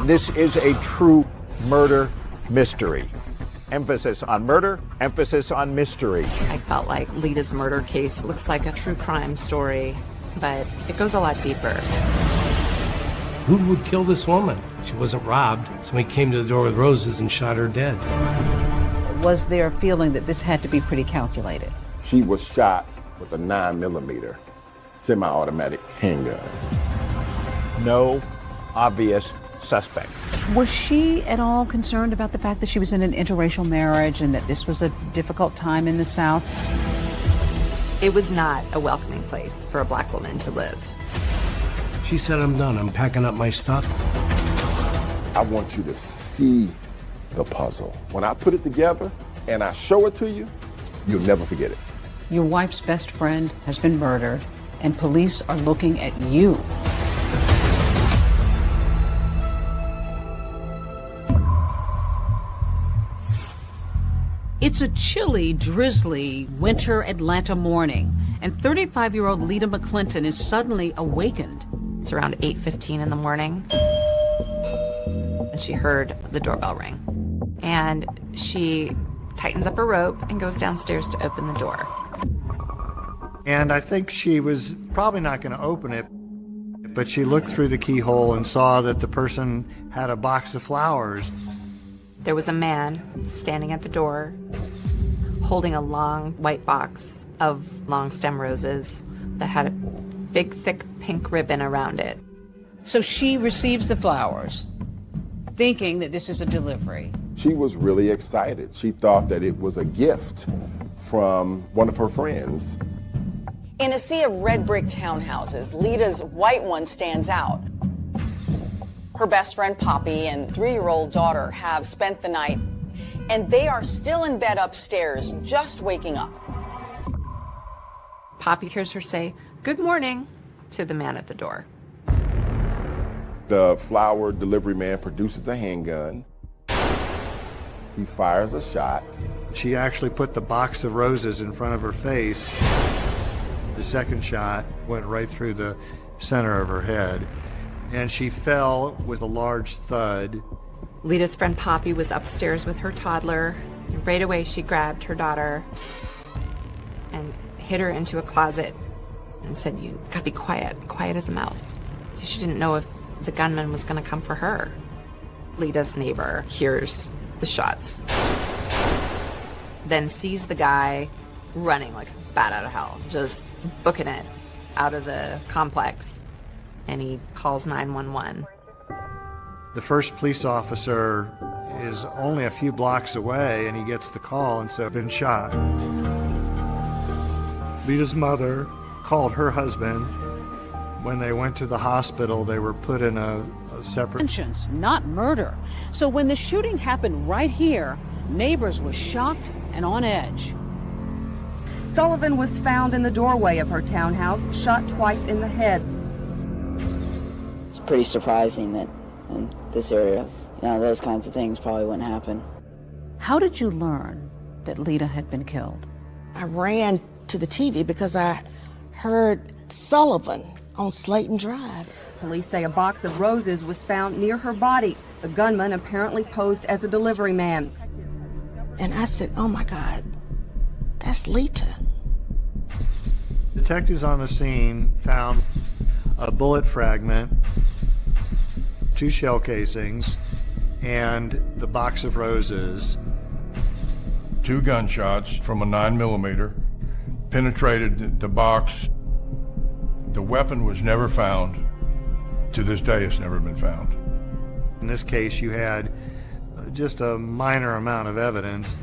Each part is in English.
This is a true murder mystery. Emphasis on murder, emphasis on mystery. I felt like Lita's murder case looks like a true crime story, but it goes a lot deeper. Who would kill this woman? She wasn't robbed. Somebody came to the door with roses and shot her dead. Was there a feeling that this had to be pretty calculated? She was shot with a 9mm semi-automatic handgun. No obvious suspect. Was she at all concerned about the fact that she was in an interracial marriage and that this was a difficult time in the South? It was not a welcoming place for a black woman to live. She said, I'm done. I'm packing up my stuff. I want you to see the puzzle. When I put it together and I show it to you, you'll never forget it. Your wife's best friend has been murdered, and police are looking at you. It's a chilly, drizzly winter Atlanta morning, and 35-year-old Lita McClinton is suddenly awakened. It's around 8:15 in the morning, and she heard the doorbell ring. And she tightens up her rope and goes downstairs to open the door. And I think she was probably not going to open it, but she looked through the keyhole and saw that the person had a box of flowers. There was a man standing at the door, holding a long white box of long stem roses that had a big, thick pink ribbon around it. So she receives the flowers, thinking that this is a delivery. She was really excited. She thought that it was a gift from one of her friends. In a sea of red brick townhouses, Lita's white one stands out. Her best friend Poppy and 3-year-old daughter have spent the night, and they are still in bed upstairs, just waking up. Poppy hears her say, "Good morning," to the man at the door. The flower delivery man produces a handgun. He fires a shot. She actually put the box of roses in front of her face. The second shot went right through the center of her head, and she fell with a large thud. Lita's friend Poppy was upstairs with her toddler. Right away, she grabbed her daughter and hid her into a closet and said, "You gotta be quiet as a mouse." She didn't know if the gunman was gonna come for her. Lita's neighbor hears the shots, then sees the guy running like a bat out of hell, just booking it out of the complex, and he calls 911. The first police officer is only a few blocks away, and he gets the call and said, "Been shot." Lita's mother called her husband. When they went to the hospital, they were put in a separate... Intentions, not murder. So when the shooting happened right here, neighbors were shocked and on edge. Sullivan was found in the doorway of her townhouse, shot twice in the head. It's pretty surprising that in this area, those kinds of things probably wouldn't happen. How did you learn that Lita had been killed? I ran to the TV because I heard Sullivan on Slayton Drive. Police say a box of roses was found near her body. The gunman apparently posed as a delivery man. And I said, "Oh my God, that's Lita." Detectives on the scene found a bullet fragment, 2 shell casings, and the box of roses. 2 gunshots from a 9mm penetrated the box. The weapon was never found. To this day, it's never been found. In this case, you had just a minor amount of evidence.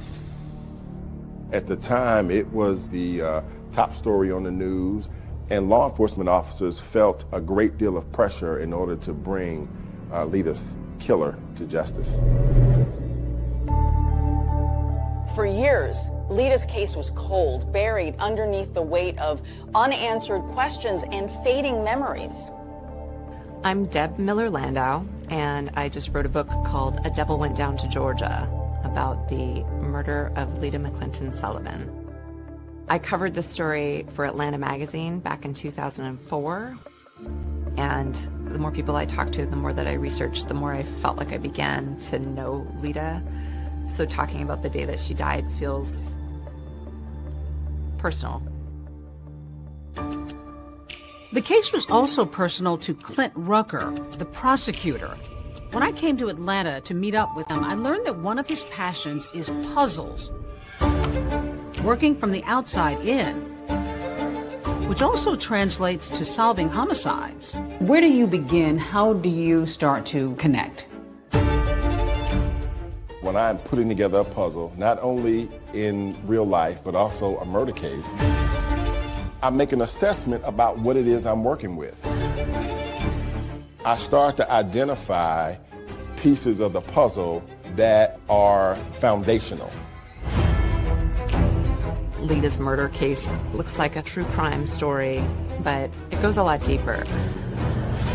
At the time, it was the top story on the news, and law enforcement officers felt a great deal of pressure in order to bring Lita's killer to justice. For years, Lita's case was cold, buried underneath the weight of unanswered questions and fading memories. I'm Deb Miller-Landau, and I just wrote a book called A Devil Went Down to Georgia about the murder of Lita McClinton Sullivan. I covered the story for Atlanta Magazine back in 2004. And the more people I talked to, the more that I researched, the more I felt like I began to know Lita. So talking about the day that she died feels personal. The case was also personal to Clint Rucker, the prosecutor. When I came to Atlanta to meet up with him, I learned that one of his passions is puzzles, working from the outside in, which also translates to solving homicides. Where do you begin? How do you start to connect? When I'm putting together a puzzle, not only in real life, but also a murder case, I make an assessment about what it is I'm working with. I start to identify pieces of the puzzle that are foundational. Lita's murder case looks like a true crime story, but it goes a lot deeper.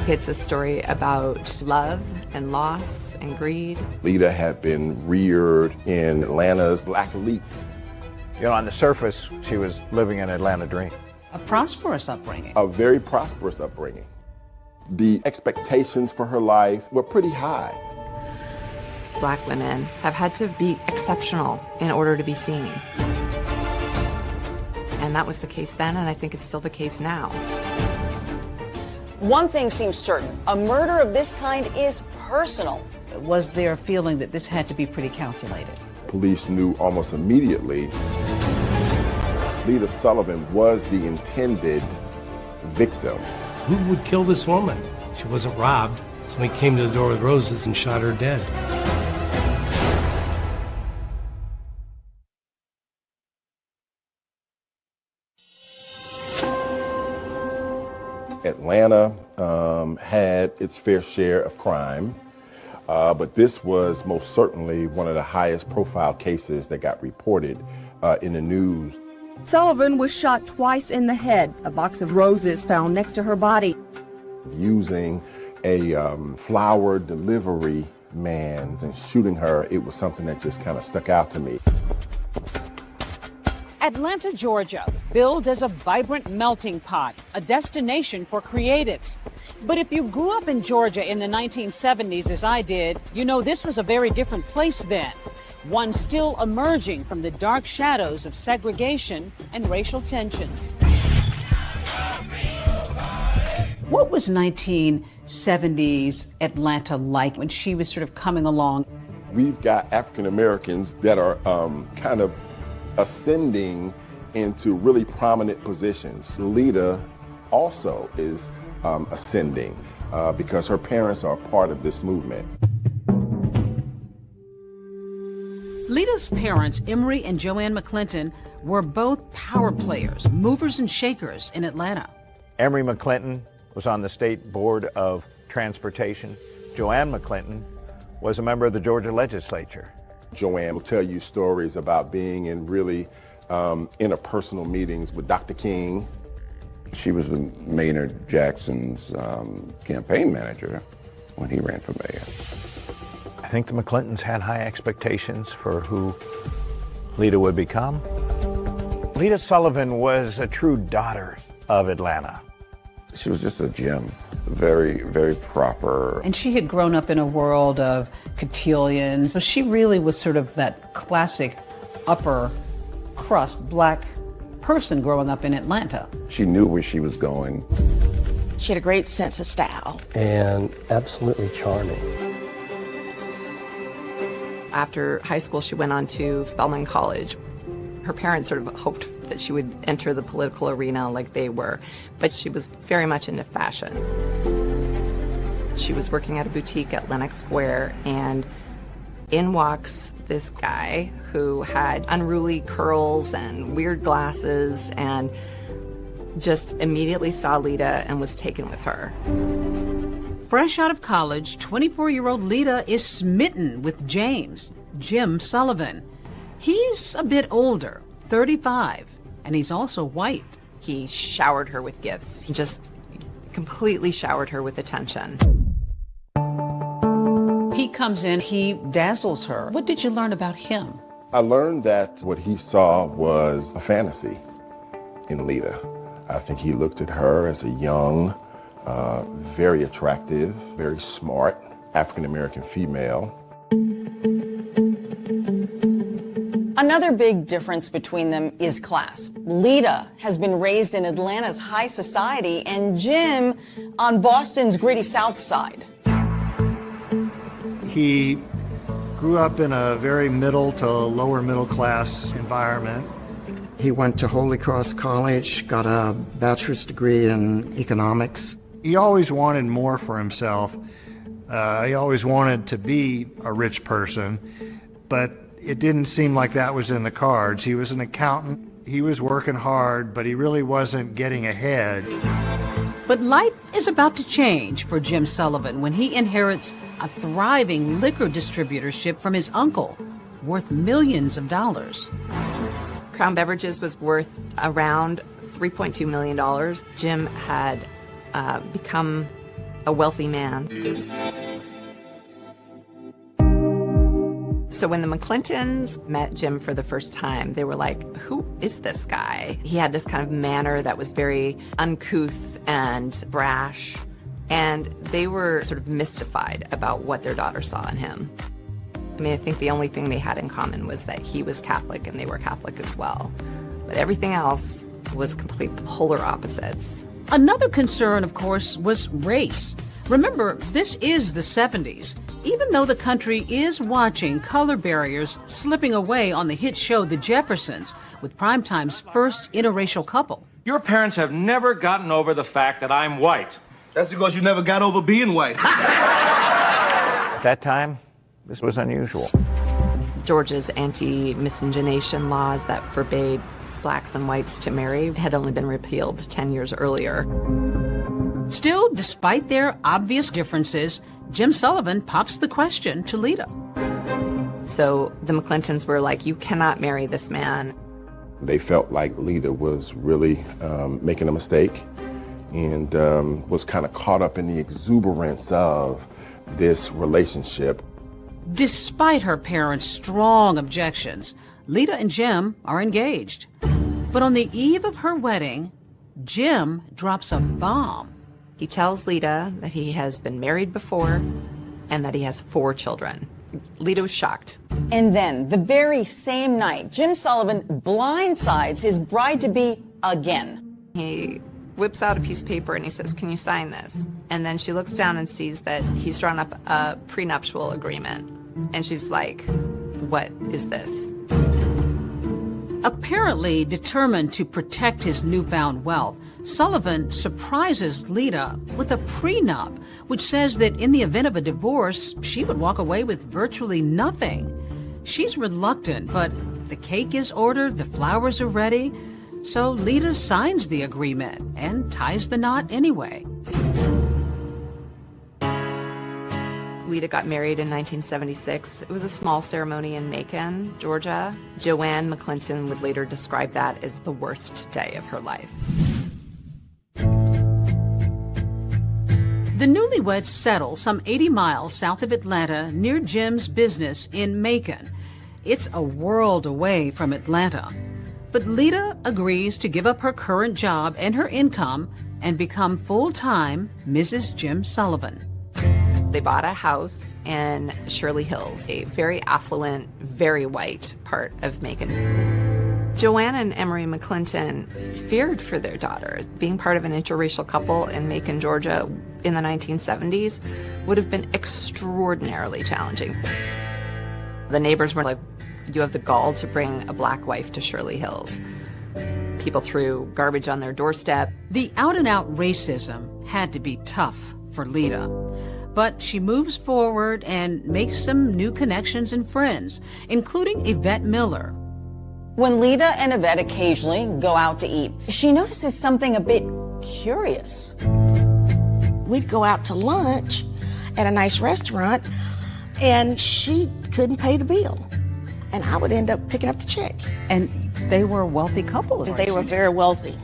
It's a story about love and loss and greed. Lita had been reared in Atlanta's Black elite. You know, on the surface, she was living an Atlanta dream. A prosperous upbringing. A very prosperous upbringing. The expectations for her life were pretty high. Black women have had to be exceptional in order to be seen. And that was the case then, and I think it's still the case now. One thing seems certain, a murder of this kind is personal. Was there a feeling that this had to be pretty calculated? Police knew almost immediately Lita Sullivan was the intended victim. Who would kill this woman? She wasn't robbed. Somebody came to the door with roses and shot her dead. Atlanta had its fair share of crime, but this was most certainly one of the highest profile cases that got reported in the news. Sullivan was shot twice in the head. A box of roses found next to her body. Using a flower delivery man and shooting her, it was something that just kind of stuck out to me. Atlanta, Georgia, billed as a vibrant melting pot, a destination for creatives. But if you grew up in Georgia in the 1970s, as I did, you know this was a very different place then. One still emerging from the dark shadows of segregation and racial tensions. What was 1970s Atlanta like when she was sort of coming along? We've got African Americans that are kind of ascending into really prominent positions. Lita also is ascending because her parents are part of this movement. Lita's parents, Emory and Joanne McClinton, were both power players, movers and shakers in Atlanta. Emory McClinton was on the State Board of Transportation. Joanne McClinton was a member of the Georgia legislature. Joanne will tell you stories about being in really interpersonal meetings with Dr. King. She was Maynard Jackson's campaign manager when he ran for mayor. I think the McClintons had high expectations for who Lita would become. Lita Sullivan was a true daughter of Atlanta. She was just a gem, very, very proper. And she had grown up in a world of cotillions, so she really was sort of that classic upper crust black person growing up in Atlanta. She knew where she was going. She had a great sense of style. And absolutely charming. After high school, she went on to Spelman College. Her parents sort of hoped that she would enter the political arena like they were, but she was very much into fashion. She was working at a boutique at Lenox Square, and in walks this guy who had unruly curls and weird glasses and just immediately saw Lita and was taken with her. Fresh out of college, 24-year-old Lita is smitten with James, Jim Sullivan. He's a bit older, 35, and he's also white. He showered her with gifts. He just completely showered her with attention. He comes in, he dazzles her. What did you learn about him? I learned that what he saw was a fantasy in Lita. I think he looked at her as a young, very attractive, very smart, African-American female. Another big difference between them is class. Lita has been raised in Atlanta's high society and Jim on Boston's gritty South Side. He grew up in a very middle to lower middle class environment. He went to Holy Cross College, got a bachelor's degree in economics. He always wanted more for himself. He always wanted to be a rich person, but it didn't seem like that was in the cards. He was an accountant. He was working hard, but he really wasn't getting ahead. But life is about to change for Jim Sullivan when he inherits a thriving liquor distributorship from his uncle, worth millions of dollars. Crown Beverages was worth around $3.2 million. Jim had become a wealthy man. So when the McClintons met Jim for the first time, they were like, who is this guy? He had this kind of manner that was very uncouth and brash, and they were sort of mystified about what their daughter saw in him. I mean, I think the only thing they had in common was that he was Catholic and they were Catholic as well. But everything else was complete polar opposites. Another concern, of course, was race. Remember, this is the 70s. Even though the country is watching color barriers slipping away on the hit show The Jeffersons, with Primetime's first interracial couple. Your parents have never gotten over the fact that I'm white. That's because you never got over being white. At that time, this was unusual. Georgia's anti-miscegenation laws that forbade blacks and whites to marry had only been repealed 10 years earlier. Still, despite their obvious differences, Jim Sullivan pops the question to Lita. So the McClintons were like, you cannot marry this man. They felt like Lita was really making a mistake and was kind of caught up in the exuberance of this relationship. Despite her parents' strong objections, Lita and Jim are engaged. But on the eve of her wedding, Jim drops a bomb. He tells Lita that he has been married before and that he has 4 children. Lita was shocked. And then, the very same night, Jim Sullivan blindsides his bride-to-be again. He whips out a piece of paper and he says, can you sign this? And then she looks down and sees that he's drawn up a prenuptial agreement. And she's like, what is this? Apparently determined to protect his newfound wealth, Sullivan surprises Lita with a prenup, which says that in the event of a divorce, she would walk away with virtually nothing. She's reluctant, but the cake is ordered, the flowers are ready, so Lita signs the agreement and ties the knot anyway. Lita got married in 1976. It was a small ceremony in Macon, Georgia. Joanne McClinton would later describe that as the worst day of her life. The newlyweds settle some 80 miles south of Atlanta near Jim's business in Macon. It's a world away from Atlanta. But Lita agrees to give up her current job and her income and become full-time Mrs. Jim Sullivan. They bought a house in Shirley Hills, a very affluent, very white part of Macon. Joanne and Emery McClinton feared for their daughter. Being part of an interracial couple in Macon, Georgia in the 1970s would have been extraordinarily challenging. The neighbors were like, you have the gall to bring a black wife to Shirley Hills. People threw garbage on their doorstep. The out-and-out racism had to be tough for Lita. But she moves forward and makes some new connections and friends, including Yvette Miller. When Lita and Yvette occasionally go out to eat, she notices something a bit curious. We'd go out to lunch at a nice restaurant, and she couldn't pay the bill. And I would end up picking up the check. And they were a wealthy couple. They were very wealthy.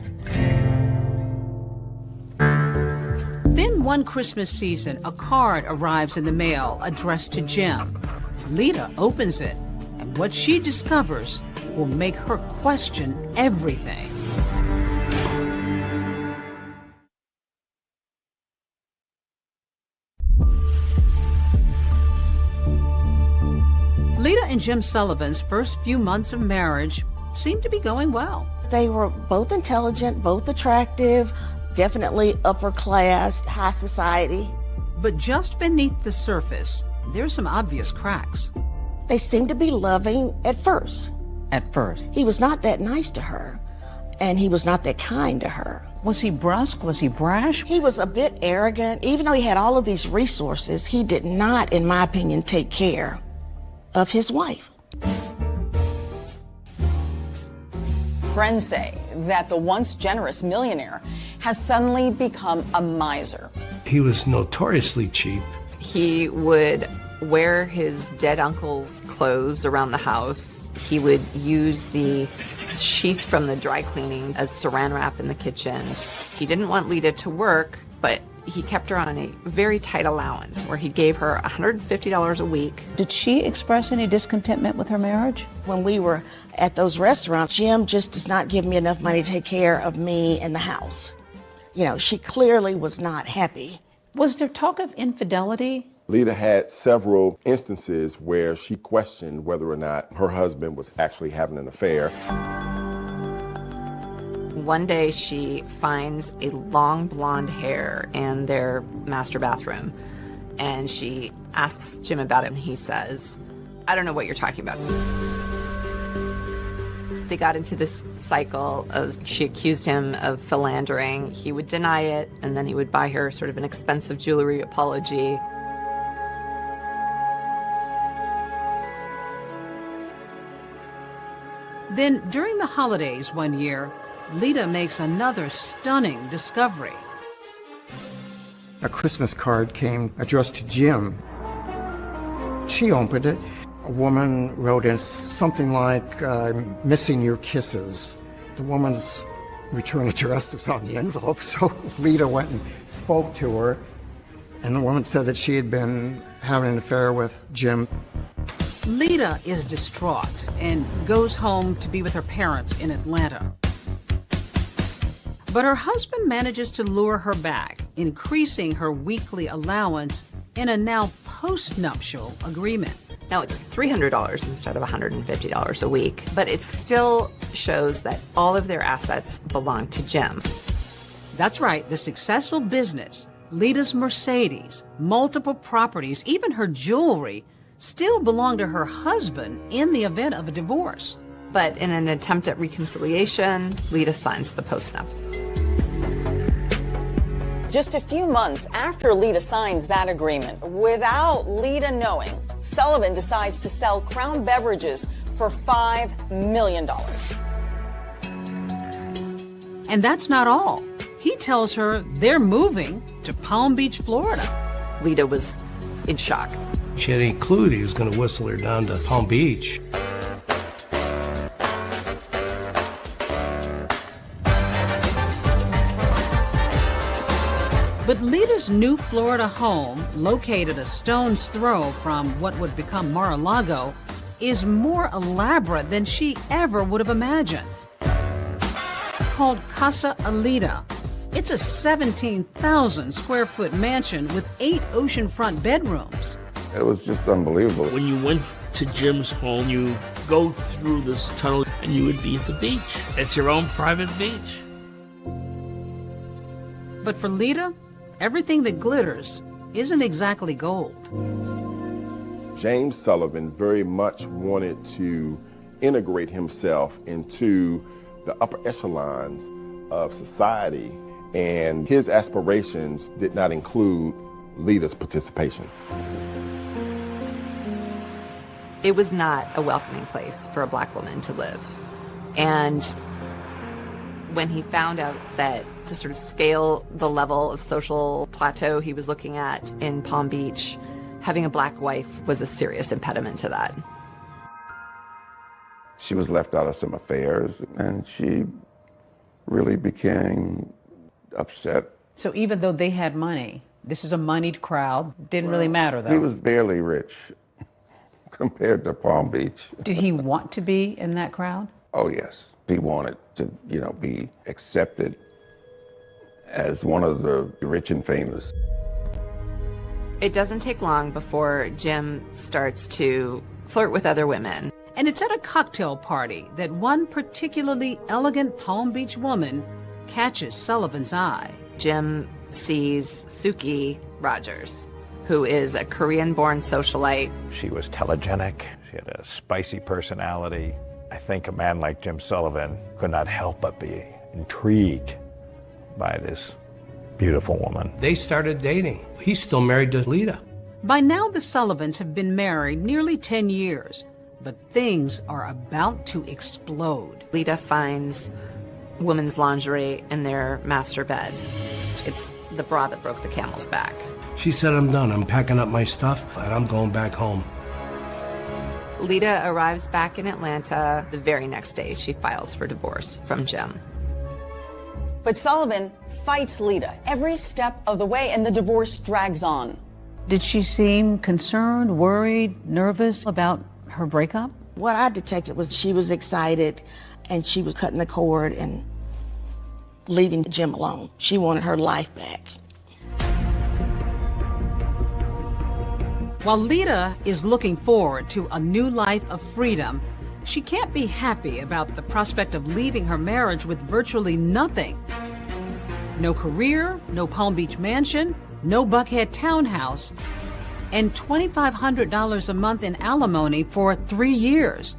Then one Christmas season, a card arrives in the mail addressed to Jim. Lita opens it, and what she discovers will make her question everything. and Jim Sullivan's first few months of marriage seemed to be going well. They were both intelligent, both attractive, definitely upper class, high society. But just beneath the surface, there's some obvious cracks. They seemed to be loving at first. At first? He was not that nice to her, and he was not that kind to her. Was he brusque? Was he brash? He was a bit arrogant. Even though he had all of these resources, he did not, in my opinion, take care of his wife. Friends say that the once generous millionaire has suddenly become a miser. He was notoriously cheap. He would wear his dead uncle's clothes around the house. He would use the sheath from the dry cleaning as saran wrap in the kitchen. He didn't want Lita to work, but he kept her on a very tight allowance where he gave her $150 a week. Did she express any discontentment with her marriage? When we were at those restaurants, Jim just does not give me enough money to take care of me and the house. You know, she clearly was not happy. Was there talk of infidelity? Lita had several instances where she questioned whether or not her husband was actually having an affair. One day she finds a long blonde hair in their master bathroom, and she asks Jim about it, and he says, "I don't know what you're talking about." They got into this cycle of, she accused him of philandering. He would deny it, and then he would buy her sort of an expensive jewelry apology. Then, during the holidays one year, Lita makes another stunning discovery. A Christmas card came addressed to Jim. She opened it. A woman wrote in something like, "Missing your kisses." The woman's return address was on the envelope, so Lita went and spoke to her. And the woman said that she had been having an affair with Jim. Lita is distraught and goes home to be with her parents in Atlanta. But her husband manages to lure her back, increasing her weekly allowance in a now post-nuptial agreement. Now it's $300 instead of $150 a week, but it still shows that all of their assets belong to Jim. That's right, the successful business, Lita's Mercedes, multiple properties, even her jewelry, still belong to her husband in the event of a divorce. But in an attempt at reconciliation, Lita signs the postnup. Just a few months after Lita signs that agreement, without Lita knowing, Sullivan decides to sell Crown Beverages for $5 million. And that's not all. He tells her they're moving to Palm Beach, Florida. Lita was in shock. She had any clue that he was going to whistle her down to Palm Beach. But Lita's new Florida home, located a stone's throw from what would become Mar-a-Lago, is more elaborate than she ever would have imagined. Called Casa Alita, it's a 17,000 square foot mansion with 8 oceanfront bedrooms. It was just unbelievable. When you went to Jim's home, you go through this tunnel and you would be at the beach. It's your own private beach. But for Lita, everything that glitters isn't exactly gold. James Sullivan very much wanted to integrate himself into the upper echelons of society, and his aspirations did not include Lita's participation. It was not a welcoming place for a black woman to live. And when he found out that to sort of scale the level of social plateau he was looking at in Palm Beach, having a black wife was a serious impediment to that. She was left out of some affairs, and she really became upset. So even though they had money, this is a moneyed crowd, didn't really matter though. He was barely rich compared to Palm Beach. Did he want to be in that crowd? Oh yes, he wanted to, be accepted as one of the rich and famous. It doesn't take long before Jim starts to flirt with other women. And it's at a cocktail party that one particularly elegant Palm Beach woman catches Sullivan's eye. Jim sees Suki Rogers, who is a Korean-born socialite. She was telegenic. She had a spicy personality. I think a man like Jim Sullivan could not help but be intrigued by this beautiful woman. They started dating. He's still married to Lita. By now, the Sullivans have been married nearly 10 years, but things are about to explode. Lita finds women's lingerie in their master bed. It's the bra that broke the camel's back. She said, I'm done. I'm packing up my stuff, and I'm going back home. Lita arrives back in Atlanta. The very next day, she files for divorce from Jim. But Sullivan fights Lita every step of the way, and the divorce drags on. Did she seem concerned, worried, nervous about her breakup? What I detected was she was excited and she was cutting the cord and leaving Jim alone. She wanted her life back. While Lita is looking forward to a new life of freedom, she can't be happy about the prospect of leaving her marriage with virtually nothing. No career, no Palm Beach mansion, no Buckhead townhouse, and $2,500 a month in alimony for 3 years.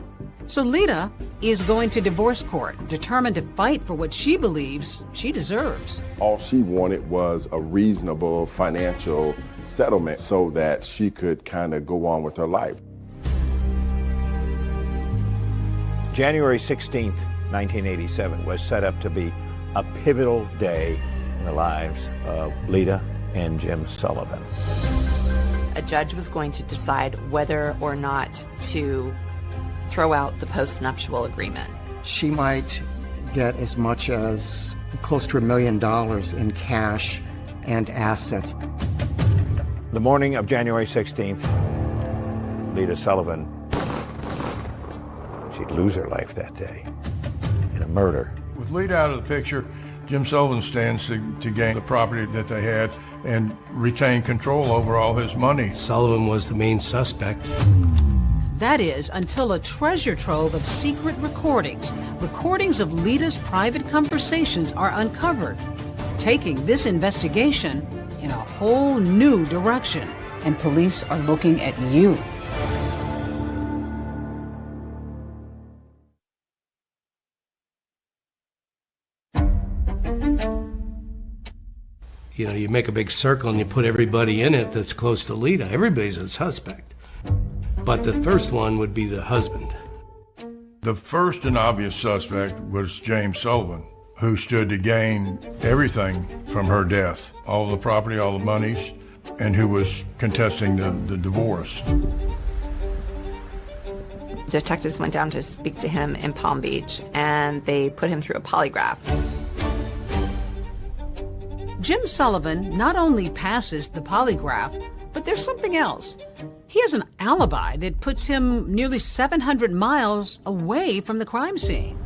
So Lita is going to divorce court, determined to fight for what she believes she deserves. All she wanted was a reasonable financial settlement so that she could kind of go on with her life. January 16th, 1987 was set up to be a pivotal day in the lives of Lita and Jim Sullivan. A judge was going to decide whether or not to throw out the postnuptial agreement. She might get as much as close to $1 million in cash and assets. The morning of January 16th, Lita Sullivan, she'd lose her life that day in a murder. With Lita out of the picture, Jim Sullivan stands to gain the property that they had and retain control over all his money. Sullivan was the main suspect. That is, until a treasure trove of secret recordings of Lita's private conversations are uncovered, taking this investigation in a whole new direction. And police are looking at you. You know, you make a big circle and you put everybody in it that's close to Lita. Everybody's a suspect. But the first one would be the husband. The first and obvious suspect was James Sullivan, who stood to gain everything from her death, all the property, all the monies, and who was contesting the divorce. Detectives went down to speak to him in Palm Beach, and they put him through a polygraph. Jim Sullivan not only passes the polygraph, but there's something else. He has an alibi that puts him nearly 700 miles away from the crime scene.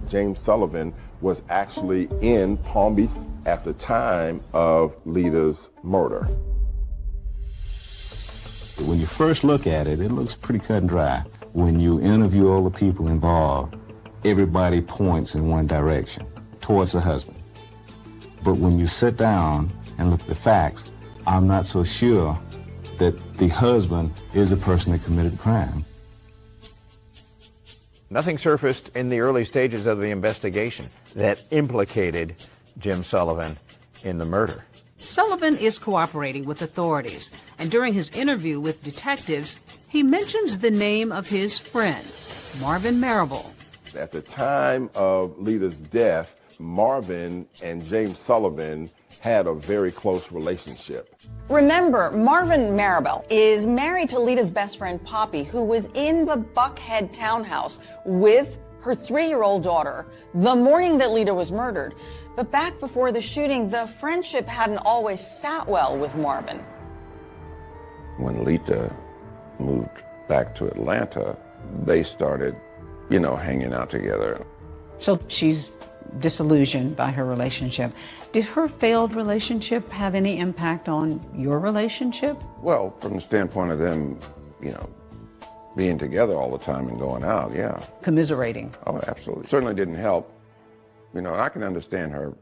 James Sullivan was actually in Palm Beach at the time of Lita's murder. When you first look at it, it looks pretty cut and dry. When you interview all the people involved, everybody points in one direction, towards the husband. But when you sit down and look at the facts, I'm not so sure that the husband is the person that committed the crime. Nothing surfaced in the early stages of the investigation that implicated Jim Sullivan in the murder. Sullivan is cooperating with authorities, and during his interview with detectives, he mentions the name of his friend, Marvin Marable. At the time of Lita's death, Marvin and James Sullivan had a very close relationship. Remember, Marvin Marable is married to Lita's best friend, Poppy, who was in the Buckhead townhouse with her 3-year-old daughter the morning that Lita was murdered. But back before the shooting, the friendship hadn't always sat well with Marvin. When Lita moved back to Atlanta, they started, hanging out together. So she's disillusioned by her relationship. Did her failed relationship have any impact on your relationship? Well, from the standpoint of them, being together all the time and going out, yeah. Commiserating. Oh, absolutely. Certainly didn't help. You know, and I can understand her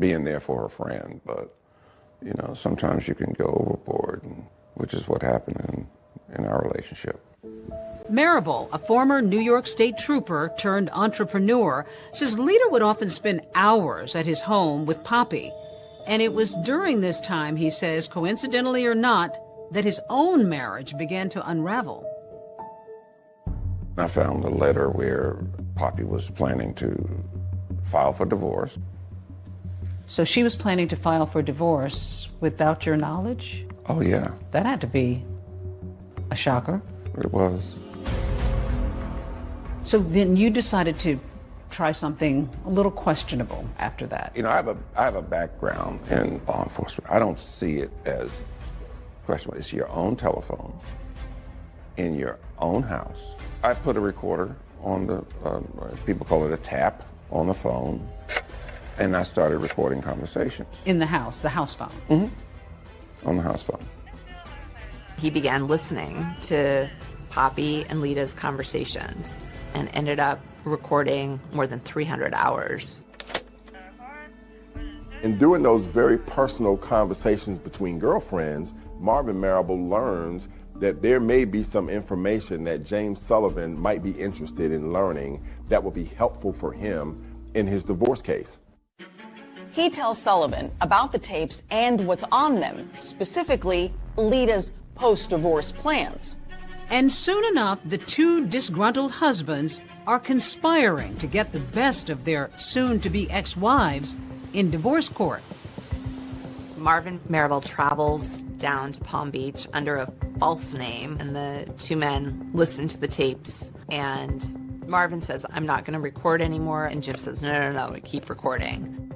being there for her friend, but, you know, sometimes you can go overboard, which is what happened in our relationship. Marable, a former New York State trooper turned entrepreneur, says Lita would often spend hours at his home with Poppy. And it was during this time, he says, coincidentally or not, that his own marriage began to unravel. I found a letter where Poppy was planning to file for divorce. So she was planning to file for divorce without your knowledge? Oh, yeah. That had to be a shocker. It was. So then you decided to try something a little questionable after that. You know, I have a background in law enforcement. I don't see it as questionable. It's your own telephone in your own house. I put a recorder on the, people call it a tap, on the phone, and I started recording conversations. In the house phone? Mm-hmm. On the house phone. He began listening to Poppy and Lita's conversations and ended up recording more than 300 hours. And during those very personal conversations between girlfriends, Marvin Marable learns that there may be some information that James Sullivan might be interested in learning that will be helpful for him in his divorce case. He tells Sullivan about the tapes and what's on them, specifically Lita's post-divorce plans. And soon enough, the two disgruntled husbands are conspiring to get the best of their soon-to-be ex-wives in divorce court. Marvin Marable travels down to Palm Beach under a false name, and the two men listen to the tapes, and Marvin says, "I'm not going to record anymore," and Jim says, no, keep recording.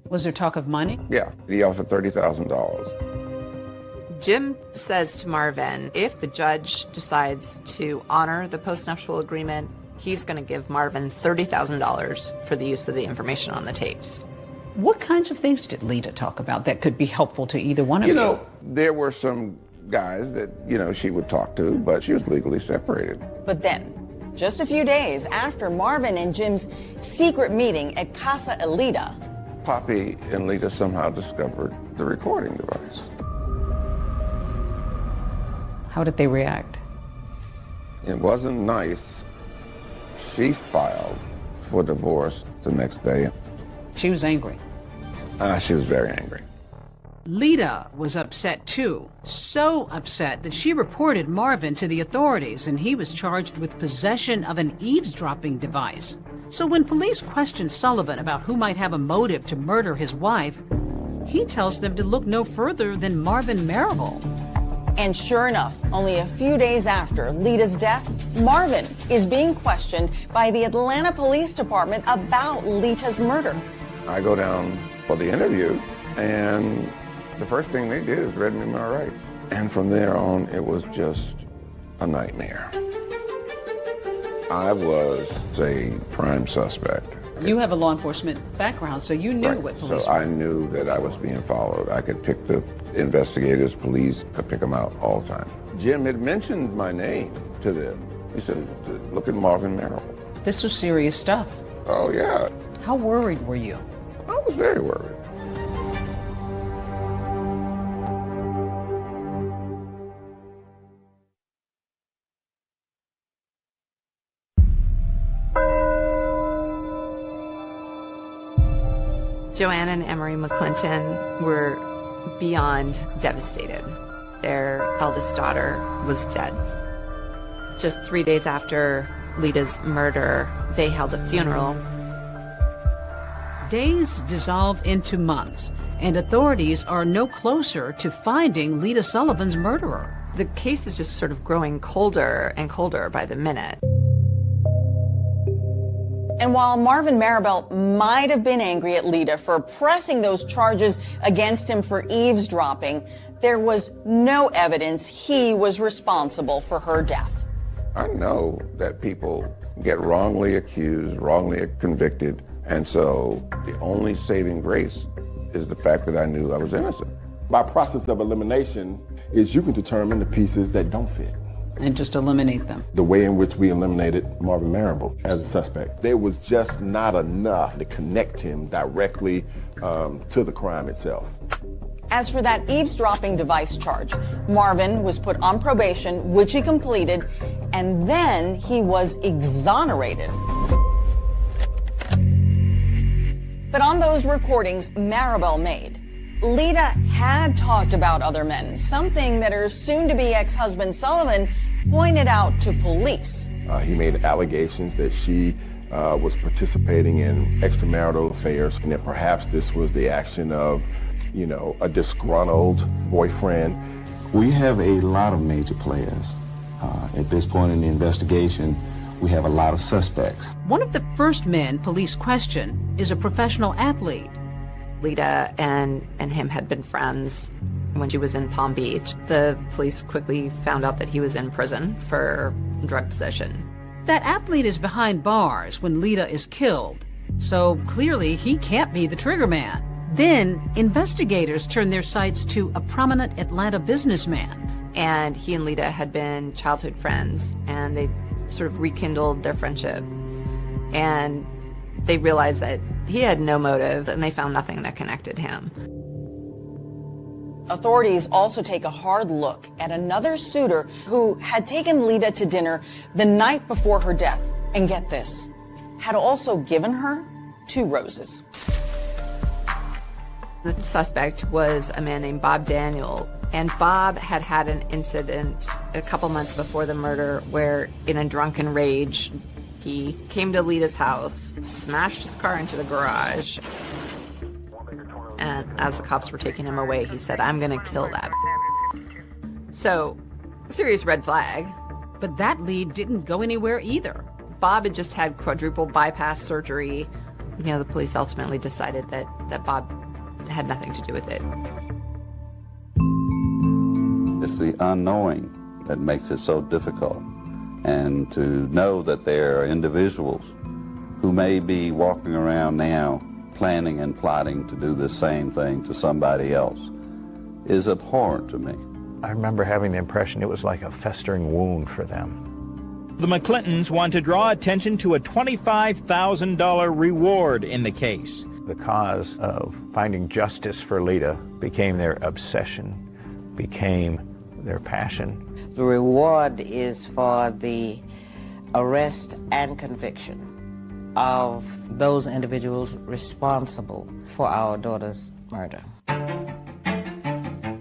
Was there talk of money? Yeah, he offered $30,000. Jim says to Marvin, if the judge decides to honor the postnuptial agreement, he's going to give Marvin $30,000 for the use of the information on the tapes. What kinds of things did Lita talk about that could be helpful to either one of you? You know, there were some guys that, you know, she would talk to, but she was legally separated. But then, just a few days after Marvin and Jim's secret meeting at Casa Elita, Poppy and Lita somehow discovered the recording device. How did they react? It wasn't nice. She filed for divorce the next day. She was angry. She was very angry. Lita was upset too, so upset that she reported Marvin to the authorities, and he was charged with possession of an eavesdropping device. So when police questioned Sullivan about who might have a motive to murder his wife, he tells them to look no further than Marvin Marable. And sure enough, only a few days after Lita's death, Marvin is being questioned by the Atlanta Police Department about Lita's murder. I go down for the interview, and the first thing they did is read me my rights. And from there on, it was just a nightmare. I was a prime suspect. You have a law enforcement background, so you knew what police were. So I knew that I was being followed. I could pick the investigators, police, could pick them out all the time. Jim had mentioned my name to them. He said, look at Marvin Marable. This was serious stuff. Oh, yeah. How worried were you? I was very worried. Joanne and Emery McClinton were beyond devastated. Their eldest daughter was dead. Just 3 days after Lita's murder, they held a funeral. Days dissolve into months, and authorities are no closer to finding Lita Sullivan's murderer. The case is just sort of growing colder and colder by the minute. And while Marvin Marable might have been angry at Lita for pressing those charges against him for eavesdropping, there was no evidence he was responsible for her death. I know that people get wrongly accused, wrongly convicted, and so the only saving grace is the fact that I knew I was innocent. By process of elimination is you can determine the pieces that don't fit. and just eliminate them. The way in which we eliminated Marvin Marable as a suspect, there was just not enough to connect him directly to the crime itself. As for that eavesdropping device charge, Marvin was put on probation, which he completed, and then he was exonerated. But on those recordings Maribel made, Lita had talked about other men, something that her soon-to-be ex-husband Sullivan pointed out to police. He made allegations that she was participating in extramarital affairs, and that perhaps this was the action of, you know, a disgruntled boyfriend. We have a lot of major players. At this point in the investigation, we have a lot of suspects. One of the first men police question is a professional athlete. Lita and him had been friends when she was in Palm Beach. The police quickly found out that he was in prison for drug possession. That athlete is behind bars when Lita is killed, so clearly he can't be the trigger man. Then investigators turn their sights to a prominent Atlanta businessman. And he and Lita had been childhood friends, and they sort of rekindled their friendship. And they realized that he had no motive, and they found nothing that connected him. Authorities also take a hard look at another suitor who had taken Lita to dinner the night before her death. And get this, had also given her 2 roses. The suspect was a man named Bob Daniel, and Bob had had an incident a couple months before the murder where, in a drunken rage, he came to Lita's house, smashed his car into the garage, and as the cops were taking him away, he said, "I'm gonna kill that." So, serious red flag. But that lead didn't go anywhere either. Bob had just had quadruple bypass surgery. You know, the police ultimately decided that Bob had nothing to do with it. It's the unknowing that makes it so difficult. And to know that there are individuals who may be walking around now planning and plotting to do the same thing to somebody else is abhorrent to me. I remember having the impression it was like a festering wound for them. The McClintons want to draw attention to a $25,000 reward in the case. The cause of finding justice for Lita became their obsession, became their passion. The reward is for the arrest and conviction of those individuals responsible for our daughter's murder.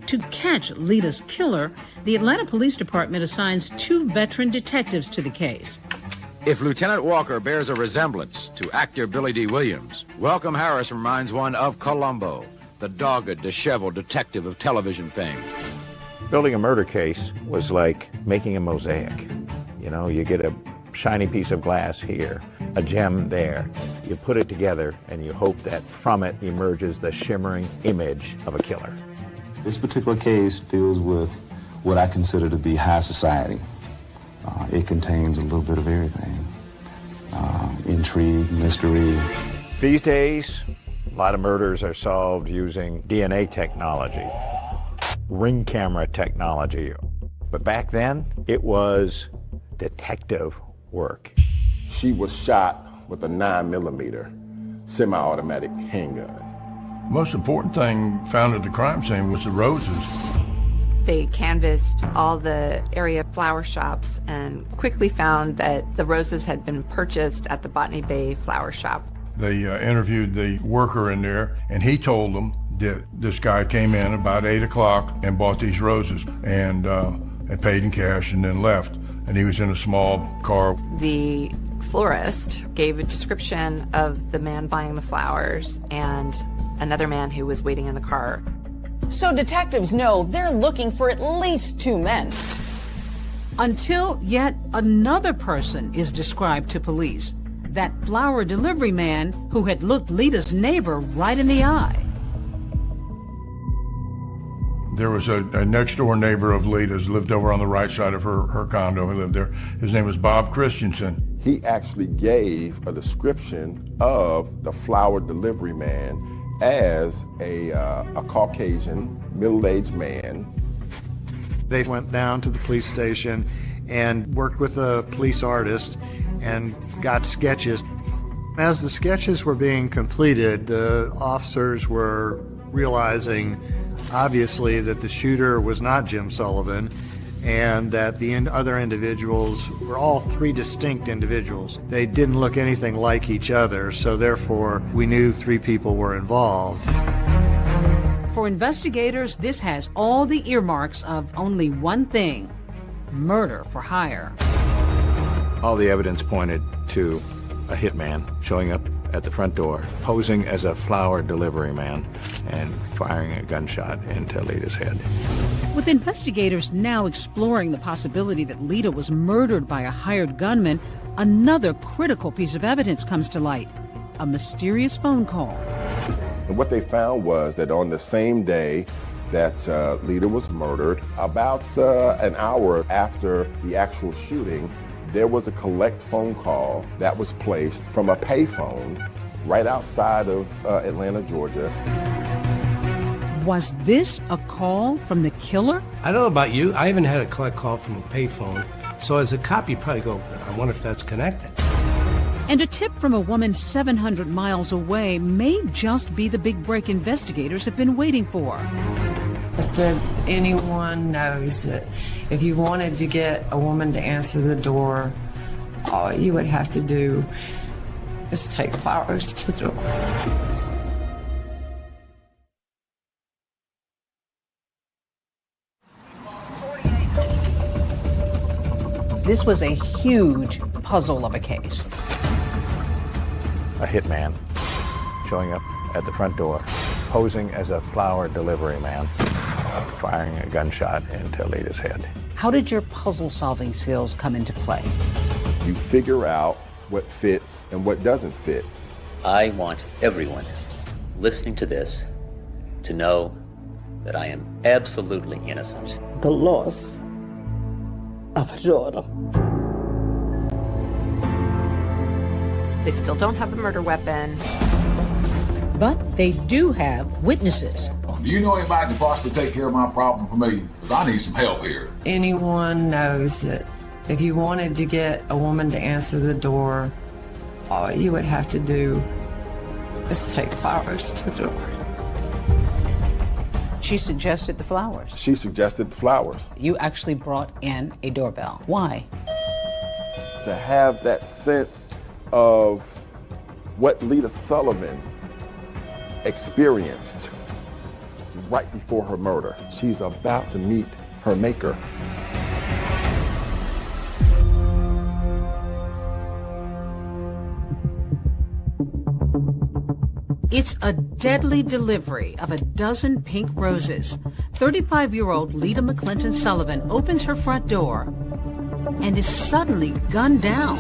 To catch Lita's killer, the Atlanta Police Department assigns 2 veteran detectives to the case. If Lieutenant Walker bears a resemblance to actor Billy D. Williams, Welcome Harris reminds one of Columbo, the dogged, disheveled detective of television fame. Building a murder case was like making a mosaic. You know, you get a shiny piece of glass here, a gem there. You put it together and you hope that from it emerges the shimmering image of a killer. This particular case deals with what I consider to be high society. It contains a little bit of everything. Intrigue, mystery. These days, a lot of murders are solved using DNA technology, ring camera technology. But back then, it was detective work. She was shot with a 9mm semi-automatic handgun. Most important thing found at the crime scene was the roses. They canvassed all the area flower shops and quickly found that the roses had been purchased at the Botany Bay flower shop. They interviewed the worker in there, and he told them that this guy came in about 8 o'clock and bought these roses and paid in cash and then left. And he was in a small car. The florist gave a description of the man buying the flowers and another man who was waiting in the car. So detectives know they're looking for at least 2 men. Until yet another person is described to police, that flower delivery man who had looked Lita's neighbor right in the eye. There was a next-door neighbor of Lita's, lived over on the right side of her condo. He lived there. His name was Bob Christensen. He actually gave a description of the flower delivery man as a Caucasian, middle-aged man. They went down to the police station and worked with a police artist and got sketches. As the sketches were being completed, the officers were realizing, obviously, that the shooter was not Jim Sullivan, and that the other individuals were all three distinct individuals. They didn't look anything like each other, so therefore we knew three people were involved. For investigators, this has all the earmarks of only one thing: murder for hire. All the evidence pointed to a hitman showing up at the front door, posing as a flower delivery man, and firing a gunshot into Lita's head. With investigators now exploring the possibility that Lita was murdered by a hired gunman, another critical piece of evidence comes to light: a mysterious phone call. And what they found was that on the same day that Lita was murdered, about an hour after the actual shooting, there was a collect phone call that was placed from a payphone right outside of Atlanta, Georgia. Was this a call from the killer? I don't know about you. I haven't had a collect call from a payphone. So as a cop, you probably go, I wonder if that's connected. And a tip from a woman 700 miles away may just be the big break investigators have been waiting for. I said, anyone knows that if you wanted to get a woman to answer the door, all you would have to do is take flowers to the door. This was a huge puzzle of a case. A hitman showing up at the front door, posing as a flower delivery man, firing a gunshot into Lita's head. How did your puzzle-solving skills come into play? You figure out what fits and what doesn't fit. I want everyone listening to this to know that I am absolutely innocent. The loss of a daughter. They still don't have the murder weapon. But they do have witnesses. Do you know anybody that possibly take care of my problem for me? Because I need some help here. Anyone knows that if you wanted to get a woman to answer the door, all you would have to do is take flowers to the door. She suggested the flowers. She suggested the flowers. You actually brought in a doorbell. Why? To have that sense of what Lita Sullivan experienced right before her murder. She's about to meet her maker. It's a deadly delivery of a dozen pink roses. 35-year-old Lita McClinton Sullivan opens her front door and is suddenly gunned down.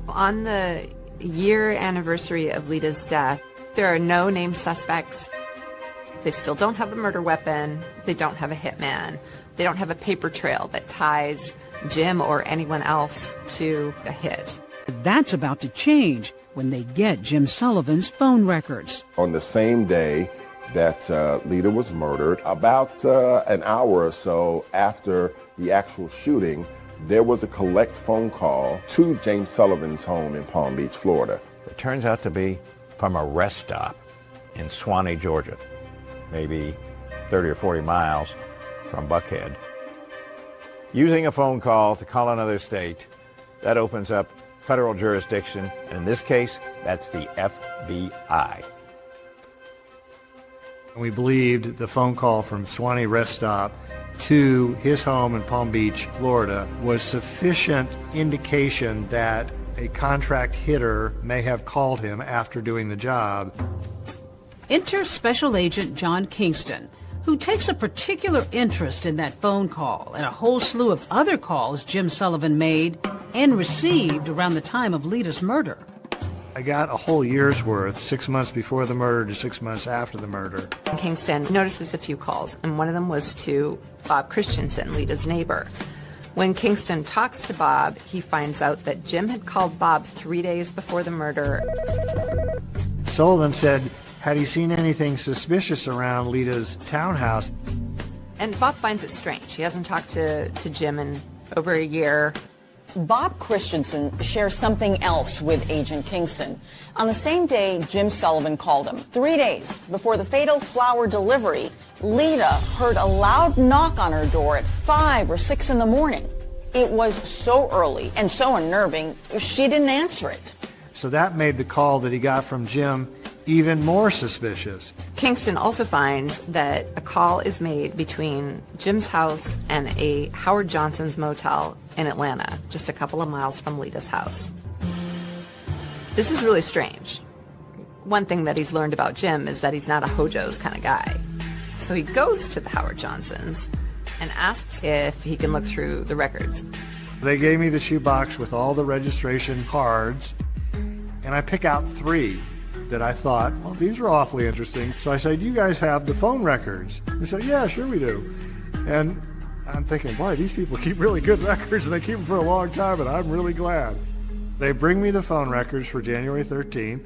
On the year anniversary of Lita's death, there are no named suspects. They still don't have a murder weapon. They don't have a hitman. They don't have a paper trail that ties Jim or anyone else to a hit. That's about to change when they get Jim Sullivan's phone records. On the same day that Lita was murdered, about an hour or so after the actual shooting, there was a collect phone call to James Sullivan's home in Palm Beach, Florida. It turns out to be from a rest stop in Suwanee, Georgia, maybe 30 or 40 miles from Buckhead. Using a phone call to call another state, that opens up federal jurisdiction. In this case, that's the FBI. We believed the phone call from Suwanee Rest Stop to his home in Palm Beach, Florida, was sufficient indication that a contract hitter may have called him after doing the job. Enter Special Agent John Kingston, who takes a particular interest in that phone call and a whole slew of other calls Jim Sullivan made and received around the time of Lita's murder. I got a whole year's worth, 6 months before the murder to 6 months after the murder. Kingston notices a few calls, and one of them was to Bob Christensen, Lita's neighbor. When Kingston talks to Bob, he finds out that Jim had called Bob 3 days before the murder. Sullivan said, had he seen anything suspicious around Lita's townhouse? And Bob finds it strange. He hasn't talked to Jim in over a year. Bob Christensen shares something else with Agent Kingston. On the same day Jim Sullivan called him, 3 days before the fatal flower delivery, Lita heard a loud knock on her door at 5 or 6 in the morning. It was so early and so unnerving, she didn't answer it. So that made the call that he got from Jim even more suspicious. Kingston also finds that a call is made between Jim's house and a Howard Johnson's motel in Atlanta, just a couple of miles from Lita's house. This is really strange. One thing that he's learned about Jim is that he's not a Hojo's kind of guy. So he goes to the Howard Johnsons and asks if he can look through the records. They gave me the shoebox with all the registration cards, and I pick out 3 that I thought, well, these are awfully interesting. So I said, do you guys have the phone records? They said, yeah, sure we do. And I'm thinking, boy, these people keep really good records, and they keep them for a long time, and I'm really glad. They bring me the phone records for January 13th,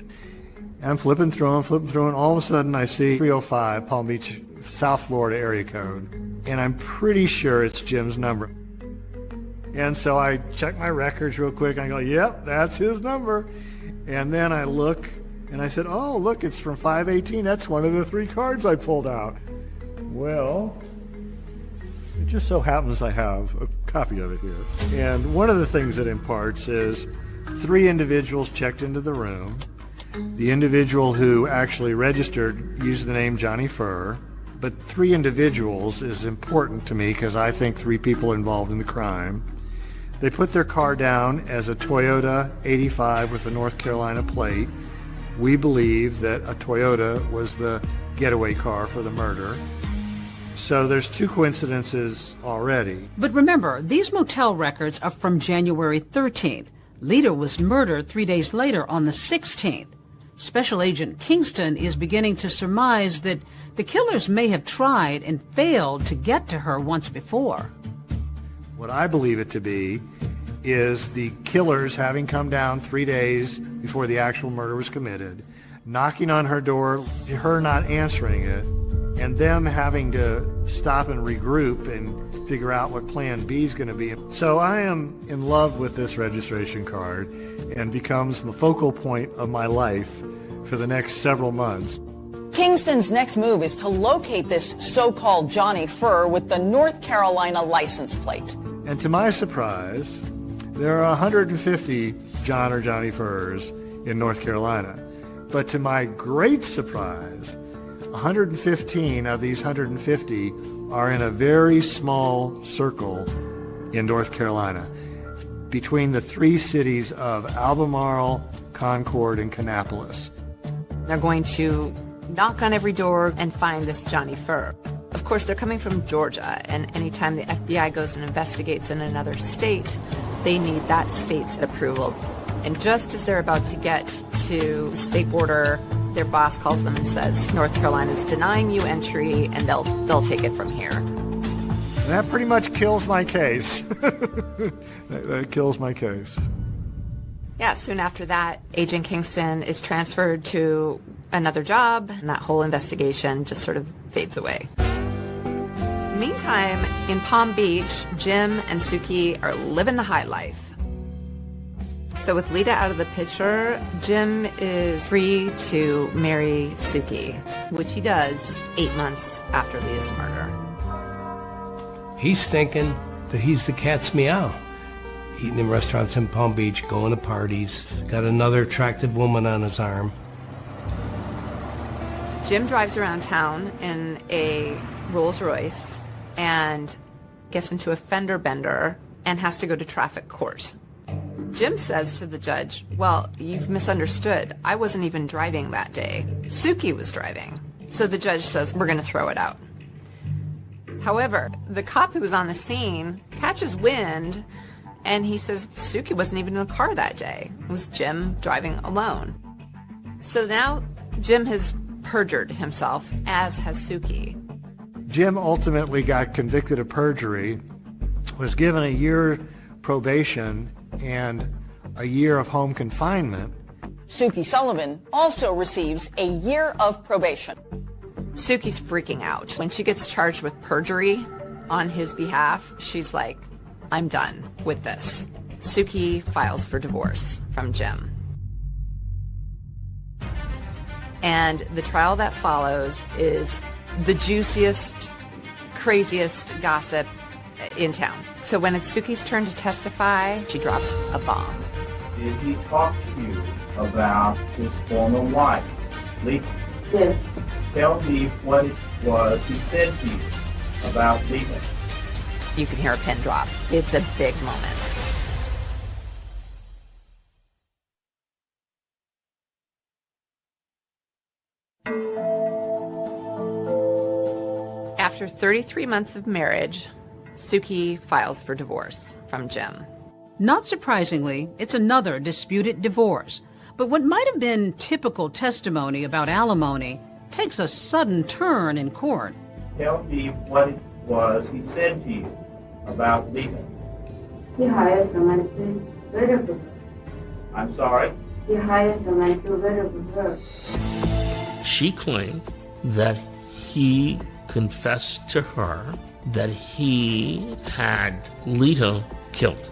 and I'm flipping through them, and all of a sudden I see 305 Palm Beach, South Florida area code, and I'm pretty sure it's Jim's number. And so I check my records real quick, and I go, yep, that's his number. And then I look, and I said, oh, look, it's from 518. That's one of the 3 cards I pulled out. Well, it just so happens I have a copy of it here. And one of the things it imparts is 3 individuals checked into the room. The individual who actually registered used the name Johnny Furr, but 3 individuals is important to me because I think 3 people involved in the crime. They put their car down as a Toyota 85 with a North Carolina plate. We believe that a Toyota was the getaway car for the murder. So there's 2 coincidences already. But remember, these motel records are from January 13th. Lita was murdered 3 days later on the 16th. Special Agent Kingston is beginning to surmise that the killers may have tried and failed to get to her once before. What I believe it to be is the killers having come down 3 days before the actual murder was committed, knocking on her door, her not answering it, and them having to stop and regroup and figure out what plan B is going to be. So I am in love with this registration card and becomes the focal point of my life for the next several months. Kingston's next move is to locate this so-called Johnny Furr with the North Carolina license plate. And to my surprise, there are 150 John or Johnny Furrs in North Carolina. But to my great surprise, 115 of these 150 are in a very small circle in North Carolina, between the 3 cities of Albemarle, Concord, and Kannapolis. They're going to knock on every door and find this Johnny Furr. Of course, they're coming from Georgia, and anytime the FBI goes and investigates in another state, they need that state's approval. And just as they're about to get to the state border, their boss calls them and says, North Carolina's denying you entry, and they'll take it from here. And that pretty much kills my case. that kills my case. Yeah, soon after that, Agent Kingston is transferred to another job, and that whole investigation just sort of fades away. Meantime, in Palm Beach, Jim and Suki are living the high life. So with Lita out of the picture, Jim is free to marry Suki, which he does 8 months after Lita's murder. He's thinking that he's the cat's meow. Eating in restaurants in Palm Beach, going to parties, got another attractive woman on his arm. Jim drives around town in a Rolls Royce and gets into a fender bender and has to go to traffic court. Jim says to the judge, well, you've misunderstood. I wasn't even driving that day. Suki was driving. So the judge says, we're going to throw it out. However, the cop who was on the scene catches wind, and he says Suki wasn't even in the car that day. It was Jim driving alone. So now Jim has perjured himself, as has Suki. Jim ultimately got convicted of perjury, was given a year probation and a year of home confinement. Suki Sullivan also receives a year of probation. Suki's freaking out. When she gets charged with perjury on his behalf, she's like, I'm done with this. Suki files for divorce from Jim. And the trial that follows is the juiciest, craziest gossip in town. So when it's Suki's turn to testify, she drops a bomb. Did he talk to you about his former wife, Lisa? Yes. Tell me what it was he said to you about Lisa. You can hear a pin drop. It's a big moment. After 33 months of marriage, Suki files for divorce from Jim. Not surprisingly, it's another disputed divorce. But what might have been typical testimony about alimony takes a sudden turn in court. Tell me what it was he said to you about Lisa. He hired someone to murder her. I'm sorry? He hired someone to murder her. She claimed that he confessed to her that he had Lita killed.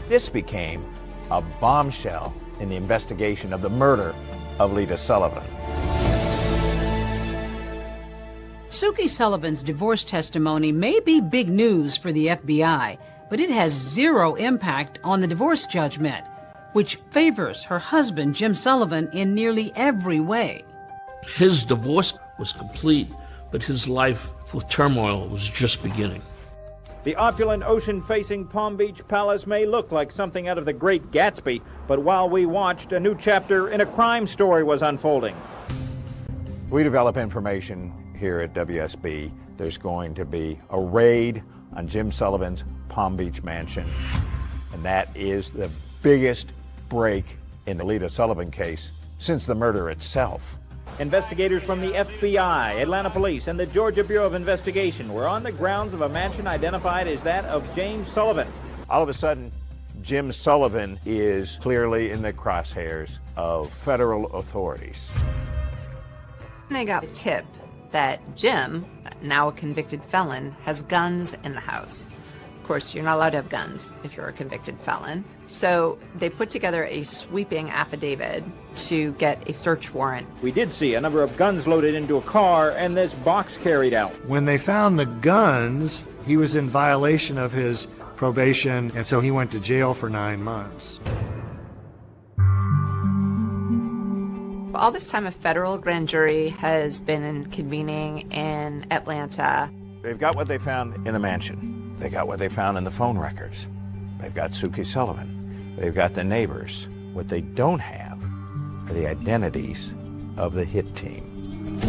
This became a bombshell in the investigation of the murder of Lita Sullivan. Suki Sullivan's divorce testimony may be big news for the FBI, but it has zero impact on the divorce judgment, which favors her husband, Jim Sullivan, in nearly every way. His divorce was complete, but his life with turmoil was just beginning. The opulent ocean-facing Palm Beach Palace may look like something out of The Great Gatsby, but while we watched, a new chapter in a crime story was unfolding. We develop information here at WSB. There's going to be a raid on Jim Sullivan's Palm Beach mansion, and that is the biggest break in the Lita Sullivan case since the murder itself. Investigators from the FBI, Atlanta Police, and the Georgia Bureau of Investigation were on the grounds of a mansion identified as that of James Sullivan. All of a sudden, Jim Sullivan is clearly in the crosshairs of federal authorities. They got a tip that Jim, now a convicted felon, has guns in the house. Of course, you're not allowed to have guns if you're a convicted felon. So they put together a sweeping affidavit to get a search warrant. We did see a number of guns loaded into a car and this box carried out. When they found the guns, he was in violation of his probation, and so he went to jail for 9 months. All this time, a federal grand jury has been convening in Atlanta. They've got what they found in the mansion. They got what they found in the phone records. They've got Suki Sullivan. They've got the neighbors. What they don't have are the identities of the hit team.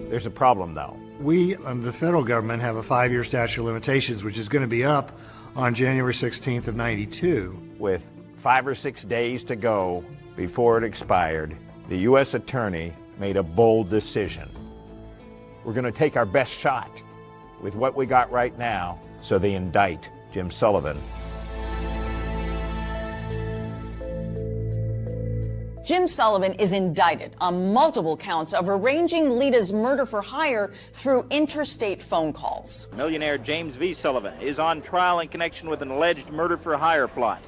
There's a problem, though. We, the federal government, have a 5-year statute of limitations, which is going to be up on January 16th of '92. With 5 or 6 days to go before it expired, the U.S. attorney made a bold decision. We're going to take our best shot with what we got right now, so they indict Jim Sullivan. Jim Sullivan is indicted on multiple counts of arranging Lita's murder for hire through interstate phone calls. Millionaire James V. Sullivan is on trial in connection with an alleged murder for hire plot.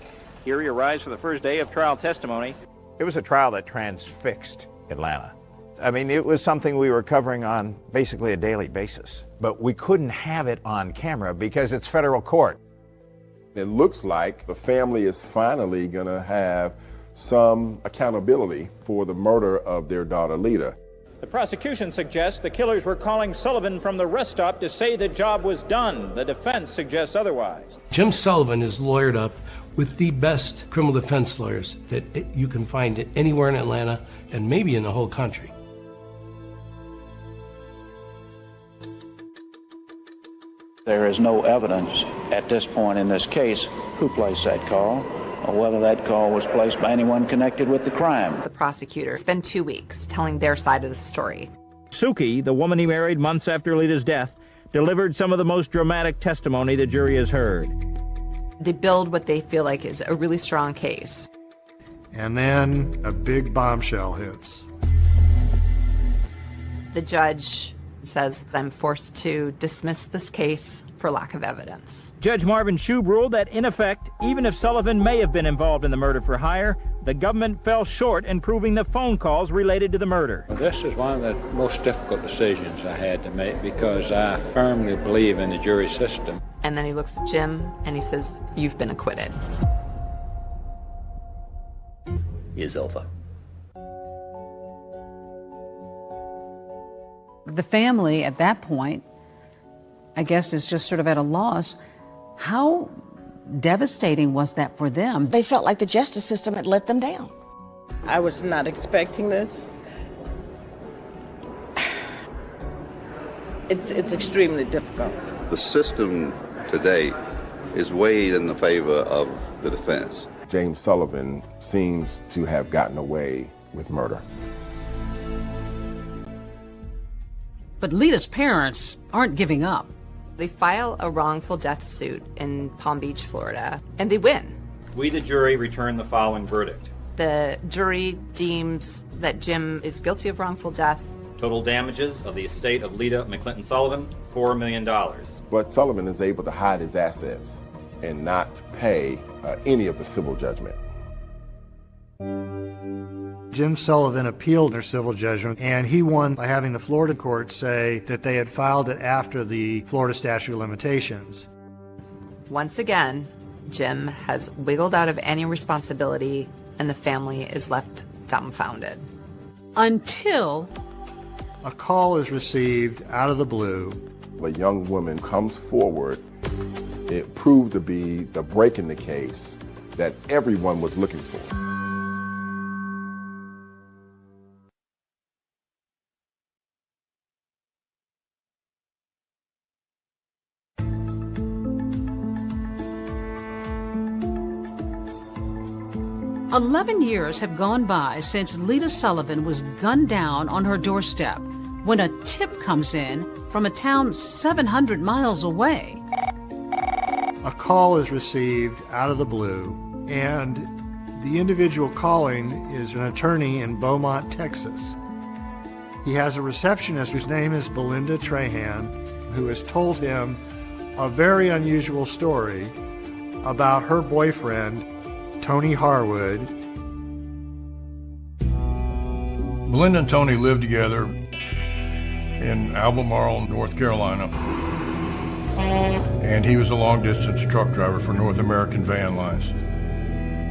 Here he arrives for the first day of trial testimony. It was a trial that transfixed Atlanta. I mean, it was something we were covering on basically a daily basis. But we couldn't have it on camera because it's federal court. It looks like the family is finally going to have some accountability for the murder of their daughter, Lita. The prosecution suggests the killers were calling Sullivan from the rest stop to say the job was done. The defense suggests otherwise. Jim Sullivan is lawyered up with the best criminal defense lawyers that you can find anywhere in Atlanta and maybe in the whole country. There is no evidence at this point in this case who placed that call or whether that call was placed by anyone connected with the crime. The prosecutor spent 2 weeks telling their side of the story. Suki, the woman he married months after Lita's death, delivered some of the most dramatic testimony the jury has heard. They build what they feel like is a really strong case. And then a big bombshell hits. The judge says, I'm forced to dismiss this case for lack of evidence. Judge Marvin Shube ruled that, in effect, even if Sullivan may have been involved in the murder for hire, the government fell short in proving the phone calls related to the murder. This is one of the most difficult decisions I had to make because I firmly believe in the jury system. And then he looks at Jim and he says, you've been acquitted. Is over. The family at that point, I guess, is just sort of at a loss. How devastating was that for them? They felt like the justice system had let them down. I was not expecting this. It's extremely difficult. The system today is weighed in the favor of the defense. James Sullivan seems to have gotten away with murder. But Lita's parents aren't giving up. They file a wrongful death suit in Palm Beach, Florida, and they win. We, the jury, return the following verdict. The jury deems that Jim is guilty of wrongful death. Total damages of the estate of Lita McClinton Sullivan, $4 million. But Sullivan is able to hide his assets and not pay any of the civil judgment. Jim Sullivan appealed their civil judgment, and he won by having the Florida court say that they had filed it after the Florida statute of limitations. Once again, Jim has wiggled out of any responsibility, and the family is left dumbfounded. Until a call is received out of the blue. A young woman comes forward. It proved to be the break in the case that everyone was looking for. "11 years have gone by since Lita Sullivan was gunned down on her doorstep when a tip comes in from a town 700 miles away. A call is received out of the blue, and the individual calling is an attorney in Beaumont, Texas. He has a receptionist whose name is Belinda Trahan, who has told him a very unusual story about her boyfriend, Tony Harwood. Belinda and Tony lived together in Albemarle, North Carolina, and he was a long-distance truck driver for North American Van Lines.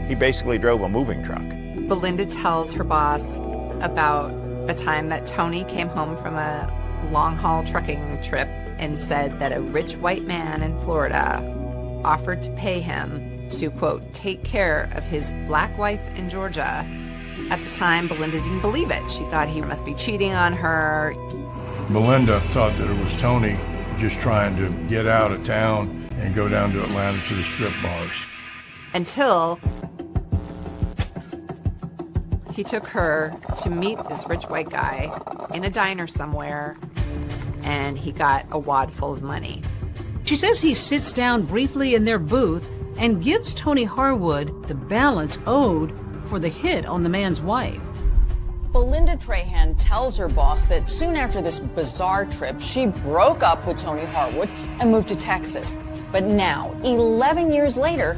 He basically drove a moving truck. Belinda tells her boss about a time that Tony came home from a long-haul trucking trip and said that a rich white man in Florida offered to pay him to, quote, take care of his black wife in Georgia. At the time, Belinda didn't believe it. She thought he must be cheating on her. Belinda thought that it was Tony just trying to get out of town and go down to Atlanta to the strip bars. Until he took her to meet this rich white guy in a diner somewhere, and he got a wad full of money. She says he sits down briefly in their booth and gives Tony Harwood the balance owed for the hit on the man's wife. Belinda Trahan tells her boss that soon after this bizarre trip, she broke up with Tony Harwood and moved to Texas. But now, 11 years later,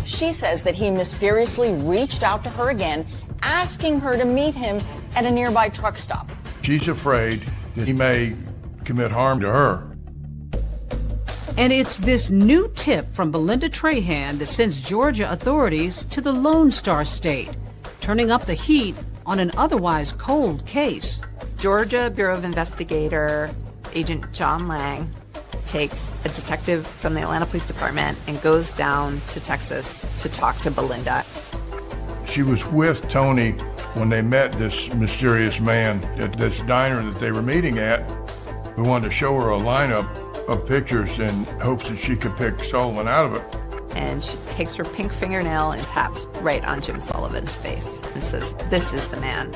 she says that he mysteriously reached out to her again, asking her to meet him at a nearby truck stop. She's afraid that he may commit harm to her. And it's this new tip from Belinda Trahan that sends Georgia authorities to the Lone Star State, turning up the heat on an otherwise cold case. Georgia Bureau of Investigator Agent John Lang takes a detective from the Atlanta Police Department and goes down to Texas to talk to Belinda. She was with Tony when they met this mysterious man at this diner that they were meeting at, who wanted to show her a lineup of pictures in hopes that she could pick Sullivan out of it. And she takes her pink fingernail and taps right on Jim Sullivan's face and says, "This is the man."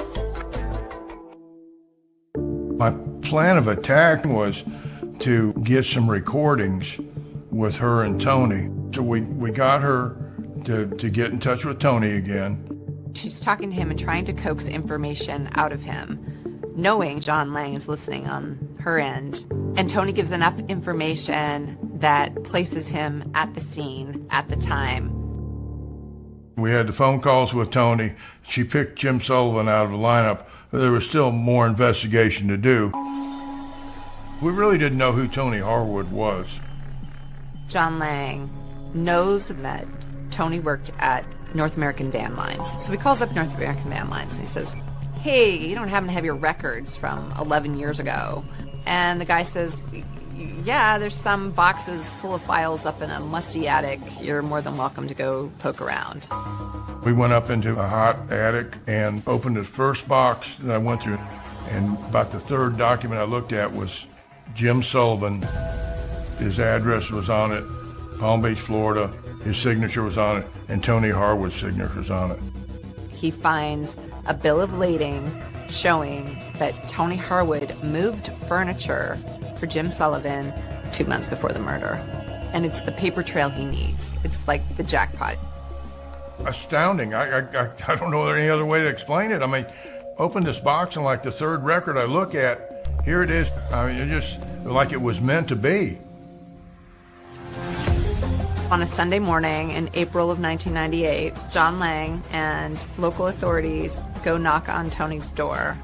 My plan of attack was to get some recordings with her and Tony. So we got her to get in touch with Tony again. She's talking to him and trying to coax information out of him. knowing John Lang is listening on her end. And Tony gives enough information that places him at the scene at the time. We had the phone calls with Tony. She picked Jim Sullivan out of the lineup. There was still more investigation to do. We really didn't know who Tony Harwood was. John Lang knows that Tony worked at North American Van Lines. So he calls up North American Van Lines and he says, hey, you don't happen to have your records from 11 years ago? And the guy says, yeah, there's some boxes full of files up in a musty attic. You're more than welcome to go poke around. We went up into a hot attic and opened the first box that I went through. And about the third document I looked at was Jim Sullivan. His address was on it, Palm Beach, Florida. His signature was on it, and Tony Harwood's signature was on it. He finds a bill of lading showing that Tony Harwood moved furniture for Jim Sullivan 2 months before the murder. And it's the paper trail he needs. It's like the jackpot. Astounding. I don't know any other way to explain it. I mean, open this box and like the third record I look at, here it is. I mean, it just like it was meant to be. On a Sunday morning in April of 1998, John Lang and local authorities go knock on Tony's door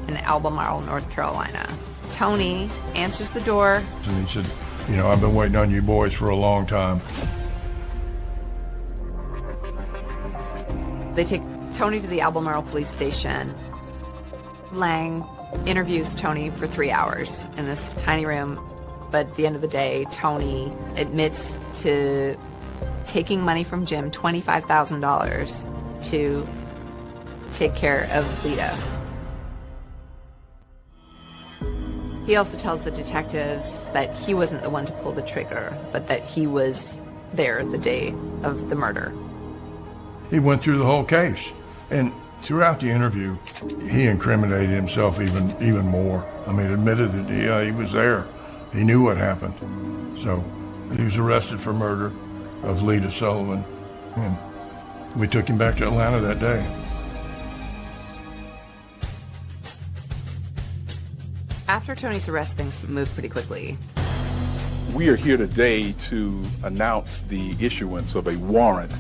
in Albemarle, North Carolina. Tony answers the door. And he said, you know, I've been waiting on you boys for a long time. They take Tony to the Albemarle police station. Lang interviews Tony for 3 hours in this tiny room. But at the end of the day, Tony admits to taking money from Jim, $25,000, to take care of Lita. He also tells the detectives that he wasn't the one to pull the trigger, but that he was there the day of the murder. He went through the whole case. And throughout the interview, he incriminated himself even more. I mean, admitted that he was there. He knew what happened. So he was arrested for murder of Lita Sullivan. And we took him back to Atlanta that day. After Tony's arrest, things moved pretty quickly. We are here today to announce the issuance of a warrant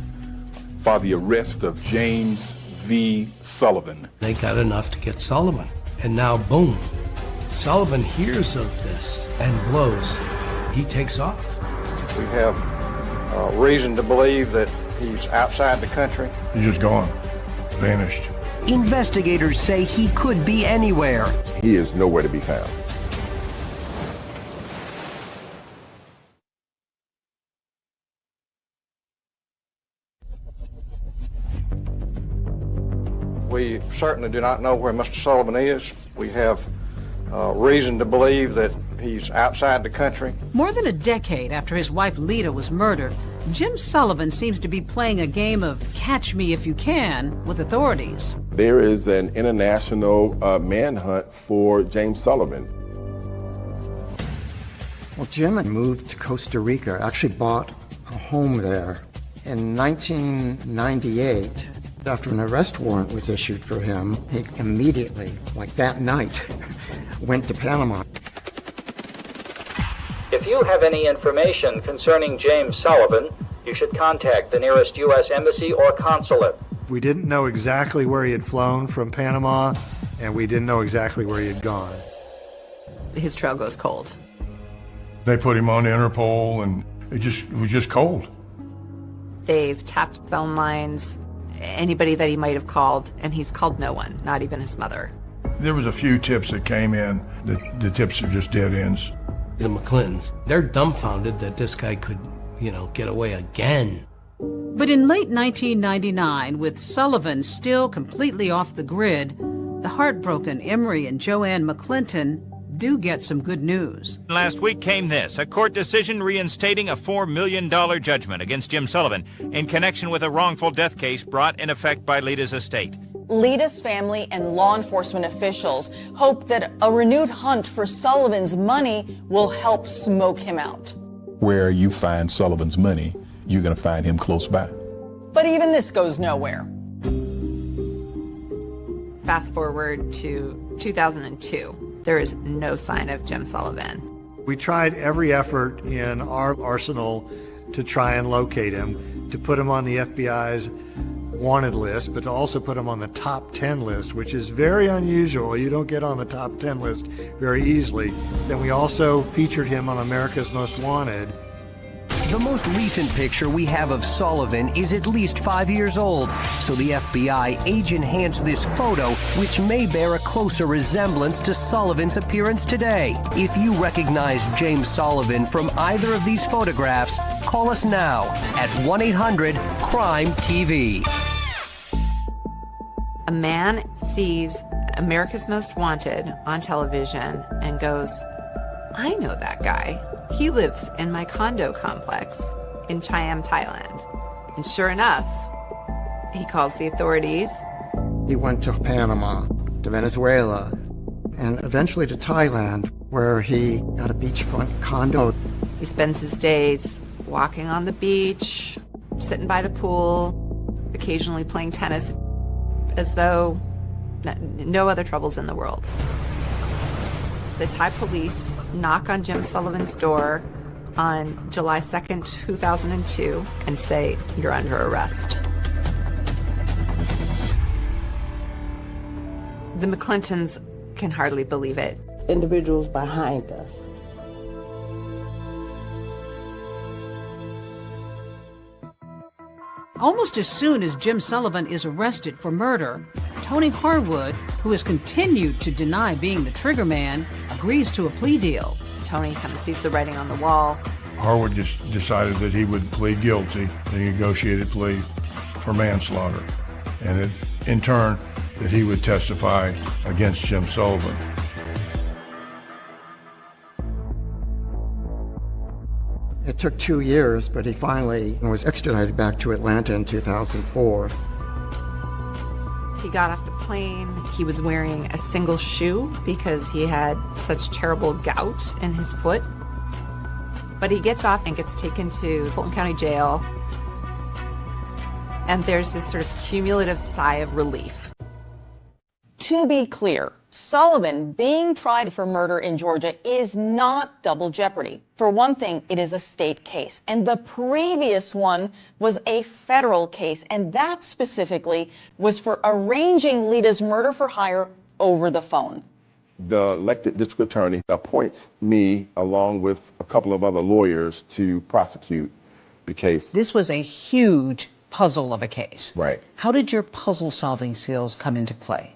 for the arrest of James V. Sullivan. They got enough to get Sullivan. And now, boom, Sullivan hears of this and blows. He takes off. We have reason to believe that he's outside the country. He's just gone, vanished. Investigators say he could be anywhere. He is nowhere to be found. We certainly do not know where Mr. Sullivan is. We have reason to believe that he's outside the country. More than a decade after his wife Lita was murdered, Jim Sullivan seems to be playing a game of catch me if you can with authorities. There is an international manhunt for James Sullivan. Well, Jim moved to Costa Rica, actually bought a home there. In 1998, after an arrest warrant was issued for him, he immediately, like that night, went to Panama. If you have any information concerning James Sullivan, you should contact the nearest U.S. embassy or consulate. We didn't know exactly where he had flown from Panama, and we didn't know exactly where he had gone. His trail goes cold. They put him on Interpol, and it was just cold. They've tapped phone lines, anybody that he might have called, and he's called no one, not even his mother. There was a few tips that came in. The tips are just dead ends. The McClintons, they're dumbfounded that this guy could, get away again. But in late 1999, with Sullivan still completely off the grid, the heartbroken Emery and Joanne McClinton do get some good news. Last week came this, a court decision reinstating a $4 million judgment against Jim Sullivan in connection with a wrongful death case brought in effect by Lita's estate. Lita's family and law enforcement officials hope that a renewed hunt for Sullivan's money will help smoke him out. Where you find Sullivan's money, you're going to find him close by. But even this goes nowhere. Fast forward to 2002. There is no sign of Jim Sullivan. We tried every effort in our arsenal to try and locate him, to put him on the FBI's wanted list, but to also put him on the top 10 list, which is very unusual. You don't get on the top 10 list very easily. Then we also featured him on America's Most Wanted. The most recent picture we have of Sullivan is at least 5 years old, so the FBI age-enhanced this photo, which may bear a closer resemblance to Sullivan's appearance today. If you recognize James Sullivan from either of these photographs, call us now at 1-800-CRIME-TV. A man sees America's Most Wanted on television and goes, I know that guy. He lives in my condo complex in Chiang, Thailand. And sure enough, he calls the authorities. He went to Panama, to Venezuela, and eventually to Thailand, where he got a beachfront condo. He spends his days walking on the beach, sitting by the pool, occasionally playing tennis, as though no other troubles in the world. The Thai police knock on Jim Sullivan's door on July 2nd, 2002, and say, you're under arrest. The McClintons can hardly believe it. Individuals behind us. Almost as soon as Jim Sullivan is arrested for murder, Tony Harwood, who has continued to deny being the trigger man, agrees to a plea deal. Tony kind of sees the writing on the wall. Harwood just decided that he would plead guilty, a negotiated plea for manslaughter, and that, in turn, that he would testify against Jim Sullivan. It took 2 years, but he finally was extradited back to Atlanta in 2004. He got off the plane. He was wearing a single shoe because he had such terrible gout in his foot. But he gets off and gets taken to Fulton County Jail. And there's this sort of cumulative sigh of relief. To be clear, Sullivan being tried for murder in Georgia is not double jeopardy. For one thing, it is a state case, and the previous one was a federal case, and that specifically was for arranging Lita's murder for hire over the phone. The elected district attorney appoints me along with a couple of other lawyers to prosecute the case. This was a huge puzzle of a case. Right. How did your puzzle-solving skills come into play?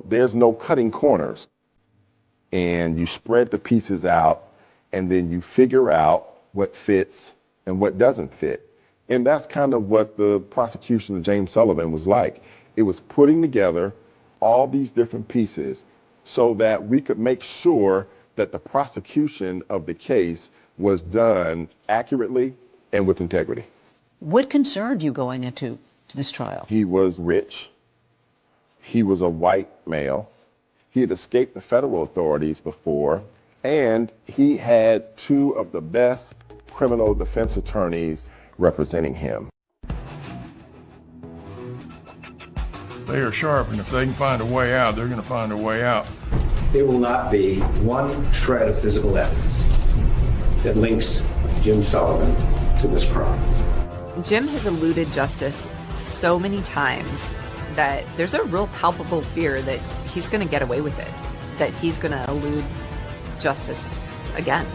There's no cutting corners, and you spread the pieces out, and then you figure out what fits and what doesn't fit. And that's kind of what the prosecution of James Sullivan was like. It was putting together all these different pieces so that we could make sure that the prosecution of the case was done accurately and with integrity. What concerned you going into this trial? He was rich. He was a white male. He had escaped the federal authorities before, and he had two of the best criminal defense attorneys representing him. They are sharp, and if they can find a way out, they're going to find a way out. There will not be one shred of physical evidence that links Jim Sullivan to this crime. Jim has eluded justice so many times that there's a real palpable fear that he's going to get away with it, that he's going to elude justice again.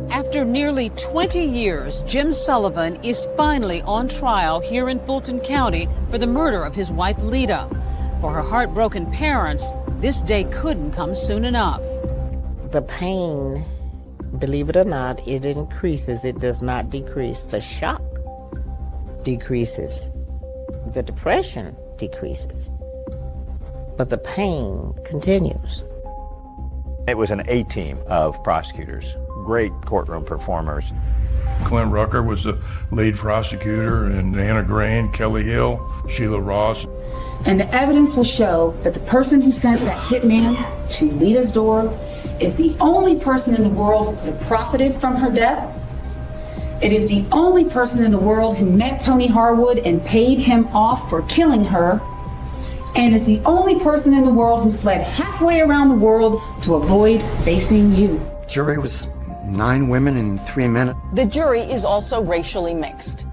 After nearly 20 years, Jim Sullivan is finally on trial here in Fulton County for the murder of his wife, Lita. For her heartbroken parents, this day couldn't come soon enough. The pain, believe it or not, it increases. It does not decrease. The shock decreases. The depression decreases. But the pain continues. It was an A-team of prosecutors, great courtroom performers. Clint Rucker was the lead prosecutor, and Anna Green, Kelly Hill, Sheila Ross. And the evidence will show that the person who sent that hitman to Lita's door is the only person in the world who could have profited from her death. It is the only person in the world who met Tony Harwood and paid him off for killing her. And is the only person in the world who fled halfway around the world to avoid facing you. Jury was 9 women and 3 men. The jury is also racially mixed.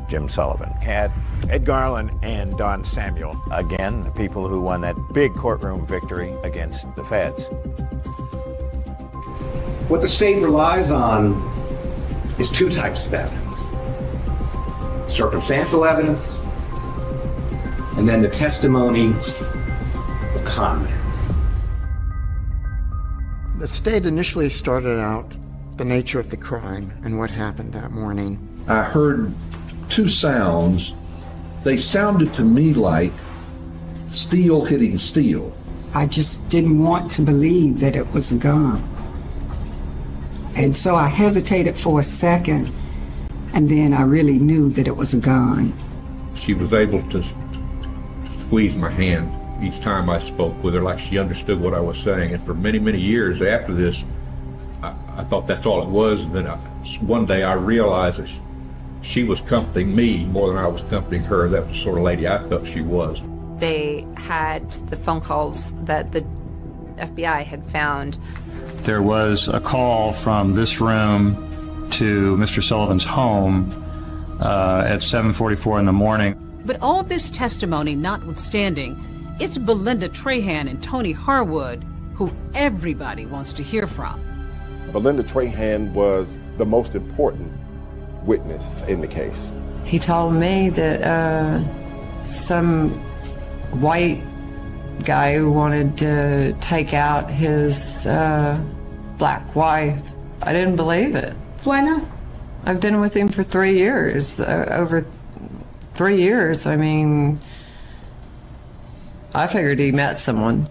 Jim Sullivan had Ed Garland and Don Samuel, again, the people who won that big courtroom victory against the feds. What the state relies on is 2 types of evidence. Circumstantial evidence, and then the testimony of con men. The state initially started out the nature of the crime and what happened that morning. I heard 2 sounds. They sounded to me like steel hitting steel. I just didn't want to believe that it was a gun. And so I hesitated for a second, and then I really knew that it was a gun. She was able to squeeze my hand each time I spoke with her, like she understood what I was saying. And for many, many years after this, I thought that's all it was. And then one day I realized that she was comforting me more than I was comforting her. That was the sort of lady I felt she was. They had the phone calls that the FBI had found. There was a call from this room to Mr. Sullivan's home at 7:44 in the morning. But all this testimony notwithstanding, it's Belinda Trahan and Tony Harwood who everybody wants to hear from. Belinda Trahan was the most important witness in the case. He told me that some white guy who wanted to take out his black wife. I didn't believe it. Why not? I've been with him for 3 years, over 3 years. I mean, I figured he met someone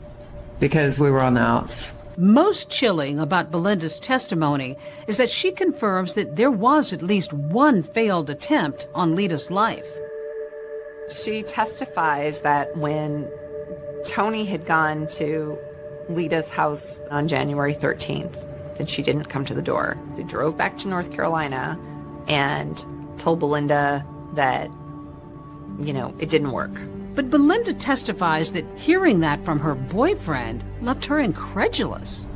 because we were on the outs. Most chilling about Belinda's testimony is that she confirms that there was at least one failed attempt on Lita's life. She testifies that when Tony had gone to Lita's house on January 13th, that she didn't come to the door. They drove back to North Carolina and told Belinda that, it didn't work. But Belinda testifies that hearing that from her boyfriend left her incredulous.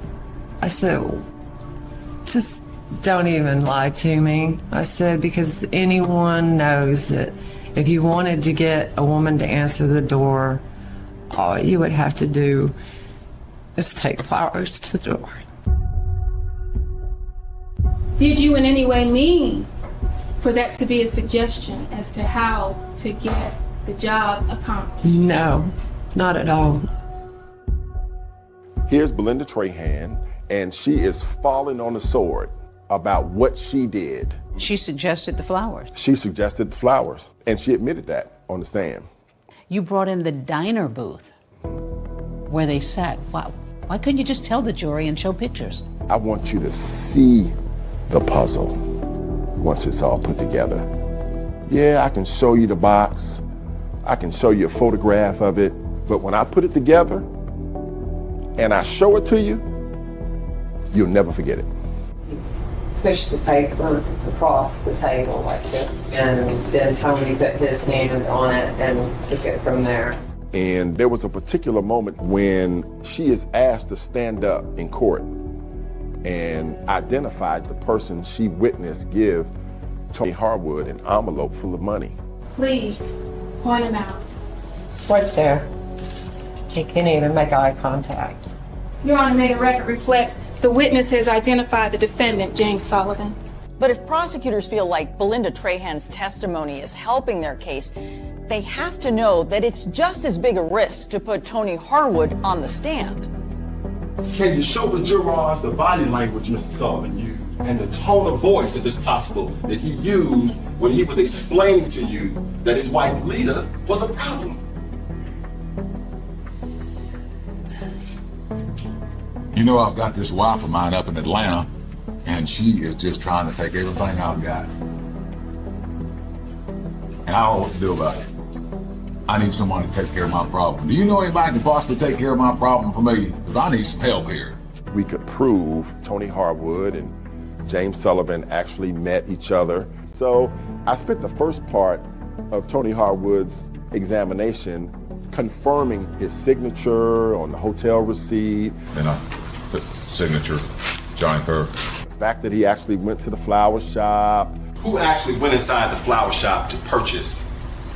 I said, just don't even lie to me. I said, because anyone knows that if you wanted to get a woman to answer the door, all you would have to do is take flowers to the door. Did you in any way mean for that to be a suggestion as to how to get the job accomplished? No, not at all. Here's Belinda Trahan, and she is falling on the sword about what she did. She suggested the flowers. She suggested the flowers, and she admitted that on the stand. You brought in the diner booth where they sat. Why couldn't you just tell the jury and show pictures? I want you to see the puzzle once it's all put together. Yeah, I can show you the box. I can show you a photograph of it. But when I put it together and I show it to you, you'll never forget it. Pushed the paper across the table like this, and then Tony put his hand on it and took it from there. And there was a particular moment when she is asked to stand up in court and identified the person she witnessed give Tony Harwood an envelope full of money. Please, point him out. It's right there. He can't even make eye contact. Your Honor, may the record reflect the witness has identified the defendant, James Sullivan. But if prosecutors feel like Belinda Trahan's testimony is helping their case, they have to know that it's just as big a risk to put Tony Harwood on the stand. Can you show the jurors the body language Mr. Sullivan used and the tone of voice, if it's possible, that he used when he was explaining to you that his wife Lita was a problem? You know, I've got this wife of mine up in Atlanta, and she is just trying to take everything I've got. And I don't know what to do about it. I need someone to take care of my problem. Do you know anybody who can possibly take care of my problem for me? Because I need some help here. We could prove Tony Harwood and James Sullivan actually met each other. So I spent the first part of Tony Harwood's examination confirming his signature on the hotel receipt. Then I put signature, Johnny Fur. The fact that he actually went to the flower shop. Who actually went inside the flower shop to purchase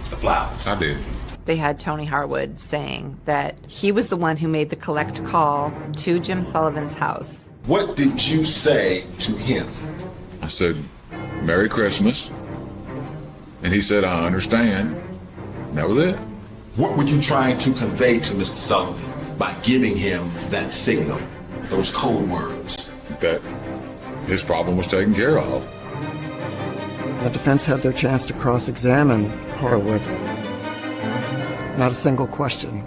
the flowers? I did. They had Tony Harwood saying that he was the one who made the collect call to Jim Sullivan's house. What did you say to him? I said, Merry Christmas. And he said, I understand. And that was it. What were you trying to convey to Mr. Sullivan by giving him that signal, those code words? That his problem was taken care of. The defense had their chance to cross-examine Harwood. Not a single question.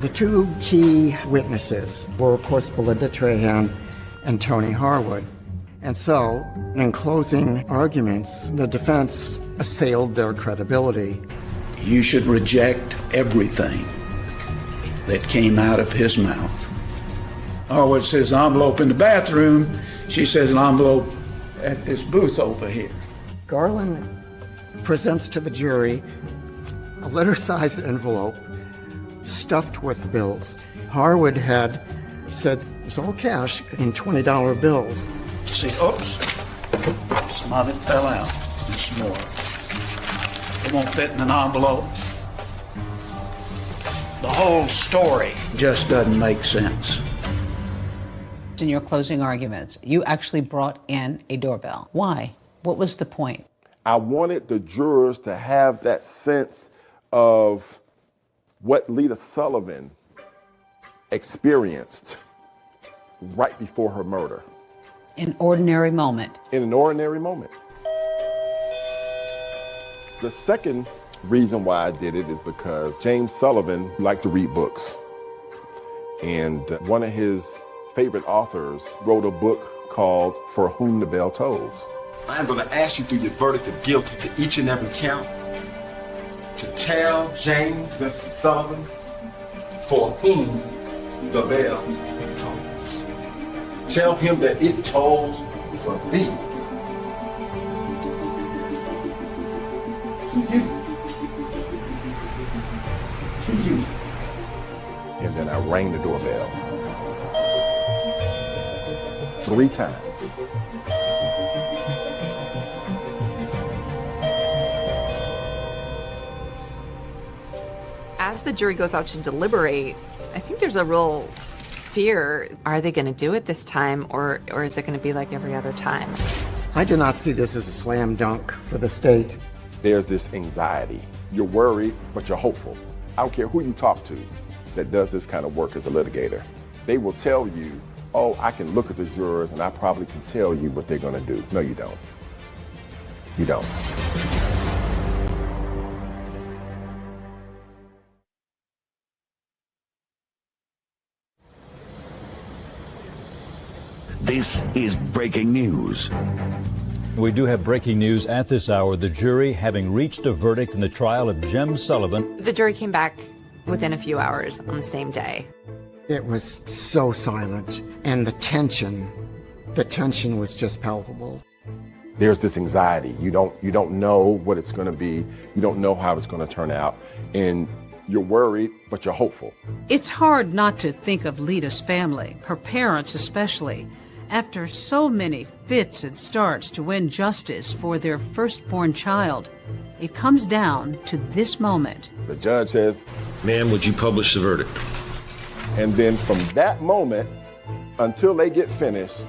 The two key witnesses were, of course, Belinda Trahan and Tony Harwood. And so, in closing arguments, the defense assailed their credibility. You should reject everything that came out of his mouth. Harwood says envelope in the bathroom. She says an envelope at this booth over here. Garland presents to the jury a letter-sized envelope stuffed with bills. Harwood had said it was all cash in $20 bills. See, oops, some of it fell out, and some more. It won't fit in an envelope. The whole story just doesn't make sense. In your closing arguments, you actually brought in a doorbell. Why? What was the point? I wanted the jurors to have that sense of what Lita Sullivan experienced right before her murder. An ordinary moment. In an ordinary moment. The second reason why I did it is because James Sullivan liked to read books. And one of his favorite authors wrote a book called For Whom the Bell Tolls. I'm going to ask you through your verdict of guilty to each and every count to tell James Vincent Sullivan for whom the bell tolls. Tell him that it tolls for thee. For you. For you. And then I rang the doorbell 3 times. As the jury goes out to deliberate, I think there's a real fear. Are they going to do it this time, or is it going to be like every other time? I do not see this as a slam dunk for the state. There's this anxiety. You're worried, but you're hopeful. I don't care who you talk to that does this kind of work as a litigator. They will tell you, oh, I can look at the jurors and I probably can tell you what they're going to do. No, you don't. You don't. This is breaking news. We do have breaking news at this hour. The jury having reached a verdict in the trial of Jim Sullivan. The jury came back within a few hours on the same day. It was so silent, and the tension was just palpable. There's this anxiety. You don't know what it's going to be. You don't know how it's going to turn out. And you're worried, but you're hopeful. It's hard not to think of Lita's family, her parents especially, after so many fits and starts to win justice for their firstborn child. It comes down to this moment. The judge says, "Ma'am, would you publish the verdict?" And then from that moment until they get finished,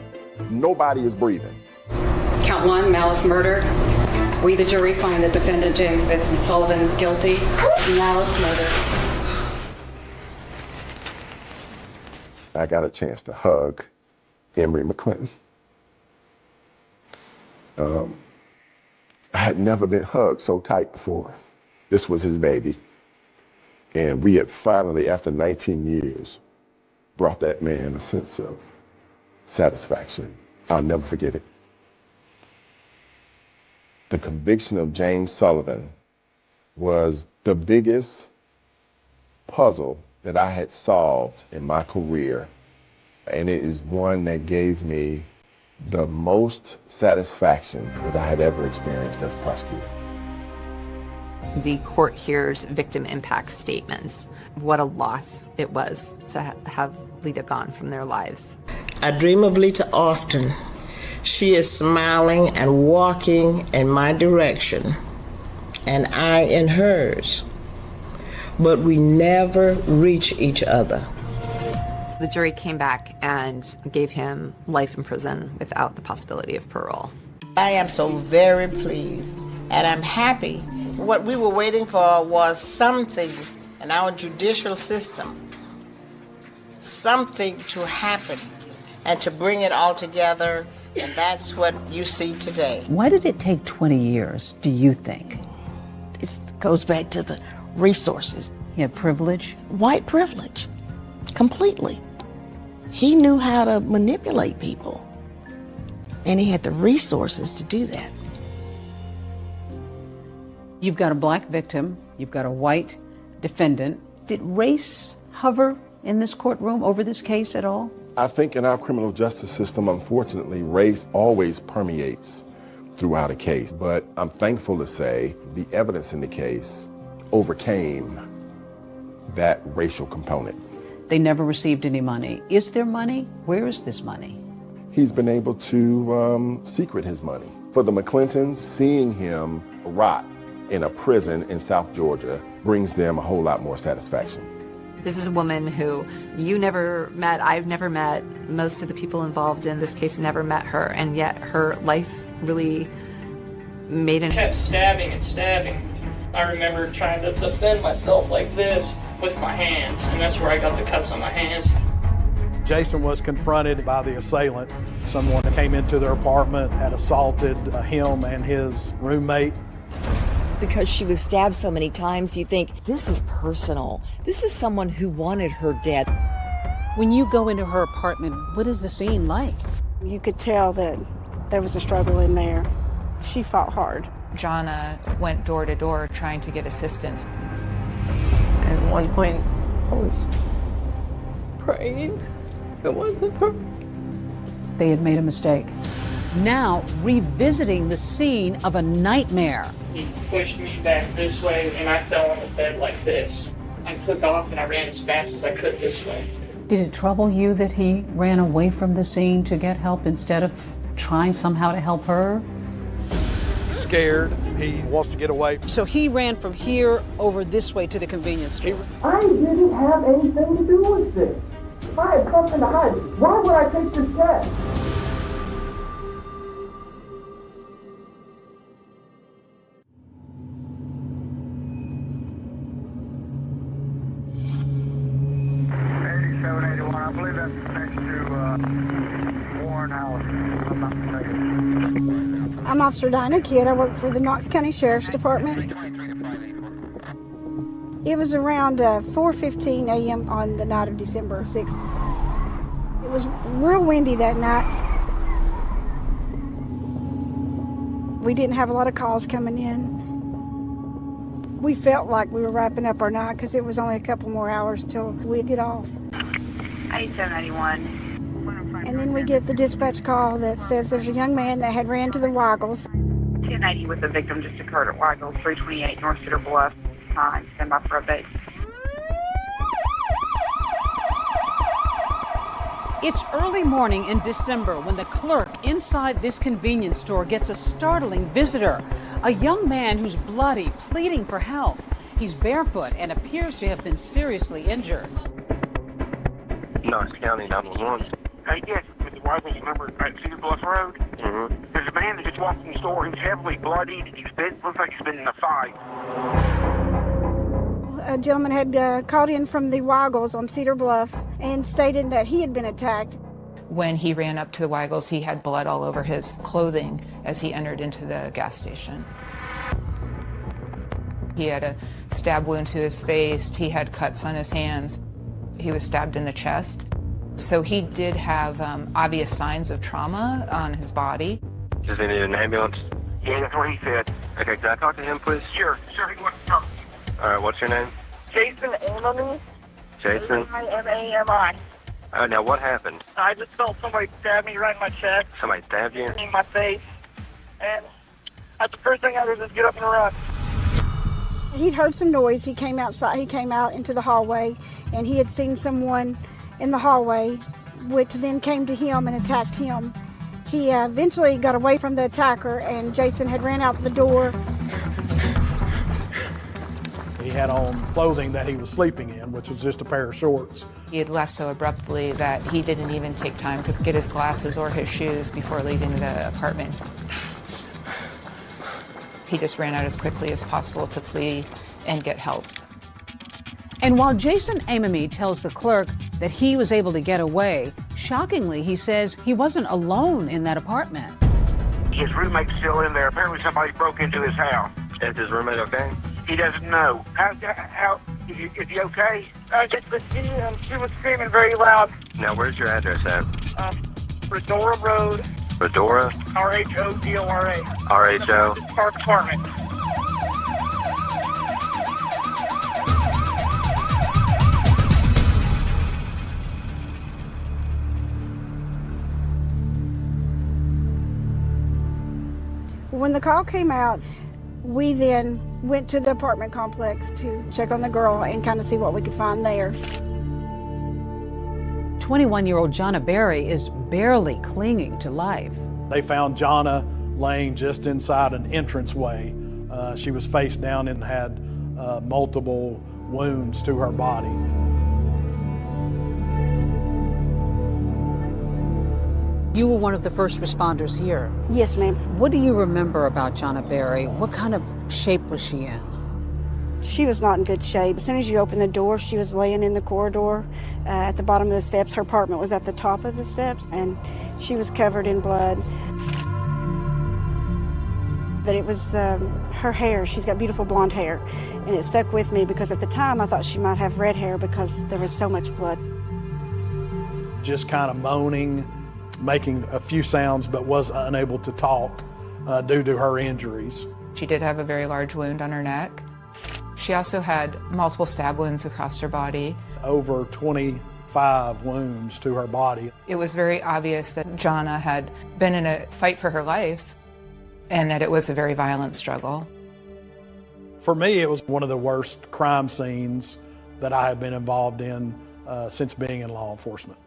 nobody is breathing. Count 1, malice murder. We, the jury, find the defendant James Vincent Sullivan guilty of malice murder. I got a chance to hug Emory McClinton. I had never been hugged so tight before. This was his baby. And we had finally, after 19 years, brought that man a sense of satisfaction. I'll never forget it. The conviction of James Sullivan was the biggest puzzle that I had solved in my career, and it is one that gave me the most satisfaction that I had ever experienced as a prosecutor. The court hears victim impact statements. What a loss it was to have Lita gone from their lives. I dream of Lita often. She is smiling and walking in my direction, and I in hers. But we never reach each other. The jury came back and gave him life in prison without the possibility of parole. I am so very pleased, and I'm happy. What we were waiting for was something in our judicial system, something to happen and to bring it all together, and that's what you see today. Why did it take 20 years, do you think? It goes back to the resources. He had privilege? White privilege, completely. He knew how to manipulate people, and he had the resources to do that. You've got a black victim, you've got a white defendant. Did race hover in this courtroom over this case at all? I think in our criminal justice system, unfortunately, race always permeates throughout a case. But I'm thankful to say the evidence in the case overcame that racial component. They never received any money. Is there money? Where is this money? He's been able to secret his money. For the McClintons, seeing him rot in a prison in South Georgia brings them a whole lot more satisfaction. This is a woman who you never met, I've never met, most of the people involved in this case never met her, and yet her life really made an... Kept stabbing and stabbing. I remember trying to defend myself like this with my hands, and that's where I got the cuts on my hands. Jason was confronted by the assailant. Someone came into their apartment, had assaulted him and his roommate. Because she was stabbed so many times, you think, this is personal. This is someone who wanted her dead. When you go into her apartment, what is the scene like? You could tell that there was a struggle in there. She fought hard. Jana went door to door trying to get assistance. At one point, I was praying. It wasn't her. They had made a mistake. Now revisiting the scene of a nightmare. He pushed me back this way, and I fell on the bed like this. I took off and I ran as fast as I could this way. Did it trouble you that he ran away from the scene to get help instead of trying somehow to help her? Scared, he wants to get away. So he ran from here over this way to the convenience store. I didn't have anything to do with this. I had something to hide. Why would I take this test? I believe that's next to Warren House, if I'm not mistaken. I'm Officer Dinah Kidd. I work for the Knox County Sheriff's Department. It was around 4:15 a.m. on the night of December 6th. It was real windy that night. We didn't have a lot of calls coming in. We felt like we were wrapping up our night because it was only a couple more hours till we'd get off. 8791. And then we get the dispatch call that says there's a young man that had ran to the Weigels. 1080 with the victim just occurred at Weigels, 328 North Cedar Bluff. Stand by for update. It's early morning in December when the clerk inside this convenience store gets a startling visitor. A young man who's bloody, pleading for help. He's barefoot and appears to have been seriously injured. Knox County 911. Yes, with the Weigels number at Cedar Bluff Road. There's a man that just walked in the store. He's heavily bloodied. Looks like he's been in a fight. A gentleman had called in from the Weigels on Cedar Bluff and stated that he had been attacked. When he ran up to the Weigels, he had blood all over his clothing as he entered into the gas station. He had a stab wound to his face. He had cuts on his hands. He was stabbed in the chest. So he did have obvious signs of trauma on his body. Does he need an ambulance? Yeah, that's what he said. Okay, can I talk to him, please? Sure, he wants to talk. All right, what's your name? Jason Amami. Jason? Amami. Now what happened? I just felt somebody stab me right in my chest. Somebody stabbed you? In my face. And that's the first thing I did was get up and run. He'd heard some noise. He came outside. He came out into the hallway, and he had seen someone in the hallway, which then came to him and attacked him. He eventually got away from the attacker, and Jason had ran out the door. He had on clothing that he was sleeping in, which was just a pair of shorts. He had left so abruptly that he didn't even take time to get his glasses or his shoes before leaving the apartment. He just ran out as quickly as possible to flee and get help. And while Jason Amami tells the clerk that he was able to get away, shockingly, he says he wasn't alone in that apartment. His roommate's still in there. Apparently somebody broke into his house. Is his roommate okay? He doesn't know. Is he okay? She was screaming very loud. Now, where's your address at? Redora Road. Redora? R-H-O-D-O-R-A. R-H-O? Park Apartment. When the call came out, we then went to the apartment complex to check on the girl and kind of see what we could find there. 21-year-old Jonna Berry is barely clinging to life. They found Jonna laying just inside an entranceway. She was face down and had multiple wounds to her body. You were one of the first responders here. Yes, ma'am. What do you remember about Jonna Berry? What kind of shape was she in? She was not in good shape. As soon as you opened the door, she was laying in the corridor at the bottom of the steps. Her apartment was at the top of the steps, and she was covered in blood. That it was her hair. She's got beautiful blonde hair, and it stuck with me because at the time I thought she might have red hair because there was so much blood. Just kind of moaning, making a few sounds, but was unable to talk due to her injuries. She did have a very large wound on her neck. She also had multiple stab wounds across her body. Over 25 wounds to her body. It was very obvious that Jonna had been in a fight for her life and that it was a very violent struggle. For me, it was one of the worst crime scenes that I have been involved in since being in law enforcement.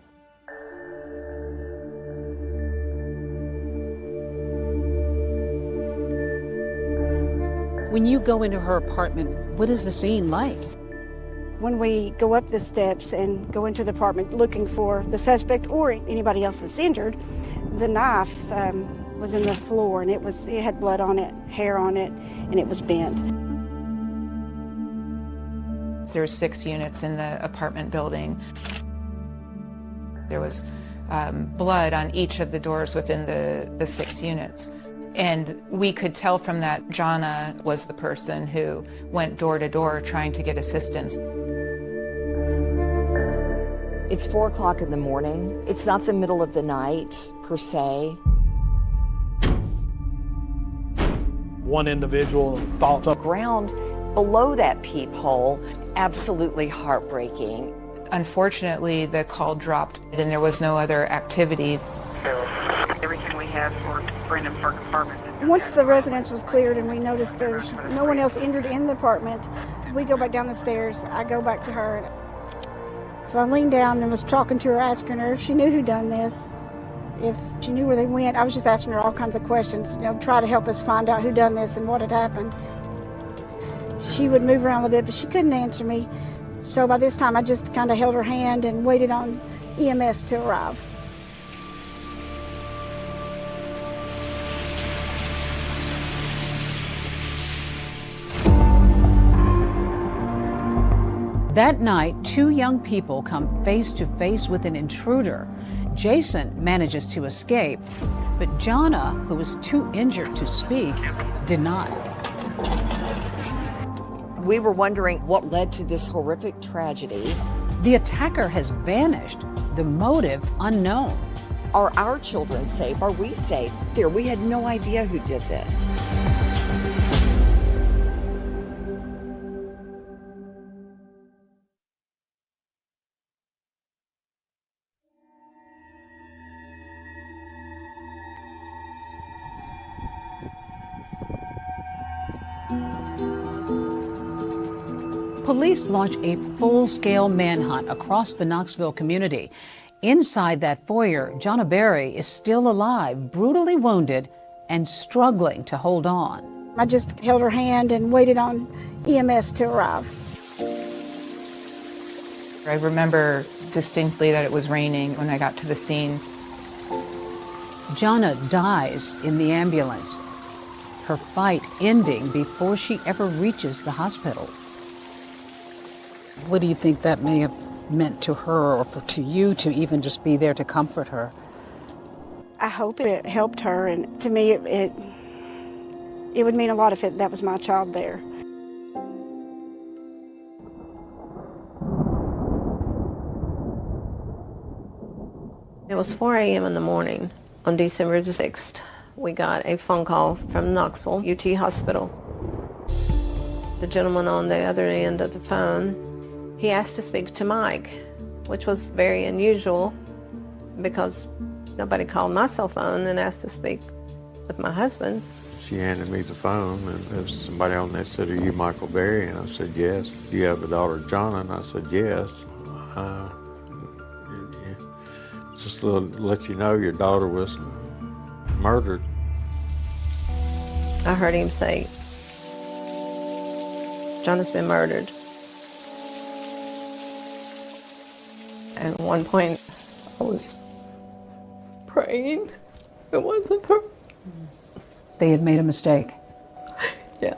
When you go into her apartment, what is the scene like? When we go up the steps and go into the apartment looking for the suspect or anybody else that's injured, the knife was in the floor, and it had blood on it, hair on it, and it was bent. There were 6 units in the apartment building. There was blood on each of the doors within the 6 units. And we could tell from that Jonna was the person who went door to door trying to get assistance. It's 4 o'clock in the morning. It's not the middle of the night, per se. One individual thoughts on ground below that peephole, absolutely heartbreaking. Unfortunately, the call dropped and there was no other activity. Everything we have for Brandon Park Apartment. Once the residence was cleared and we noticed there's no one else injured in the apartment, we go back down the stairs. I go back to her. So I leaned down and was talking to her, asking her if she knew who done this, if she knew where they went. I was just asking her all kinds of questions, try to help us find out who done this and what had happened. She would move around a little bit, but she couldn't answer me. So by this time, I just kind of held her hand and waited on EMS to arrive. That night, 2 young people come face to face with an intruder. Jason manages to escape, but Jonna, who was too injured to speak, did not. We were wondering what led to this horrific tragedy. The attacker has vanished. the motive unknown. Are our children safe? Are we safe? Here, we had no idea who did this. Police launch a full-scale manhunt across the Knoxville community. Inside that foyer, Jonna Berry is still alive, brutally wounded, and struggling to hold on. I just held her hand and waited on EMS to arrive. I remember distinctly that it was raining when I got to the scene. Jonna dies in the ambulance, her fight ending before she ever reaches the hospital. What do you think that may have meant to her or to you to even just be there to comfort her? I hope it helped her, and to me it would mean a lot if that was my child there. It was 4 a.m. in the morning on December the 6th. We got a phone call from Knoxville UT Hospital. The gentleman on the other end of the phone, he asked to speak to Mike, which was very unusual because nobody called my cell phone and asked to speak with my husband. She handed me the phone, and there was somebody on there said, "Are you Michael Berry?" And I said, "Yes." "Do you have a daughter, Jonna?" And I said, "Yes." Just to let you know, your daughter was murdered. I heard him say, "Jonna's been murdered." And at one point, I was praying it wasn't her. They had made a mistake. Yeah.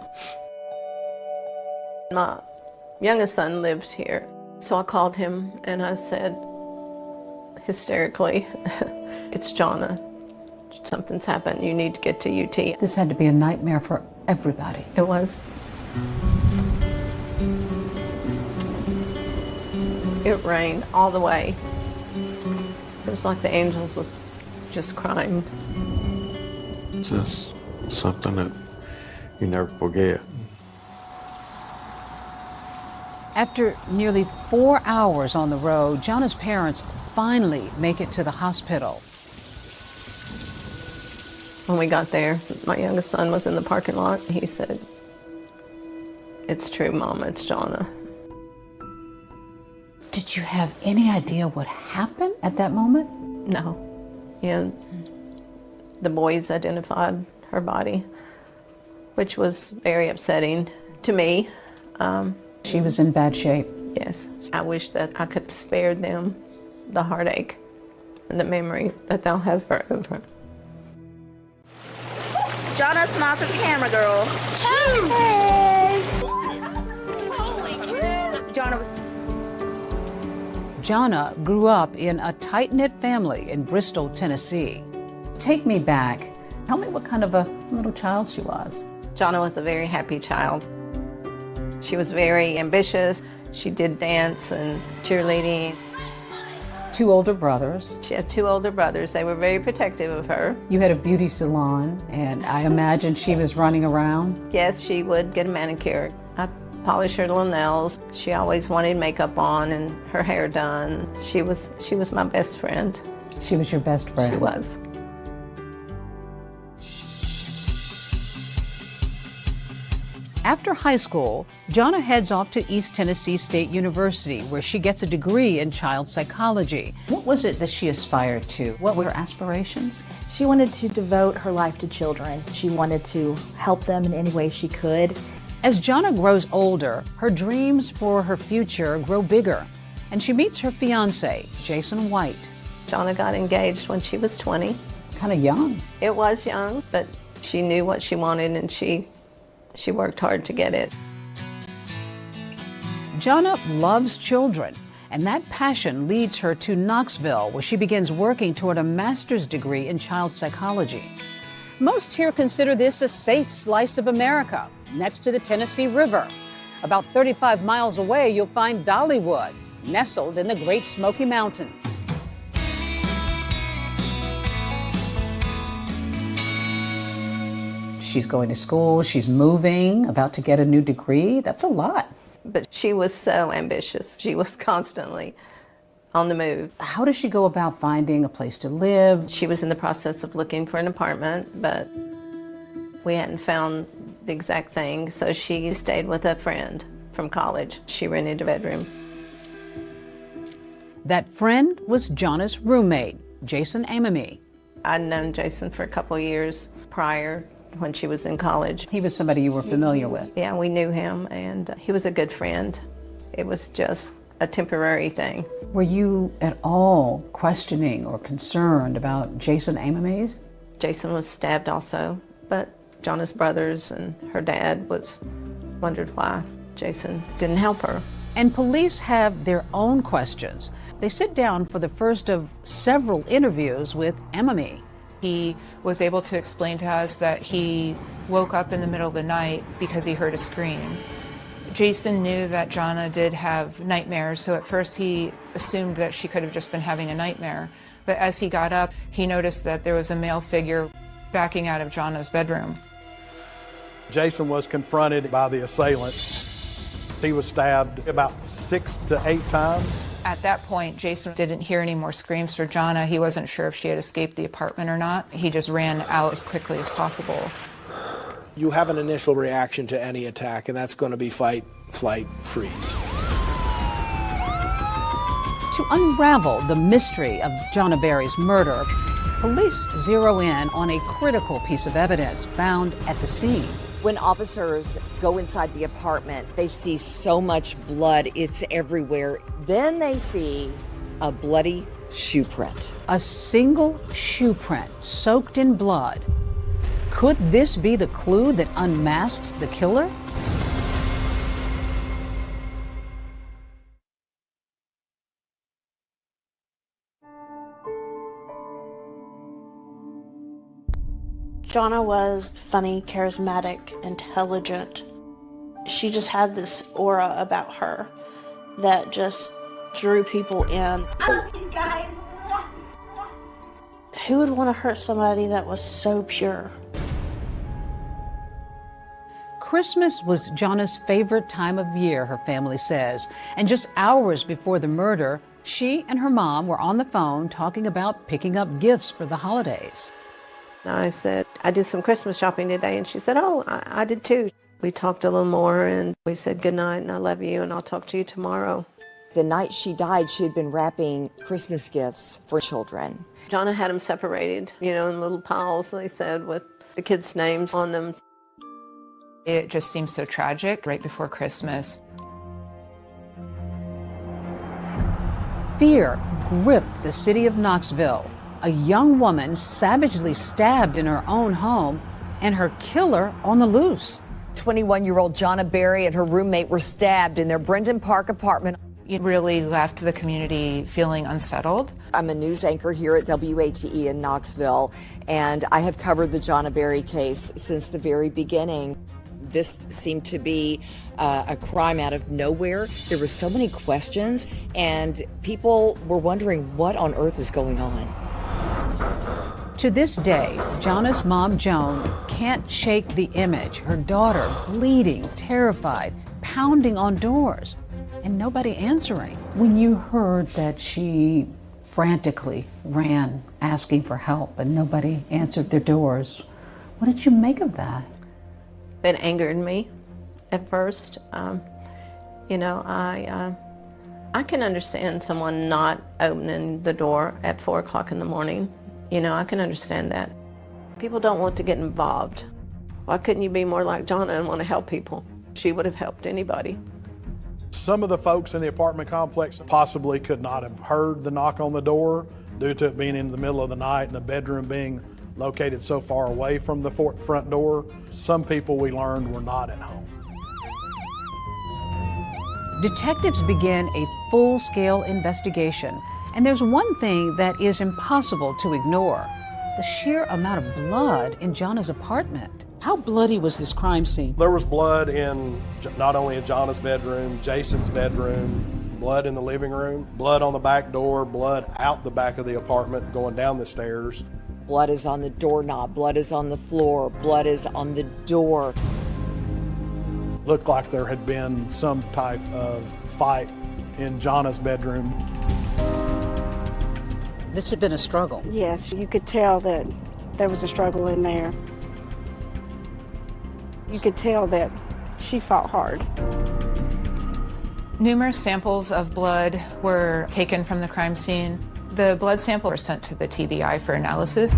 My youngest son lived here, so I called him and I said, hysterically, "It's Jonna. Something's happened. You need to get to UT." This had to be a nightmare for everybody. It was. It rained all the way. It was like the angels was just crying. Just something that you never forget. After nearly 4 hours on the road, Jonna's parents finally make it to the hospital. When we got there, my youngest son was in the parking lot. He said, "It's true, Mama, it's Jonna." Did you have any idea what happened at that moment? No. Yeah. The boys identified her body, which was very upsetting to me. She was in bad shape. Yes. I wish that I could spare them the heartache and the memory that they'll have forever. Jonna, smile to the camera, girl. Hey! Jonna grew up in a tight-knit family in Bristol, Tennessee. Take me back. Tell me what kind of a little child she was. Jonna was a very happy child. She was very ambitious. She did dance and cheerleading. 2 older brothers. She had 2 older brothers. They were very protective of her. You had a beauty salon, and I imagine she was running around. Yes, she would get a manicure. I polished her little nails. She always wanted makeup on and her hair done. She was my best friend. She was your best friend. She was. After high school, Jonna heads off to East Tennessee State University, where she gets a degree in child psychology. What was it that she aspired to? What were her aspirations? She wanted to devote her life to children. She wanted to help them in any way she could. As Jonna grows older, her dreams for her future grow bigger, and she meets her fiancé, Jason White. Jonna got engaged when she was 20. Kind of young. It was young, but she knew what she wanted, and she worked hard to get it. Jonna loves children, and that passion leads her to Knoxville, where she begins working toward a master's degree in child psychology. Most here consider this a safe slice of America, next to the Tennessee River. About 35 miles away, you'll find Dollywood, nestled in the Great Smoky Mountains. She's going to school, she's moving, about to get a new degree. That's a lot. But she was so ambitious. She was constantly on the move. How does she go about finding a place to live? She was in the process of looking for an apartment, but we hadn't found the exact thing, so she stayed with a friend from college. She rented a bedroom. That friend was Jonna's roommate, Jason Amami. I'd known Jason for a couple of years prior when she was in college. He was somebody you were familiar with? Yeah, we knew him, and he was a good friend. It was just a temporary thing. Were you at all questioning or concerned about Jason Amami? Jason was stabbed also, but Jonna's brothers and her dad wondered why Jason didn't help her. And police have their own questions. They sit down for the first of several interviews with Amami. He was able to explain to us that he woke up in the middle of the night because he heard a scream. Jason knew that Jonna did have nightmares, so at first he assumed that she could have just been having a nightmare. But as he got up, he noticed that there was a male figure backing out of Jonna's bedroom. Jason was confronted by the assailant. He was stabbed about 6 to 8 times. At that point, Jason didn't hear any more screams for Jonna. He wasn't sure if she had escaped the apartment or not. He just ran out as quickly as possible. You have an initial reaction to any attack, and that's going to be fight, flight, freeze. To unravel the mystery of Jonna Berry's murder, police zero in on a critical piece of evidence found at the scene. When officers go inside the apartment, they see so much blood, it's everywhere. Then they see a bloody shoe print. A single shoe print soaked in blood. Could this be the clue that unmasks the killer? Jonna was funny, charismatic, intelligent. She just had this aura about her that just drew people in. Who would want to hurt somebody that was so pure? Christmas was Jonna's favorite time of year, her family says. And just hours before the murder, she and her mom were on the phone talking about picking up gifts for the holidays. I said, I did some Christmas shopping today, and she said, oh, I did too. We talked a little more, and we said good night, and I love you, and I'll talk to you tomorrow. The night she died, she had been wrapping Christmas gifts for children. Jonna had them separated, in little piles, they said, with the kids' names on them. It just seemed so tragic right before Christmas. Fear gripped the city of Knoxville. A young woman savagely stabbed in her own home, and her killer on the loose. 21-year-old Jonna Berry and her roommate were stabbed in their Brendan Park apartment. It really left the community feeling unsettled. I'm a news anchor here at WATE in Knoxville, and I have covered the Jonna Berry case since the very beginning. This seemed to be a crime out of nowhere. There were so many questions, and people were wondering what on earth is going on. To this day, Jonna's mom, Joan, can't shake the image. Her daughter bleeding, terrified, pounding on doors, and nobody answering. When you heard that she frantically ran asking for help and nobody answered their doors, what did you make of that? It angered me at first. I can understand someone not opening the door at 4 o'clock in the morning. I can understand that. People don't want to get involved. Why couldn't you be more like Jonna and want to help people? She would have helped anybody. Some of the folks in the apartment complex possibly could not have heard the knock on the door due to it being in the middle of the night and the bedroom being located so far away from the front door. Some people, we learned, were not at home. Detectives begin a full-scale investigation. And there's one thing that is impossible to ignore: the sheer amount of blood in Jonna's apartment. How bloody was this crime scene? There was blood in not only in Jonna's bedroom, Jason's bedroom, blood in the living room, blood on the back door, blood out the back of the apartment going down the stairs. Blood is on the doorknob, blood is on the floor, blood is on the door. Looked like there had been some type of fight in Jana's bedroom. This had been a struggle. Yes, you could tell that there was a struggle in there. You could tell that she fought hard. Numerous samples of blood were taken from the crime scene. The blood samples were sent to the TBI for analysis.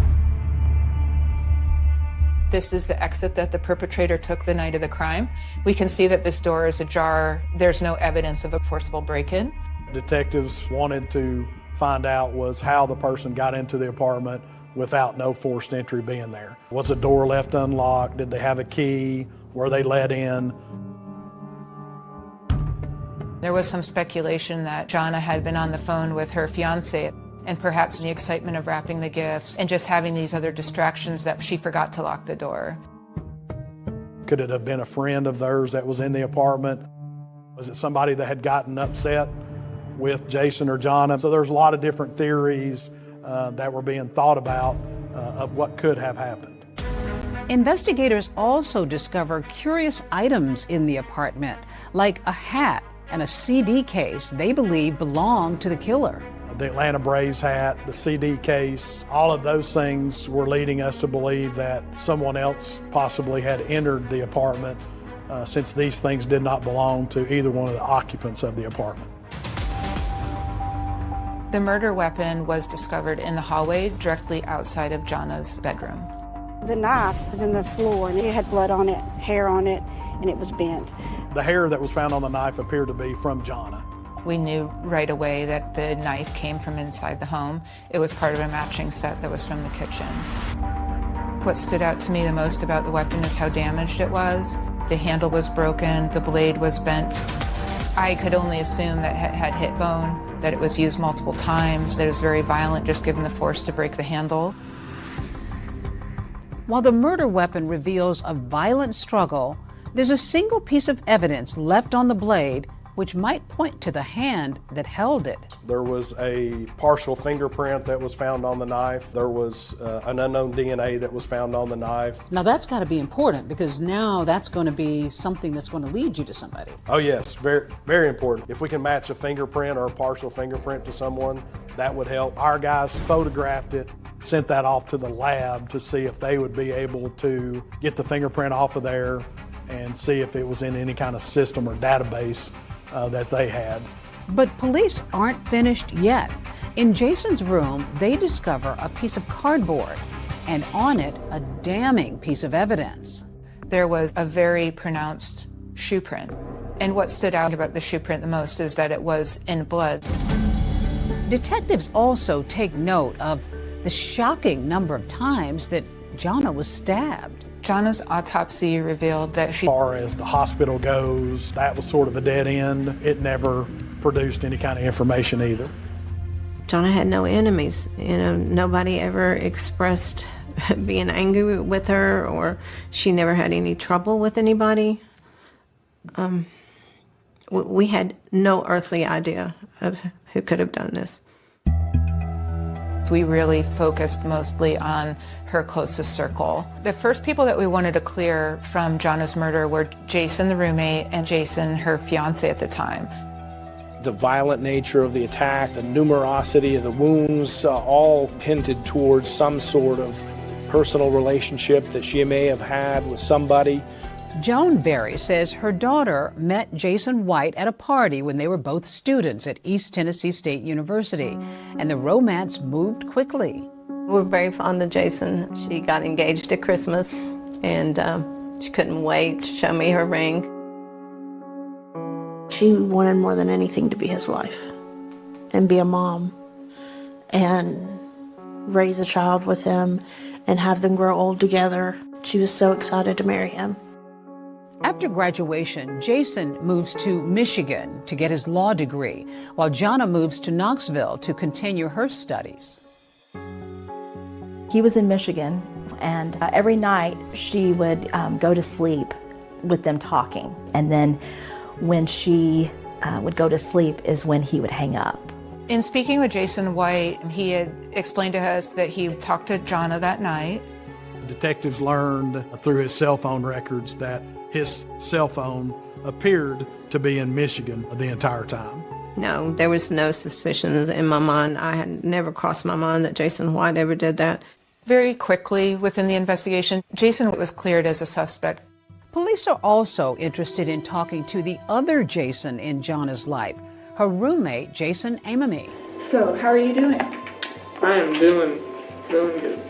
This is the exit that the perpetrator took the night of the crime. We can see that this door is ajar. There's no evidence of a forcible break-in. Detectives wanted to find out was how the person got into the apartment without no forced entry being there. Was the door left unlocked? Did they have a key? Were they let in? There was some speculation that Jana had been on the phone with her fiancé, and perhaps in the excitement of wrapping the gifts and just having these other distractions that she forgot to lock the door. Could it have been a friend of theirs that was in the apartment? Was it somebody that had gotten upset with Jason or Jana? So there's a lot of different theories that were being thought about of what could have happened. Investigators also discover curious items in the apartment, like a hat and a CD case they believe belonged to the killer. The Atlanta Braves hat, the CD case, all of those things were leading us to believe that someone else possibly had entered the apartment since these things did not belong to either one of the occupants of the apartment. The murder weapon was discovered in the hallway directly outside of Jana's bedroom. The knife was in the floor and it had blood on it, hair on it, and it was bent. The hair that was found on the knife appeared to be from Jana. We knew right away that the knife came from inside the home. It was part of a matching set that was from the kitchen. What stood out to me the most about the weapon is how damaged it was. The handle was broken, the blade was bent. I could only assume that it had hit bone, that it was used multiple times, that it was very violent just given the force to break the handle. While the murder weapon reveals a violent struggle, there's a single piece of evidence left on the blade which might point to the hand that held it. There was a partial fingerprint that was found on the knife. There was an unknown DNA that was found on the knife. Now that's got to be important because now that's going to be something that's going to lead you to somebody. Oh yes, very, very important. If we can match a fingerprint or a partial fingerprint to someone, that would help. Our guys photographed it, sent that off to the lab to see if they would be able to get the fingerprint off of there and see if it was in any kind of system or database that they had. But police aren't finished yet. In Jason's room, they discover a piece of cardboard, and on it, a damning piece of evidence. There was a very pronounced shoe print. And what stood out about the shoe print the most is that it was in blood. Detectives also take note of the shocking number of times that Jana was stabbed. Jana's autopsy revealed that she... As far as the hospital goes, that was sort of a dead end. It never produced any kind of information either. Jana had no enemies. You know, nobody ever expressed being angry with her, or she never had any trouble with anybody. We had no earthly idea of who could have done this. We really focused mostly on her closest circle. The first people that we wanted to clear from Jana's murder were Jason, the roommate, and Jason, her fiance at the time. The violent nature of the attack, the numerosity of the wounds, all hinted towards some sort of personal relationship that she may have had with somebody. Joan Berry says her daughter met Jason White at a party when they were both students at East Tennessee State University, and the romance moved quickly. We're very fond of Jason. She got engaged at Christmas, and she couldn't wait to show me her ring. She wanted more than anything to be his wife and be a mom and raise a child with him and have them grow old together. She was so excited to marry him. After graduation, Jason moves to Michigan to get his law degree, while Jana moves to Knoxville to continue her studies. He was in Michigan, and every night she would go to sleep with them talking. And then when she would go to sleep is when he would hang up. In speaking with Jason White, he had explained to us that he talked to Jonna that night. Detectives learned through his cell phone records that his cell phone appeared to be in Michigan the entire time. No, there was no suspicions in my mind. I had never crossed my mind that Jason White ever did that. Very quickly within the investigation, Jason was cleared as a suspect. Police are also interested in talking to the other Jason in Jonna's life, her roommate, Jason Amami. So, how are you doing? I am doing good.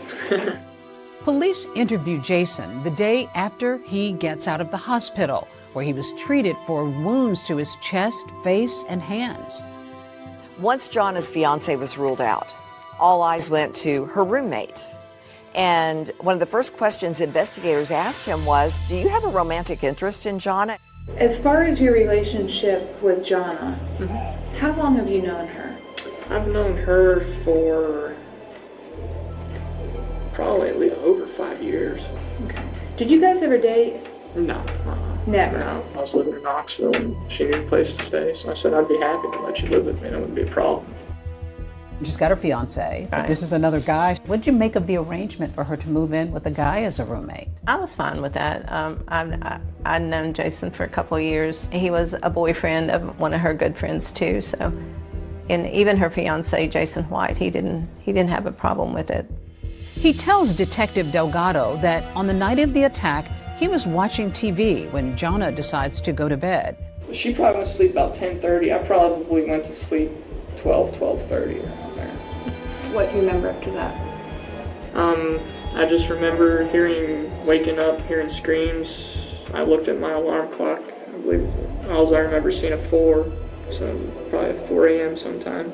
Police interview Jason the day after he gets out of the hospital, where he was treated for wounds to his chest, face, and hands. Once Jonna's fiance was ruled out, all eyes went to her roommate. And one of the first questions investigators asked him was, do you have a romantic interest in Jonna? As far as your relationship with Jonna, how long have you known her? I've known her for probably at least over 5 years. Okay. Did you guys ever date? No. Never? No. I was living in Knoxville and she needed a place to stay, so I said I'd be happy to let you live with me. That wouldn't be a problem. She's got her fiance. Right. This is another guy. What did you make of the arrangement for her to move in with a guy as a roommate? I was fine with that. I'd known Jason for a couple of years. He was a boyfriend of one of her good friends too. So, and even her fiance, Jason White, he didn't have a problem with it. He tells Detective Delgado that on the night of the attack, he was watching TV when Jonna decides to go to bed. She probably went to sleep about 10:30. I probably went to sleep 12:30 around there. What do you remember after that? I just remember waking up, hearing screams. I looked at my alarm clock. I believe I remember seeing a 4, so probably 4 a.m. sometime.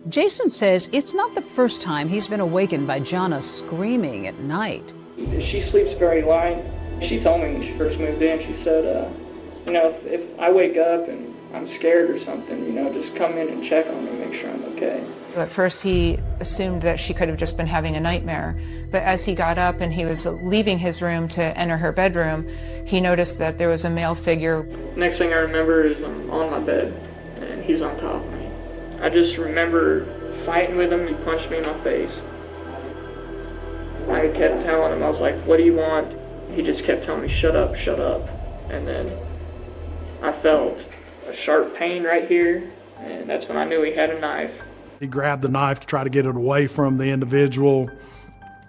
Jason says it's not the first time he's been awakened by Jonna screaming at night. She sleeps very light. She told me when she first moved in, she said, if I wake up and I'm scared or something, just come in and check on me, make sure I'm okay. At first he assumed that she could have just been having a nightmare, but as he got up and he was leaving his room to enter her bedroom, he noticed that there was a male figure. Next thing I remember is I'm on my bed and he's on top of me. I just remember fighting with him. He punched me in my face. I kept telling him, I was like, what do you want? He just kept telling me, shut up, shut up. And then I felt a sharp pain right here, and that's when I knew he had a knife. He grabbed the knife to try to get it away from the individual.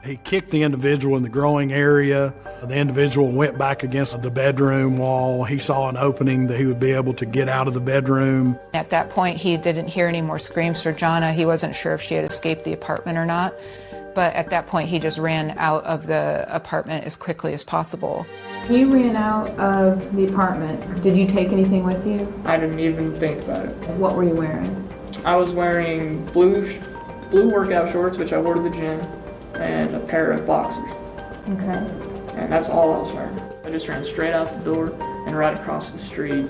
He kicked the individual in the groin area. The individual went back against the bedroom wall. He saw an opening that he would be able to get out of the bedroom. At that point, he didn't hear any more screams for Jonna. He wasn't sure if she had escaped the apartment or not. But at that point, he just ran out of the apartment as quickly as possible. You ran out of the apartment. Did you take anything with you? I didn't even think about it. What were you wearing? I was wearing blue workout shorts, which I wore to the gym, and a pair of boxers. Okay. And that's all I was wearing. I just ran straight out the door and right across the street.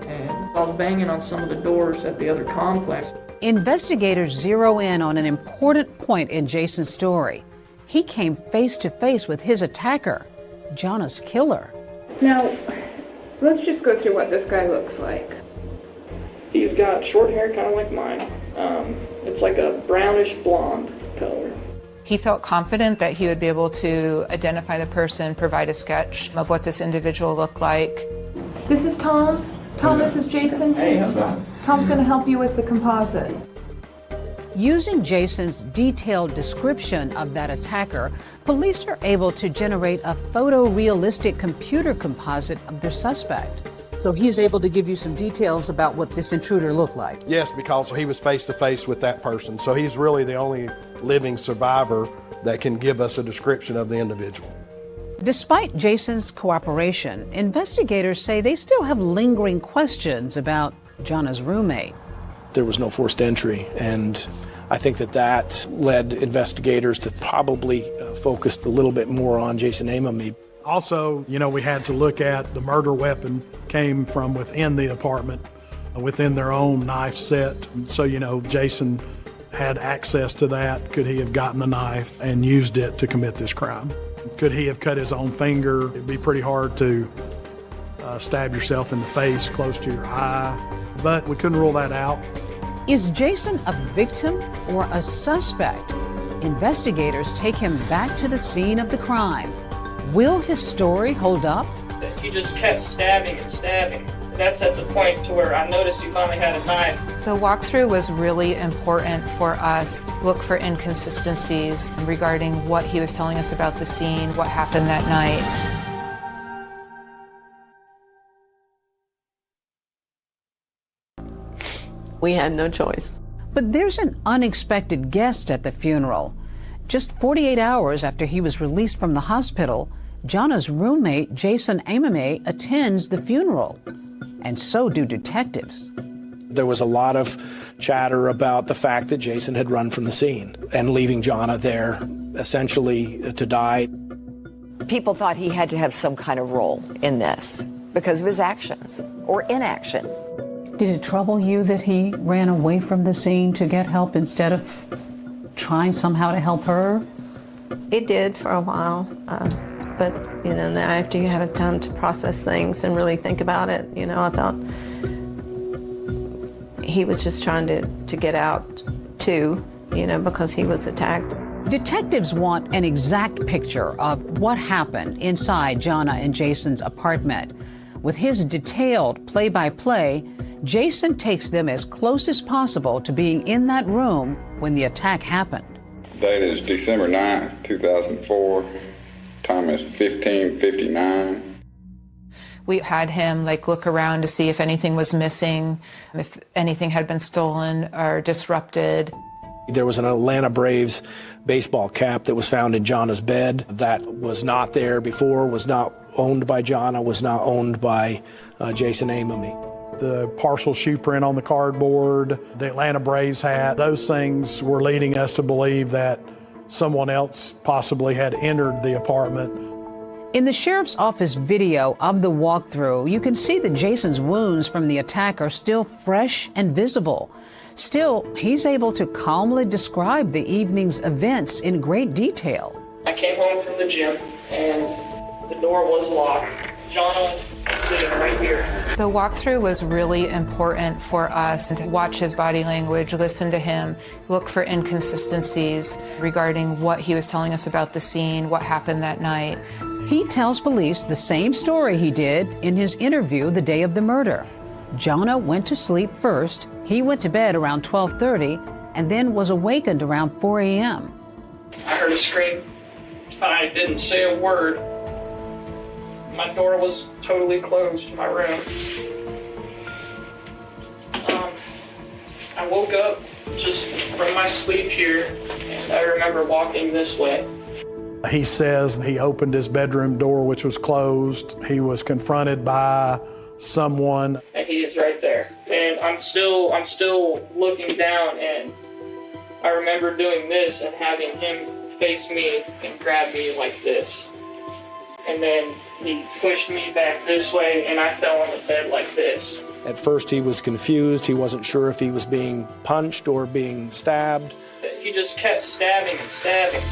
And I was banging on some of the doors at the other complex. Investigators zero in on an important point in Jason's story. He came face to face with his attacker, Jonna's killer. Now, let's just go through what this guy looks like. He's got short hair, kind of like mine. It's like a brownish blonde color. He felt confident that he would be able to identify the person, provide a sketch of what this individual looked like. This is Tom. Tom, this is Jason. Hey, how's that? Tom's going to help you with the composite. Using Jason's detailed description of that attacker, police are able to generate a photorealistic computer composite of their suspect. So he's able to give you some details about what this intruder looked like. Yes, because he was face to face with that person. So he's really the only living survivor that can give us a description of the individual. Despite Jason's cooperation, investigators say they still have lingering questions about Jonna's roommate. There was no forced entry, and I think that led investigators to probably focus a little bit more on Jason Amami. Also, we had to look at the murder weapon came from within the apartment, within their own knife set. So, Jason had access to that. Could he have gotten the knife and used it to commit this crime? Could he have cut his own finger? It'd be pretty hard to stab yourself in the face close to your eye, but we couldn't rule that out. Is Jason a victim or a suspect? Investigators take him back to the scene of the crime. Will his story hold up? He just kept stabbing and stabbing. That's at the point to where I noticed he finally had a knife. The walkthrough was really important for us. Look for inconsistencies regarding what he was telling us about the scene, what happened that night. We had no choice. But there's an unexpected guest at the funeral. Just 48 hours after he was released from the hospital, Jana's roommate, Jason Amame, attends the funeral. And so do detectives. There was a lot of chatter about the fact that Jason had run from the scene and leaving Jana there essentially to die. People thought he had to have some kind of role in this because of his actions or inaction. Did it trouble you that he ran away from the scene to get help instead of trying somehow to help her? It did for a while, but you know, after you have time to process things and really think about it, you know, I thought he was just trying to get out too, you know, because he was attacked. Detectives want an exact picture of what happened inside Jana and Jason's apartment. With his detailed play-by-play, Jason takes them as close as possible to being in that room when the attack happened. Date is December 9th, 2004. Time is 15:59. We had him look around to see if anything was missing, if anything had been stolen or disrupted. There was an Atlanta Braves baseball cap that was found in Jana's bed that was not there before, was not owned by Jana, was not owned by Jason Amame. The partial shoe print on the cardboard, the Atlanta Braves hat, those things were leading us to believe that someone else possibly had entered the apartment. In the sheriff's office video of the walkthrough, you can see that Jason's wounds from the attack are still fresh and visible. Still, he's able to calmly describe the evening's events in great detail. I came home from the gym and the door was locked. Jana was sitting right here. The walkthrough was really important for us to watch his body language, listen to him, look for inconsistencies regarding what he was telling us about the scene, what happened that night. He tells police the same story he did in his interview the day of the murder. Jana went to sleep first, he went to bed around 12:30, and then was awakened around 4 a.m. I heard a scream. I didn't say a word. My door was totally closed to my room. I woke up just from my sleep here, and I remember walking this way. He says he opened his bedroom door, which was closed. He was confronted by someone. And he is right there. And I'm still looking down, and I remember doing this and having him face me and grab me like this. And then he pushed me back this way, and I fell on the bed like this. At first he was confused. He wasn't sure if he was being punched or being stabbed. He just kept stabbing and stabbing.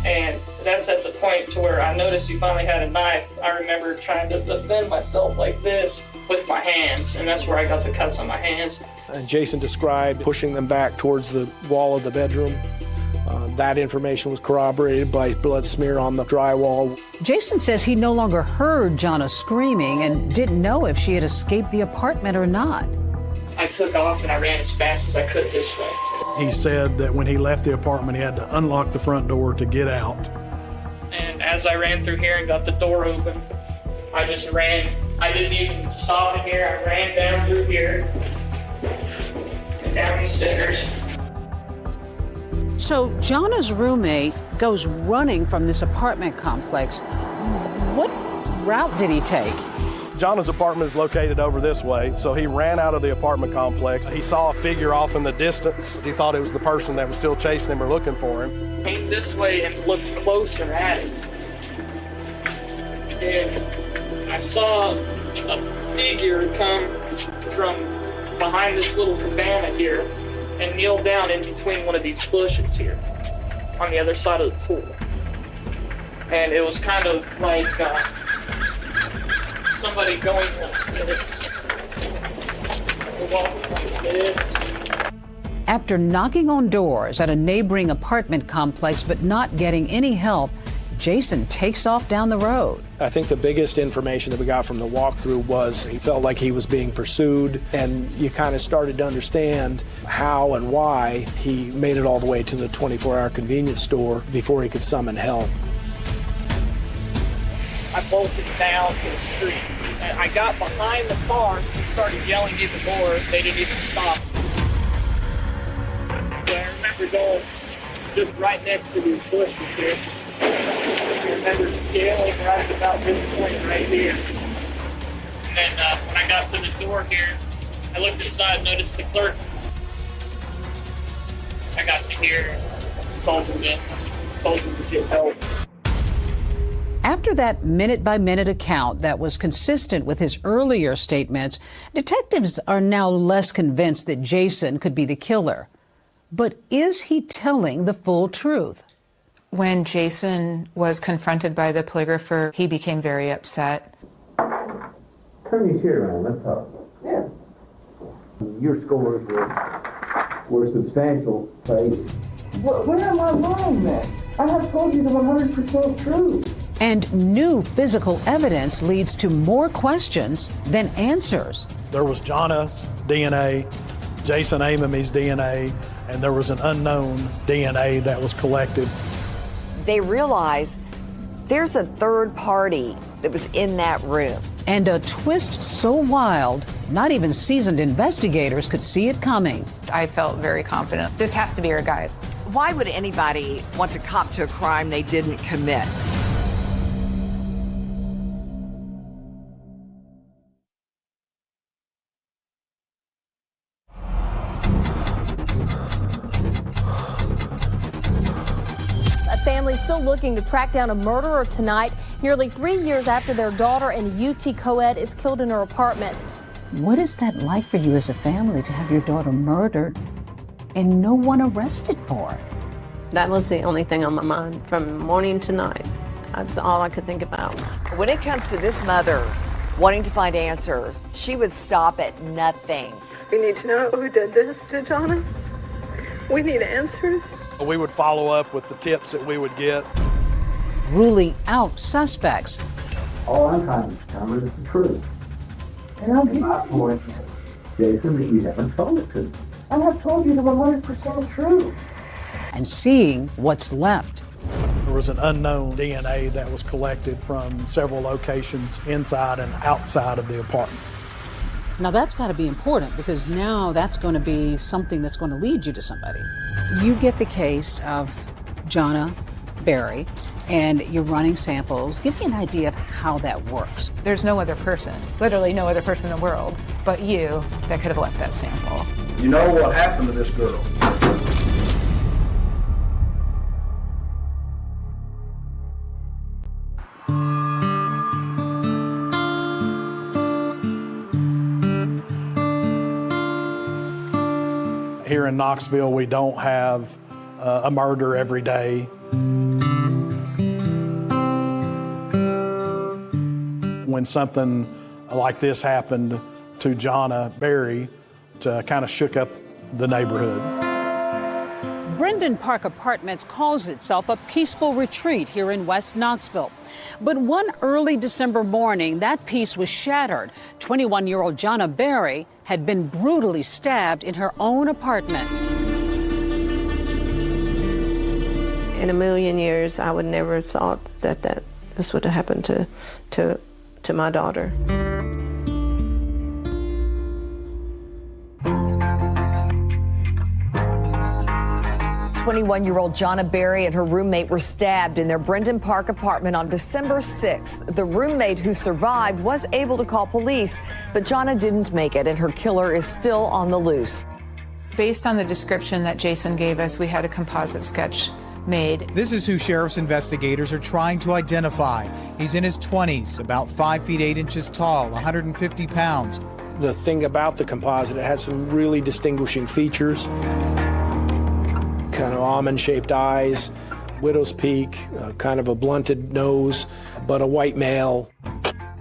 And that's at the point to where I noticed he finally had a knife. I remember trying to defend myself like this with my hands, and that's where I got the cuts on my hands. And Jason described pushing them back towards the wall of the bedroom. That information was corroborated by blood smear on the drywall. Jason says he no longer heard Jana screaming and didn't know if she had escaped the apartment or not. I took off and I ran as fast as I could this way. He said that when he left the apartment, he had to unlock the front door to get out. And as I ran through here and got the door open, I just ran. I didn't even stop in here. I ran down through here and down these stairs. So Jana's roommate goes running from this apartment complex. What route did he take? Jana's apartment is located over this way, so he ran out of the apartment complex. He saw a figure off in the distance. He thought it was the person that was still chasing him or looking for him. Came this way and looked closer at it. And I saw a figure come from behind this little cabana here and kneel down in between one of these bushes here on the other side of the pool. And it was kind of like somebody going like this. Walking like this. After knocking on doors at a neighboring apartment complex but not getting any help, Jason takes off down the road. I think the biggest information that we got from the walkthrough was he felt like he was being pursued, and you kind of started to understand how and why he made it all the way to the 24-hour convenience store before he could summon help. I bolted down to the street. And I got behind the car and started yelling at the door. They didn't even stop. So I remember going just right next to these bushes here. I remember scaling right about this point right here. And then when I got to the door here, I looked inside, noticed the clerk. I got to here, told him to get help. After that minute-by-minute account that was consistent with his earlier statements, detectives are now less convinced that Jason could be the killer. But is he telling the full truth? When Jason was confronted by the polygrapher, he became very upset. Turn your chair around, let's talk. Yeah. Your scores were substantial, Faith. Where am I wrong then? I have told you the 100% truth. And new physical evidence leads to more questions than answers. There was Jonna's DNA, Jason Amamy's DNA, and there was an unknown DNA that was collected. They realize there's a third party that was in that room. And a twist so wild, not even seasoned investigators could see it coming. I felt very confident. This has to be our guy. Why would anybody want to cop to a crime they didn't commit? Families still looking to track down a murderer tonight, nearly 3 years after their daughter in a UT co-ed is killed in her apartment. What is that like for you as a family to have your daughter murdered and no one arrested for it? That was the only thing on my mind from morning to night. That's all I could think about. When it comes to this mother wanting to find answers, she would stop at nothing. We need to know who did this to Jonna. We need answers. We would follow up with the tips that we would get. Ruling out suspects. All I'm trying to determine is the truth. And I'll give my point, Jason, that you haven't told it to me. I have told you the 100% truth. And seeing what's left. There was an unknown DNA that was collected from several locations inside and outside of the apartment. Now that's got to be important because now that's going to be something that's going to lead you to somebody. You get the case of Jonna Berry and you're running samples. Give me an idea of how that works. There's no other person, literally no other person in the world, but you that could have left that sample. You know what happened to this girl? Here in Knoxville, we don't have a murder every day. When something like this happened to Jonna Berry, it kind of shook up the neighborhood. Brendan Park Apartments calls itself a peaceful retreat here in West Knoxville. But one early December morning, that peace was shattered. 21-year-old Jonna Berry had been brutally stabbed in her own apartment. In a million years, I would never have thought that this would have happened to my daughter. 21-year-old Jonna Berry and her roommate were stabbed in their Brendan Park apartment on December 6th. The roommate who survived was able to call police, but Jonna didn't make it, and her killer is still on the loose. Based on the description that Jason gave us, we had a composite sketch made. This is who sheriff's investigators are trying to identify. He's in his 20s, about 5 feet 8 inches tall, 150 pounds. The thing about the composite, it had some really distinguishing features. Kind of almond-shaped eyes, widow's peak, kind of a blunted nose, but a white male.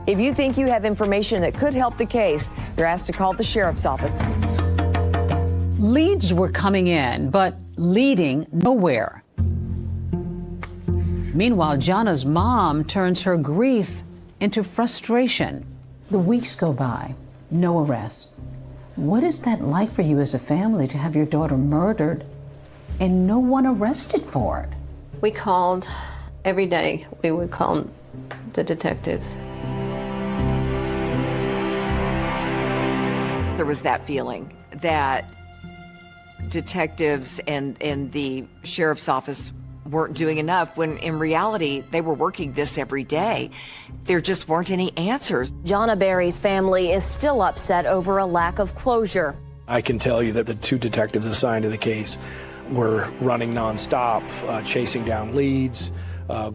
If you think you have information that could help the case, you're asked to call the sheriff's office. Leads were coming in, but leading nowhere. Meanwhile, Jana's mom turns her grief into frustration. The weeks go by, no arrest. What is that like for you as a family to have your daughter murdered and no one arrested for it? We called every day. We would call the detectives. There was that feeling that detectives and the sheriff's office weren't doing enough, when in reality they were working this every day. There just weren't any answers. Jana Berry's family is still upset over a lack of closure. I can tell you that the 2 detectives assigned to the case were running nonstop, chasing down leads,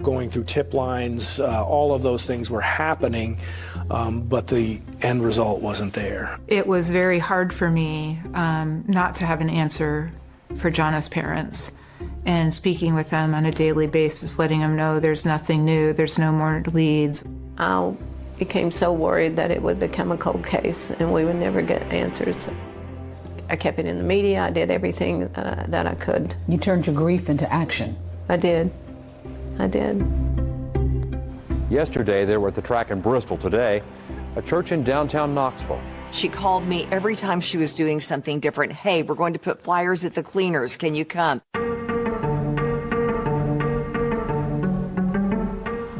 going through tip lines. All of those things were happening, but the end result wasn't there. It was very hard for me not to have an answer for Jana's parents, and speaking with them on a daily basis, letting them know there's nothing new, there's no more leads. I became so worried that it would become a cold case and we would never get answers. I kept it in the media. I did everything that I could. You turned your grief into action. I did. I did. Yesterday, they were at the track in Bristol. Today, a church in downtown Knoxville. She called me every time she was doing something different. Hey, we're going to put flyers at the cleaners. Can you come?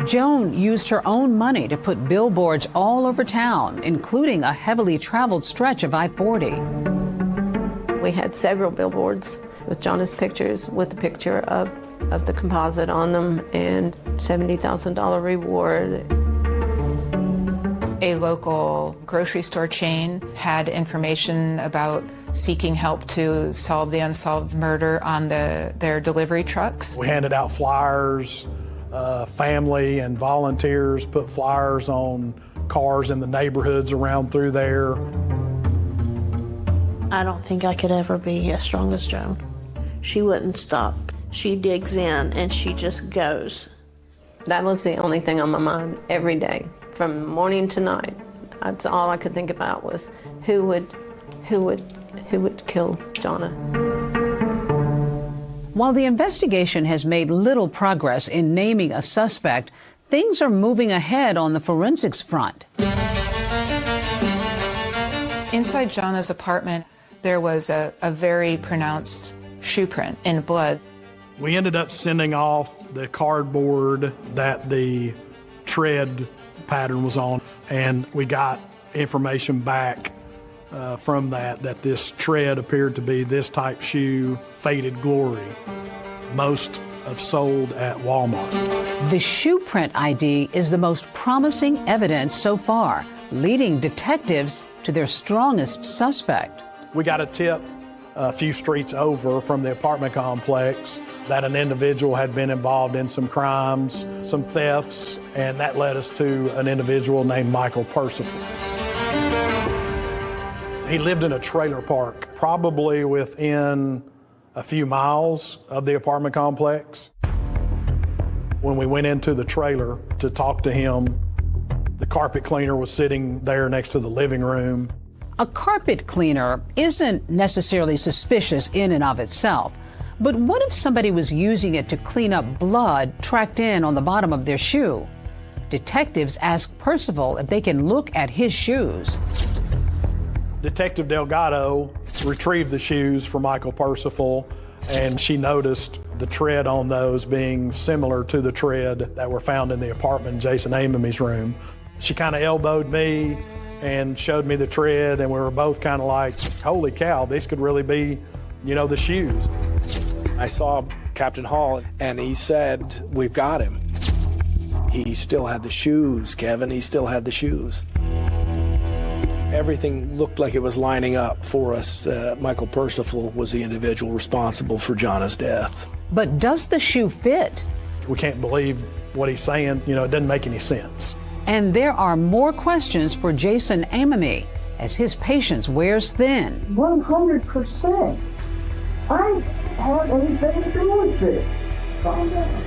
Joan used her own money to put billboards all over town, including a heavily traveled stretch of I-40. We had several billboards with Jana's pictures, with the picture of the composite on them, and $70,000 reward. A local grocery store chain had information about seeking help to solve the unsolved murder on their delivery trucks. We handed out flyers. Family and volunteers put flyers on cars in the neighborhoods around through there. I don't think I could ever be as strong as Joan. She wouldn't stop. She digs in and she just goes. That was the only thing on my mind every day, from morning to night. That's all I could think about was who would kill Jana. While the investigation has made little progress in naming a suspect, things are moving ahead on the forensics front. Inside Jana's apartment, there was a very pronounced shoe print in blood. We ended up sending off the cardboard that the tread pattern was on, and we got information back from that this tread appeared to be this type shoe, Faded Glory. Most have sold at Walmart. The shoe print ID is the most promising evidence so far, leading detectives to their strongest suspect. We got a tip a few streets over from the apartment complex that an individual had been involved in some crimes, some thefts, and that led us to an individual named Michael Percival. He lived in a trailer park, probably within a few miles of the apartment complex. When we went into the trailer to talk to him, the carpet cleaner was sitting there next to the living room. A carpet cleaner isn't necessarily suspicious in and of itself, but what if somebody was using it to clean up blood tracked in on the bottom of their shoe? Detectives ask Percival if they can look at his shoes. Detective Delgado retrieved the shoes for Michael Percival, and she noticed the tread on those being similar to the tread that were found in the apartment in Jason Amamy's room. She kind of elbowed me and showed me the tread, and we were both kind of like, holy cow, these could really be, the shoes. I saw Captain Hall, and he said, we've got him. He still had the shoes, Kevin, he still had the shoes. Everything looked like it was lining up for us. Michael Percival was the individual responsible for Jana's death. But does the shoe fit? We can't believe what he's saying. It doesn't make any sense. And there are more questions for Jason Amamy as his patience wears thin. 100%. I ain't had anything to do with this. Calm down.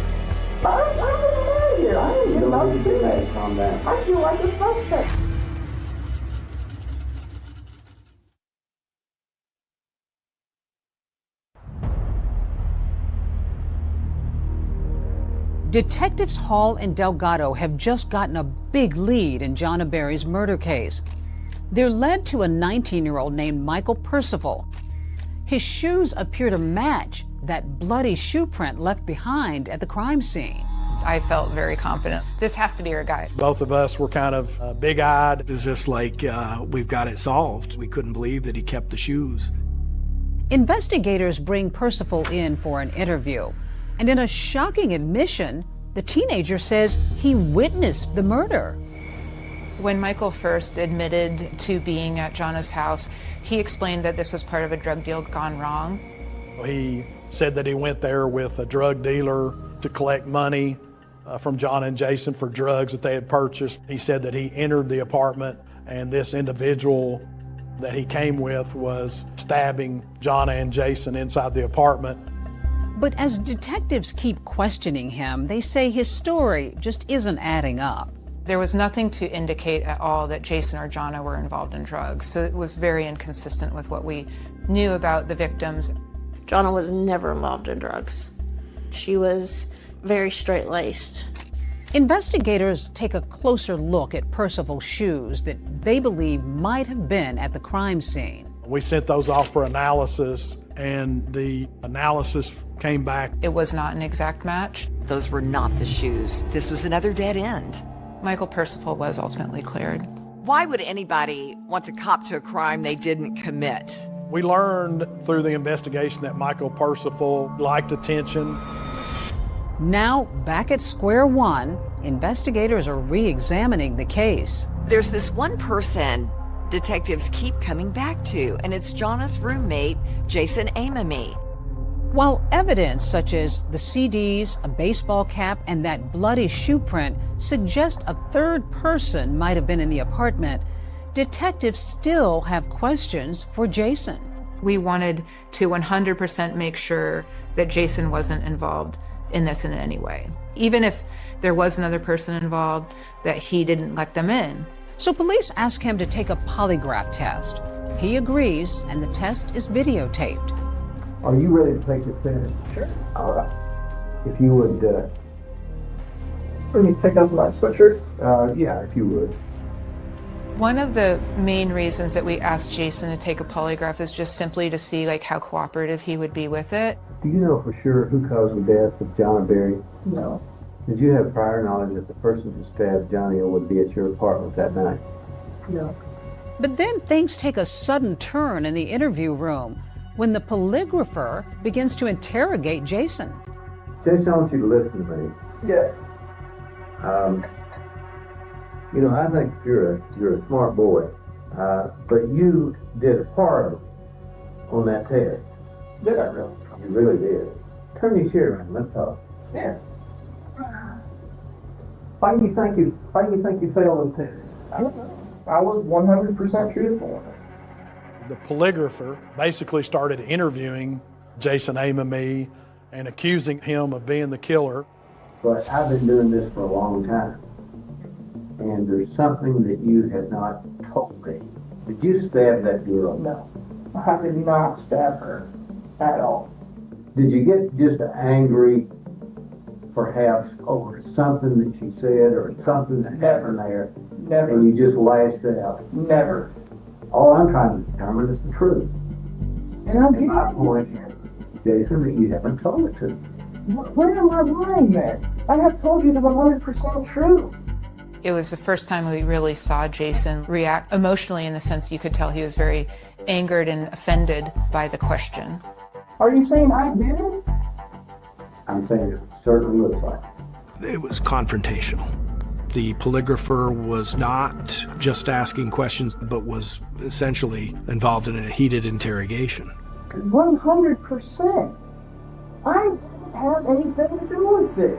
I'm mad here. I ain't getting out of bed. Calm down. I feel like a suspect. Detectives Hall and Delgado have just gotten a big lead in Jonna Berry's murder case. They're led to a 19-year-old named Michael Percival. His shoes appear to match that bloody shoe print left behind at the crime scene. I felt very confident. This has to be our guy. Both of us were kind of big-eyed. It was just like, we've got it solved. We couldn't believe that he kept the shoes. Investigators bring Percival in for an interview, and in a shocking admission, the teenager says he witnessed the murder. When Michael first admitted to being at Jonna's house, he explained that this was part of a drug deal gone wrong. He said that he went there with a drug dealer to collect money from Jonna and Jason for drugs that they had purchased. He said that he entered the apartment and this individual that he came with was stabbing Jonna and Jason inside the apartment. But as detectives keep questioning him, they say his story just isn't adding up. There was nothing to indicate at all that Jason or Jonna were involved in drugs, so it was very inconsistent with what we knew about the victims. Jonna was never involved in drugs. She was very straight-laced. Investigators take a closer look at Percival's shoes that they believe might have been at the crime scene. We sent those off for analysis, and the analysis came back. It was not an exact match. Those were not the shoes. This was another dead end. Michael Percival was ultimately cleared. Why would anybody want to cop to a crime they didn't commit? We learned through the investigation that Michael Percival liked attention. Now, back at square one, investigators are re-examining the case. There's this one person detectives keep coming back to, and it's Jonna's roommate, Jason Amami. While evidence such as the CDs, a baseball cap, and that bloody shoe print suggest a third person might have been in the apartment, detectives still have questions for Jason. We wanted to 100% make sure that Jason wasn't involved in this in any way. Even if there was another person involved, that he didn't let them in. So police ask him to take a polygraph test. He agrees, and the test is videotaped. Are you ready to take the test? Sure. All right. If you would, Let me take off my sweatshirt. yeah, if you would. One of the main reasons that we asked Jason to take a polygraph is just simply to see how cooperative he would be with it. Do you know for sure who caused the death of Jonna Berry? No. Did you have prior knowledge that the person who stabbed Johnny would be at your apartment that night? No. But then things take a sudden turn in the interview room when the polygrapher begins to interrogate Jason. Jason, I want you to listen to me. Yeah. You know, I think you're a smart boy, but you did horribly on that test. Did I really? You really did. Turn your chair around. Let's talk. Yeah. Why do you think you failed the test? I don't know. I was 100% truthful. The polygrapher basically started interviewing Jason Amami and accusing him of being the killer. But I've been doing this for a long time, and there's something that you have not told me. Did you stab that girl? No. I did not stab her at all. Did you get just angry, perhaps, over something that she said or something that happened there? Never. And you just lashed out? Never. All I'm trying to determine is the truth. And I'm getting my point is, Jason, that you haven't told it to me. Where am I lying then? I have told you that I'm 100% true. It was the first time we really saw Jason react emotionally, in the sense you could tell he was very angered and offended by the question. Are you saying I did it? I'm saying it certainly looks like it. It was confrontational. The polygrapher was not just asking questions, but was essentially involved in a heated interrogation. 100%. I didn't have anything to do with this.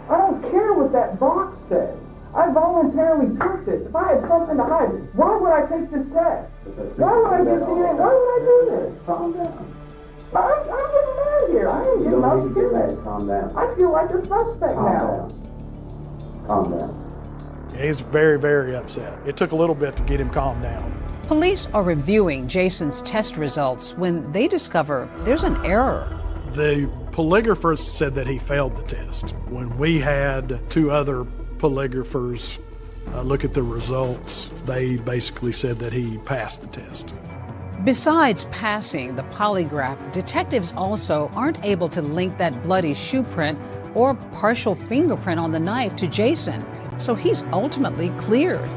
I don't care what that box says. I voluntarily took this. If I had something to hide, why would I take this test? Why would I do this? Why would I do this? Calm down. I'm getting mad here. I ain't You getting don't need to get upset. mad. Calm down. I feel like a suspect Calm now. down. Calm down. He's very, very upset. It took a little bit to get him calmed down. Police are reviewing Jason's test results when they discover there's an error. The polygraphers said that he failed the test. When we had 2 other polygraphers look at the results, they basically said that he passed the test. Besides passing the polygraph, detectives also aren't able to link that bloody shoe print or partial fingerprint on the knife to Jason, so he's ultimately cleared.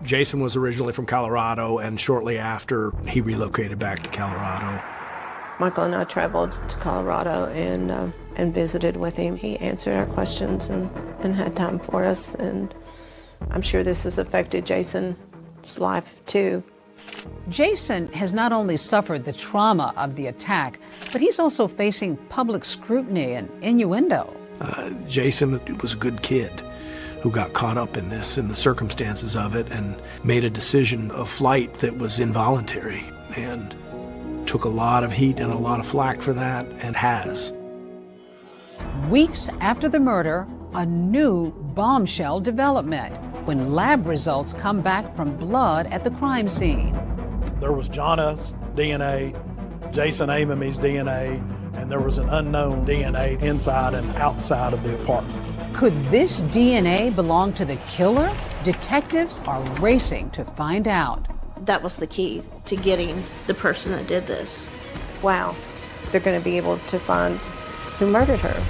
Jason was originally from Colorado, and shortly after, he relocated back to Colorado. Michael and I traveled to Colorado and visited with him. He answered our questions and had time for us, and I'm sure this has affected Jason's life too. Jason has not only suffered the trauma of the attack, but he's also facing public scrutiny and innuendo. Jason was a good kid who got caught up in this and the circumstances of it and made a decision of flight that was involuntary and took a lot of heat and a lot of flack for that, and has. Weeks after the murder, a new bombshell development when lab results come back from blood at the crime scene. There was Jonna's DNA, Jason Amamy's DNA, and there was an unknown DNA inside and outside of the apartment. Could this DNA belong to the killer? Detectives are racing to find out. That was the key to getting the person that did this. Wow, they're going to be able to find who murdered her.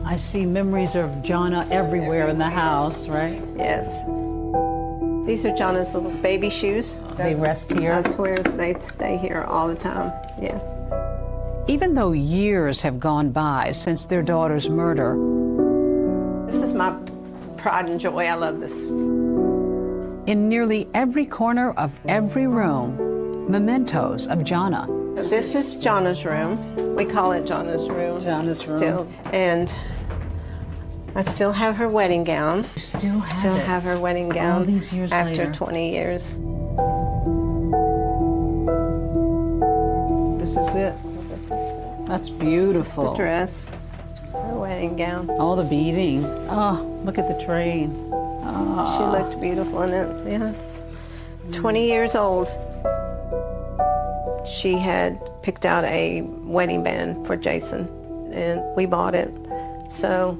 I see memories of Jonna everywhere in the house, right? Yes. These are Jonna's little baby shoes. They rest here? That's where they stay here all the time, yeah. Even though years have gone by since their daughter's murder, this is my pride and joy. I love this. In nearly every corner of every room, mementos of Jonna. This is Jonna's room. We call it Jonna's room. Jonna's room. Still. And I still have her wedding gown. You still have her wedding gown. All these years after later. 20 years. This is it. That's beautiful. This is the dress, her wedding gown. All the beading. Oh, look at the train. She looked beautiful in it. Yeah, it's 20 years old. She had picked out a wedding band for Jason, and we bought it. So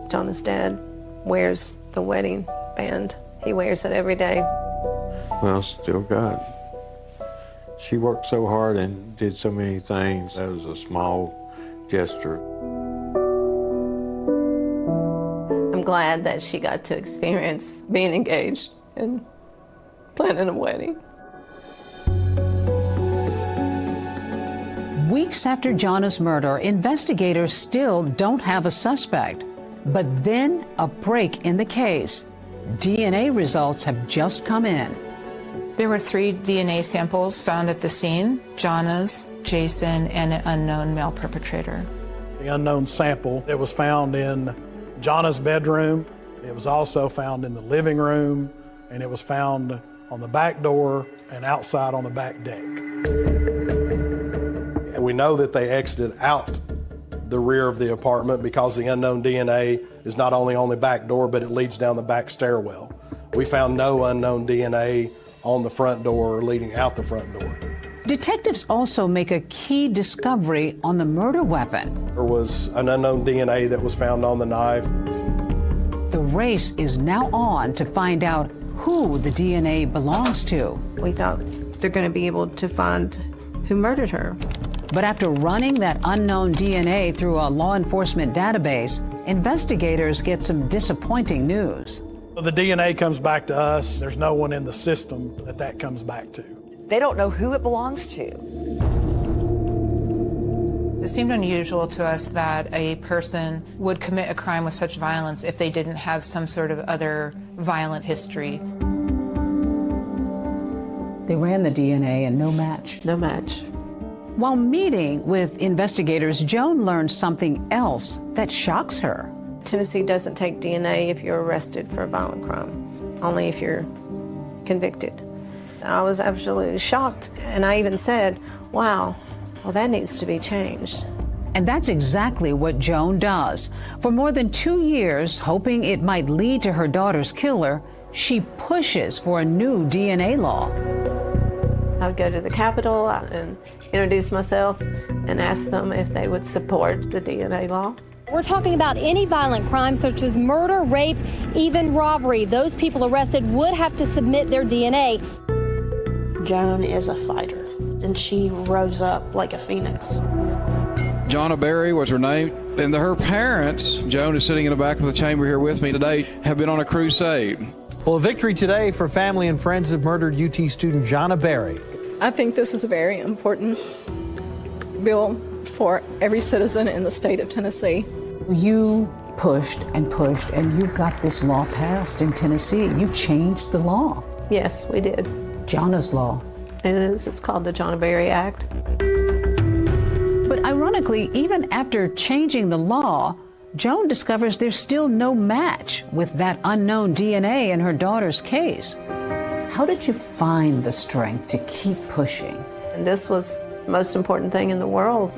Jonna's dad wears the wedding band. He wears it every day. Well, still got it. She worked so hard and did so many things. That was a small gesture. I'm glad that she got to experience being engaged and planning a wedding. Weeks after Jonna's murder, investigators still don't have a suspect. But then a break in the case. DNA results have just come in. There were 3 DNA samples found at the scene: Jonna's, Jason, and an unknown male perpetrator. The unknown sample, it was found in Jonna's bedroom. It was also found in the living room, and it was found on the back door and outside on the back deck. And we know that they exited out the rear of the apartment because the unknown DNA is not only on the back door, but it leads down the back stairwell. We found no unknown DNA on the front door or leading out the front door. Detectives also make a key discovery on the murder weapon. There was an unknown DNA that was found on the knife. The race is now on to find out who the DNA belongs to. We thought they're going to be able to find who murdered her. But after running that unknown DNA through a law enforcement database, investigators get some disappointing news. The DNA comes back to us. There's no one in the system that comes back to. They don't know who it belongs to. It seemed unusual to us that a person would commit a crime with such violence if they didn't have some sort of other violent history. They ran the DNA and no match. No match. While meeting with investigators, Joan learned something else that shocks her. Tennessee doesn't take DNA if you're arrested for a violent crime, only if you're convicted. I was absolutely shocked, and I even said, wow, well, that needs to be changed. And that's exactly what Joan does. For more than 2 years, hoping it might lead to her daughter's killer, she pushes for a new DNA law. I would go to the Capitol and introduce myself and ask them if they would support the DNA law. We're talking about any violent crime such as murder, rape, even robbery. Those people arrested would have to submit their DNA. Joan is a fighter, and she rose up like a phoenix. Jonna Berry was her name, and her parents, Joan is sitting in the back of the chamber here with me today, have been on a crusade. Well, a victory today for family and friends of murdered UT student Jonna Berry. I think this is a very important bill for every citizen in the state of Tennessee. You pushed and pushed, and you got this law passed in Tennessee. You changed the law. Yes, we did. Jonna's law. It is. It's called the Jonna Berry Act. But ironically, even after changing the law, Joan discovers there's still no match with that unknown DNA in her daughter's case. How did you find the strength to keep pushing? And this was the most important thing in the world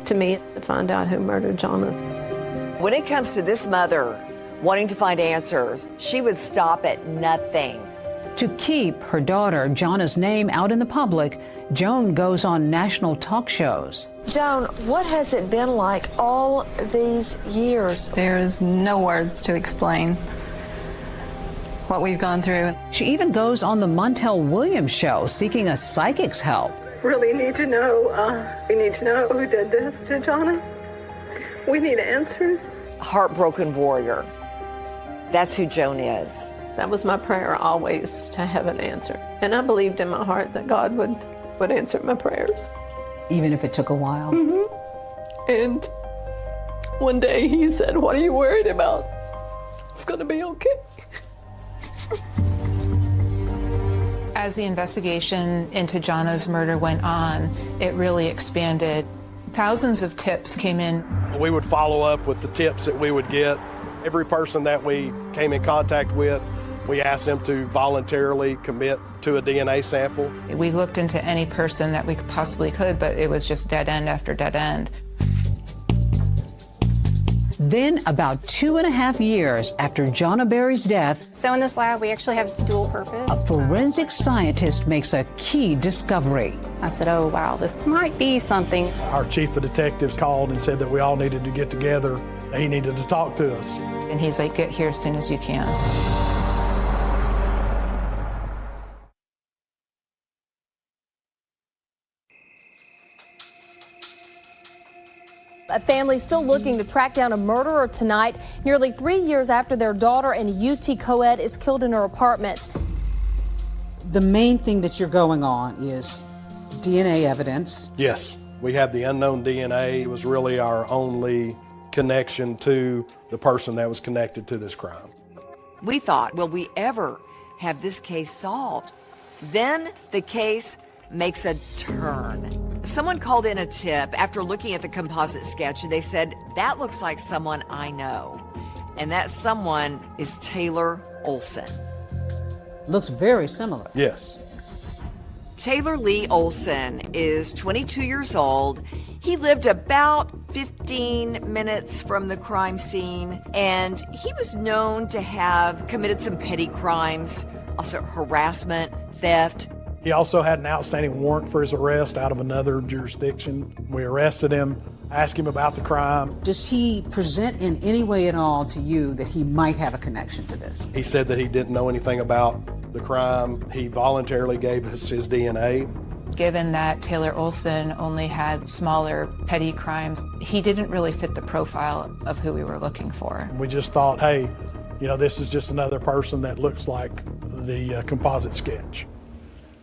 to me, to find out who murdered Jonna. When it comes to this mother wanting to find answers, she would stop at nothing. To keep her daughter Jonna's name out in the public, Joan goes on national talk shows. Joan, what has it been like all these years? There's no words to explain what we've gone through. She even goes on the Montel Williams show seeking a psychic's help. Really need to know, we need to know who did this to Jonna. We need answers. Heartbroken warrior. That's who Joan is. That was my prayer always, to have an answer. And I believed in my heart that God would answer my prayers. Even if it took a while? Mm-hmm. And one day he said, "What are you worried about? It's gonna be okay." As the investigation into Jonna's murder went on, it really expanded. Thousands of tips came in. We would follow up with the tips that we would get. Every person that we came in contact with, we asked them to voluntarily commit to a DNA sample. We looked into any person that we possibly could, but it was just dead end after dead end. Then, about 2.5 years after Jonna Berry's death, So in this lab, we actually have dual purpose. a forensic scientist makes a key discovery. I said, oh, wow, this might be something. Our chief of detectives called and said that we all needed to get together. He needed to talk to us. And he's like, get here as soon as you can. A family still looking to track down a murderer tonight, nearly 3 years after their daughter in a UT co-ed is killed in her apartment. The main thing that you're going on is DNA evidence. Yes, we had the unknown DNA. It was really our only connection to the person that was connected to this crime. We thought, will we ever have this case solved? Then the case makes a turn. Someone called in a tip after looking at the composite sketch, and they said, that looks like someone I know. And that someone is Taylor Olson. Looks very similar. Yes. Taylor Lee Olson is 22 years old. He lived about 15 minutes from the crime scene, and he was known to have committed some petty crimes, also harassment, theft. He also had an outstanding warrant for his arrest out of another jurisdiction. We arrested him, asked him about the crime. Does he present in any way at all to you that he might have a connection to this? He said that he didn't know anything about the crime. He voluntarily gave us his DNA. Given that Taylor Olson only had smaller petty crimes, he didn't really fit the profile of who we were looking for. We just thought, hey, you know, this is just another person that looks like the composite sketch.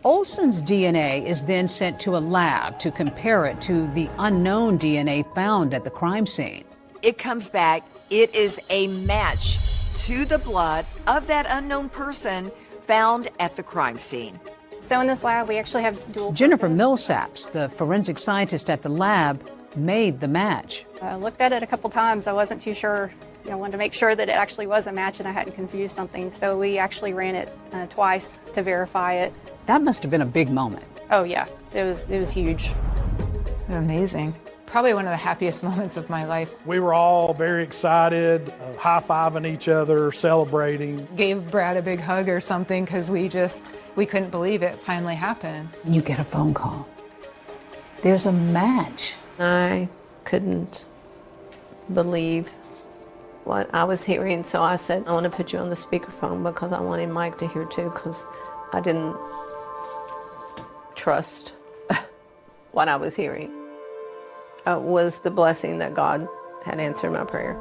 Olson's DNA is then sent to a lab to compare it to the unknown DNA found at the crime scene. It comes back, it is a match to the blood of that unknown person found at the crime scene. So in this lab, we actually have dual Jennifer purpose. Millsaps, the forensic scientist at the lab, made the match. I looked at it a couple times. I wasn't too sure. I wanted to make sure that it actually was a match and I hadn't confused something. So we actually ran it twice to verify it. That must have been a big moment. Oh yeah, it was huge. Amazing. Probably one of the happiest moments of my life. We were all very excited, high-fiving each other, celebrating. Gave Brad a big hug or something because we couldn't believe it finally happened. You get a phone call. There's a match. I couldn't believe what I was hearing, so I said, I want to put you on the speakerphone because I wanted Mike to hear too, because I didn't trust what I was hearing. It was the blessing that God had answered my prayer.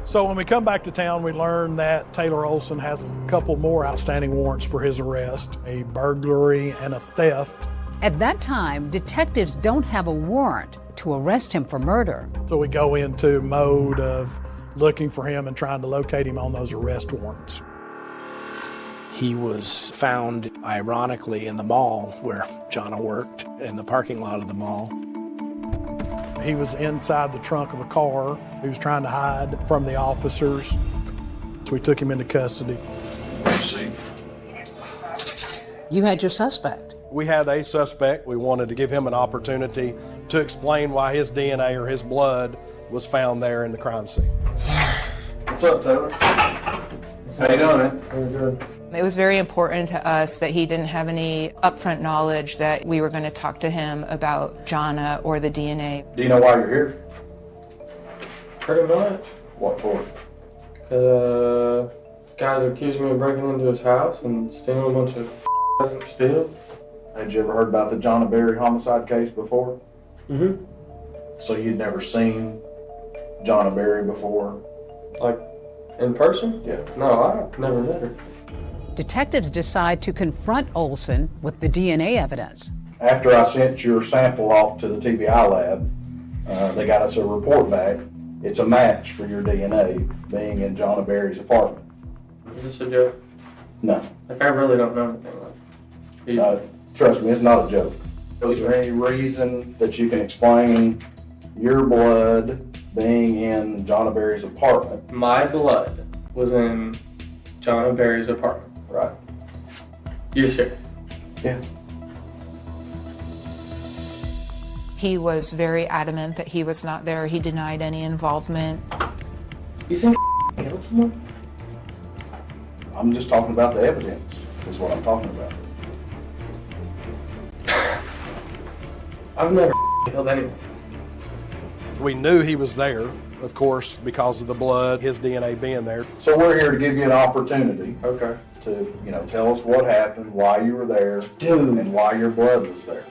So when we come back to town, we learn that Taylor Olson has a couple more outstanding warrants for his arrest, a burglary and a theft. At that time, detectives don't have a warrant to arrest him for murder. So we go into mode of looking for him and trying to locate him on those arrest warrants. He was found, ironically, in the mall where Jonna worked, in the parking lot of the mall. He was inside the trunk of a car. He was trying to hide from the officers. So we took him into custody. You had your suspect. We had a suspect. We wanted to give him an opportunity to explain why his DNA or his blood was found there in the crime scene. What's up, Taylor? How you doing, man? Good. It was very important to us that he didn't have any upfront knowledge that we were going to talk to him about Jonna or the DNA. Do you know why you're here? Pretty much. What for? Guys accused me of breaking into his house and stealing a bunch of steal. Had you ever heard about the Jonna Berry homicide case before? Mm-hmm. So you'd never seen Jonna Berry before? Like, in person? Yeah. No, I've never met her. Detectives decide to confront Olson with the DNA evidence. After I sent your sample off to the TBI lab, they got us a report back. It's a match for your DNA being in Jonna Berry's apartment. Is this a joke? No. Like, I really don't know anything like it. Trust me, it's not a joke. Is there any reason that you can explain your blood being in Jonna Berry's apartment? My blood was in Jonna Berry's apartment. Right. You're serious? Yeah. He was very adamant that he was not there. He denied any involvement. You think killed someone? I'm just talking about the evidence, is what I'm talking about. I've never killed anyone. We knew he was there, of course, because of the blood, his DNA being there. So we're here to give you an opportunity. Okay. To, tell us what happened, why you were there, and why your blood was there.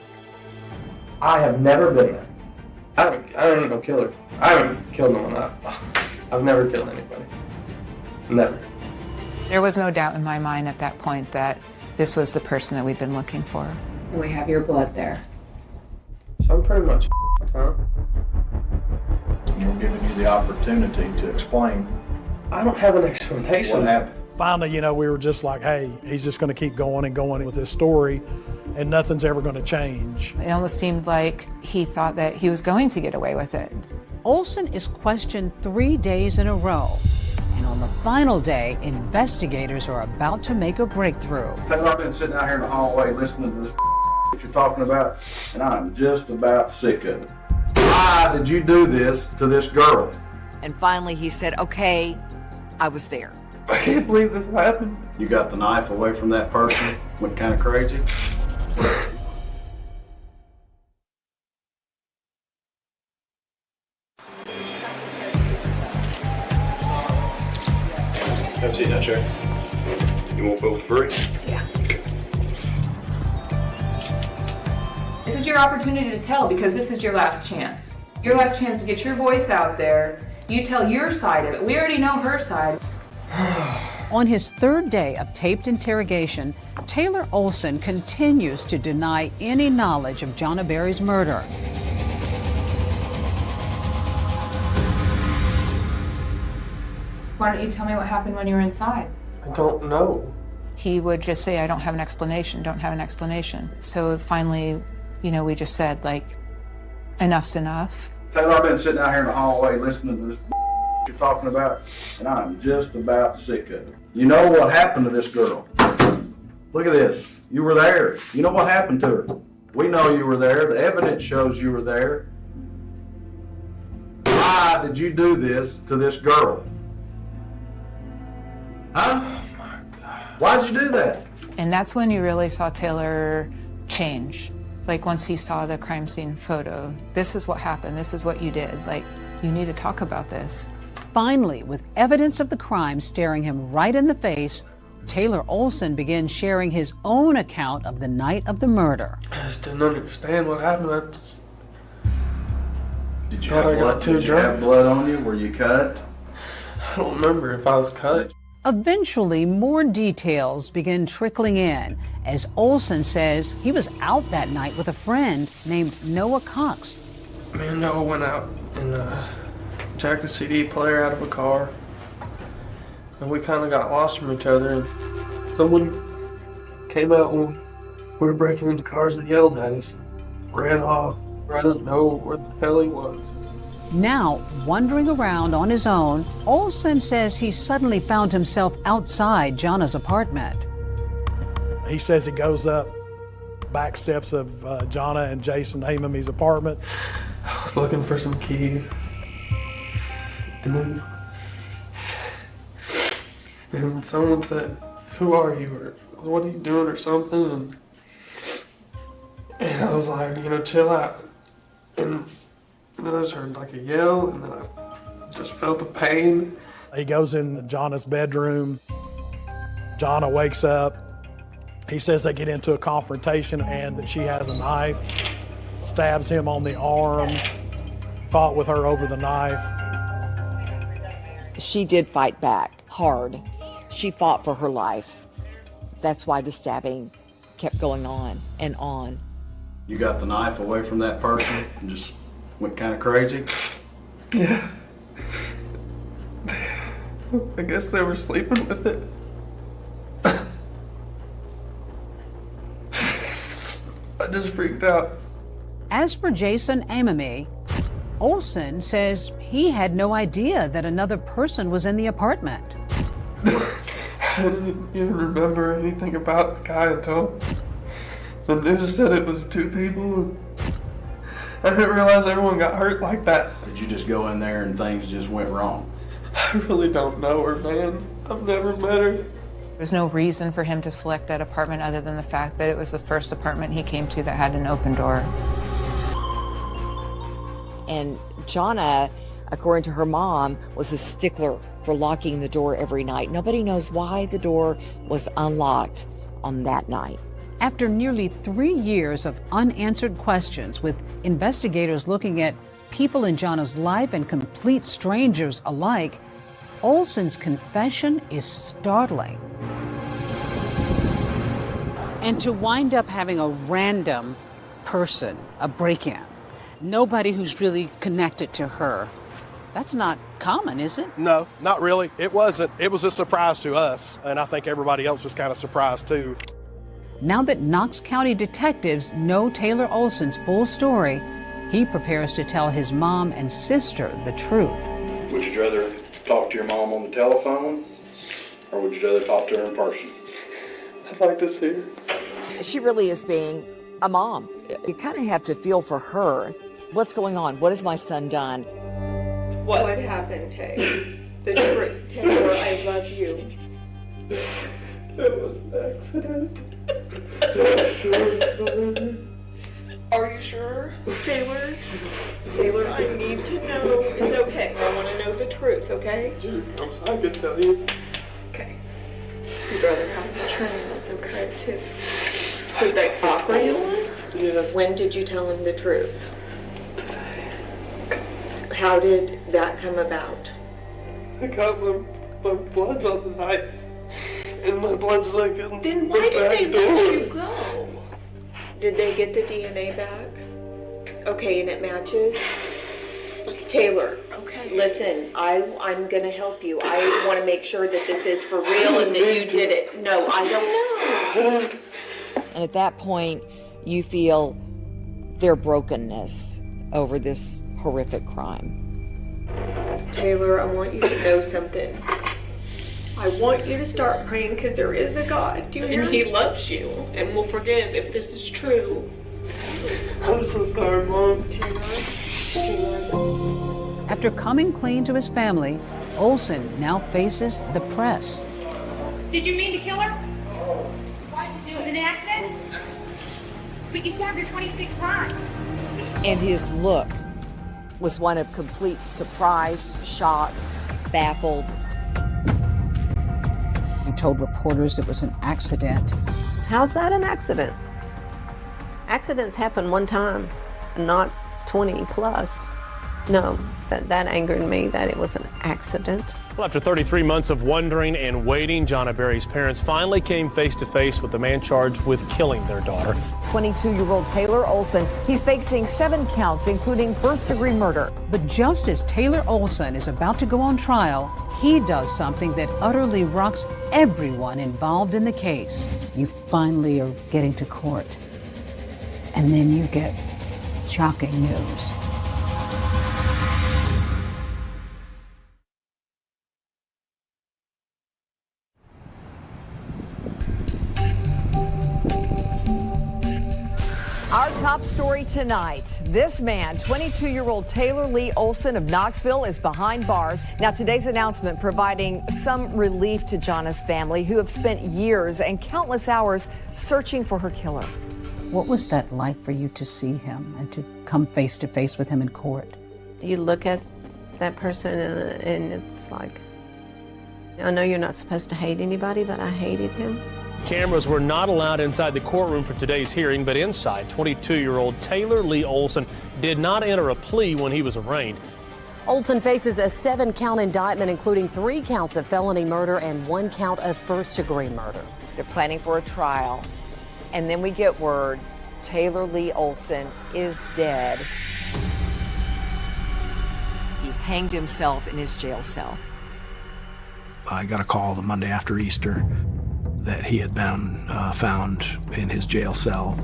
I have never been there. I don't even know killer. I haven't killed no one. I've never killed anybody. Never. There was no doubt in my mind at that point that this was the person that we'd been looking for. We have your blood there. So I'm pretty much huh? We're giving you the opportunity to explain. I don't have an explanation. What happened? Finally, we were just like, hey, he's just going to keep going and going with his story, and nothing's ever going to change. It almost seemed like he thought that he was going to get away with it. Olson is questioned 3 days in a row. And on the final day, investigators are about to make a breakthrough. Taylor, I've been sitting out here in the hallway listening to this that you're talking about, and I'm just about sick of it. Why did you do this to this girl? And finally he said, okay, I was there. I can't believe this happened. You got the knife away from that person, went kind of crazy. Have a seat now, Chair. You want both free? Yeah. Okay. This is your opportunity to tell because this is your last chance. Your last chance to get your voice out there. You tell your side of it. We already know her side. On his third day of taped interrogation, Taylor Olson continues to deny any knowledge of Jonna Berry's murder. Why don't you tell me what happened when you were inside? I don't know. He would just say, I don't have an explanation, don't have an explanation. So finally, we just said, enough's enough. Taylor, I've been sitting out here in the hallway listening to this you're talking about, and I'm just about sick of it. You know what happened to this girl? Look at this. You were there. You know what happened to her? We know you were there. The evidence shows you were there. Why did you do this to this girl? Huh? Oh my God. Why'd you do that? And that's when you really saw Taylor change. Like once he saw the crime scene photo, this is what happened, this is what you did. Like, you need to talk about this. Finally, with evidence of the crime staring him right in the face, Taylor Olson begins sharing his own account of the night of the murder. I just didn't understand what happened. I just Did you thought I got too Did you drunk. have blood on you? Were you cut? I don't remember if I was cut. Eventually, more details begin trickling in as Olson says he was out that night with a friend named Noah Cox. Me and Noah went out and jacked a CD player out of a car. And we kind of got lost from each other. And someone came out when we were breaking into cars and yelled at us. Ran off. I don't know where the hell he was. Now, wandering around on his own, Olson says he suddenly found himself outside Jana's apartment. He says he goes up back steps of Jana and Jason Amamy's apartment. I was looking for some keys. And then someone said, "Who are you?" or "What are you doing?" or something. And I was like, chill out. And then I just heard like a yell, and then I just felt the pain. He goes in Jana's bedroom. Jana wakes up. He says they get into a confrontation and that she has a knife, stabs him on the arm, fought with her over the knife. She did fight back hard. She fought for her life. That's why the stabbing kept going on and on. You got the knife away from that person and just went kind of crazy? Yeah. I guess they were sleeping with it. I just freaked out. As for Jason Amamy, Olson says he had no idea that another person was in the apartment. I didn't even remember anything about the guy until the news said it was 2 people. I didn't realize everyone got hurt like that. Did you just go in there and things just went wrong? I really don't know her, man. I've never met her. There's no reason for him to select that apartment other than the fact that it was the first apartment he came to that had an open door. And Jana, according to her mom, was a stickler for locking the door every night. Nobody knows why the door was unlocked on that night. After nearly 3 years of unanswered questions, with investigators looking at people in Jana's life and complete strangers alike, Olson's confession is startling. And to wind up having a random person, a break-in, nobody who's really connected to her, that's not common, is it? No, not really. It wasn't. It was a surprise to us, and I think everybody else was kind of surprised too. Now that Knox County detectives know Taylor Olson's full story, he prepares to tell his mom and sister the truth. Would you rather talk to your mom on the telephone, or would you rather talk to her in person? I'd like to see her. She really is being a mom. You kind of have to feel for her. What's going on? What has my son done? What happened, Tay? The truth. Taylor, I love you. It was an accident. Are you sure, Taylor? Taylor, I need to know. It's okay. I want to know the truth, okay? I could tell you. Okay. You'd rather have the train. That's okay, too. Did they offer you one? Yes. When did you tell him the truth? How did that come about? I got my bloods on the night, and my blood's like in Then the why did back they door. let you go? Did they get the DNA back? Okay, and it matches? Taylor, okay. Listen, I'm gonna help you. I want to make sure that this is for real and that you did it. No, I don't know. And at that point, you feel their brokenness over this horrific crime. Taylor, I want you to know something. I want you to start praying because there is a God. Do you hear? And He loves you and will forgive if this is true. I'm so sorry, Mom. After coming clean to his family, Olson now faces the press. Did you mean to kill her? Why'd you do it? Was it an accident? But you stabbed her 26 times. And his look was one of complete surprise, shock, baffled. He told reporters it was an accident. How's that an accident? Accidents happen one time, not 20 plus. No, that angered me that it was an accident. Well, after 33 months of wondering and waiting, Jonna Berry's parents finally came face to face with the man charged with killing their daughter. 22-year-old Taylor Olson, he's facing 7 counts, including first-degree murder. But just as Taylor Olson is about to go on trial, he does something that utterly rocks everyone involved in the case. You finally are getting to court, and then you get shocking news. Our top story tonight. This man, 22-year-old Taylor Lee Olson of Knoxville, is behind bars. Now, today's announcement providing some relief to Jonna's family, who have spent years and countless hours searching for her killer. What was that like for you to see him and to come face to face with him in court? You look at that person and it's like, I know you're not supposed to hate anybody, but I hated him. Cameras were not allowed inside the courtroom for today's hearing, but inside, 22-year-old Taylor Lee Olson did not enter a plea when he was arraigned. Olson faces a 7-count indictment, including 3 counts of felony murder and 1 count of first-degree murder. They're planning for a trial, and then we get word Taylor Lee Olson is dead. He hanged himself in his jail cell. I got a call the Monday after Easter that he had been found in his jail cell,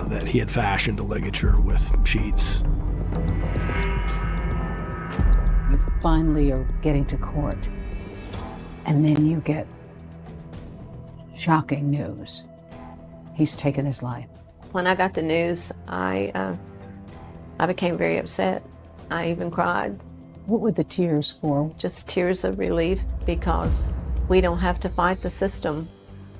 that he had fashioned a ligature with sheets. You finally are getting to court, and then you get shocking news. He's taken his life. When I got the news, I became very upset. I even cried. What were the tears for? Just tears of relief, because we don't have to fight the system.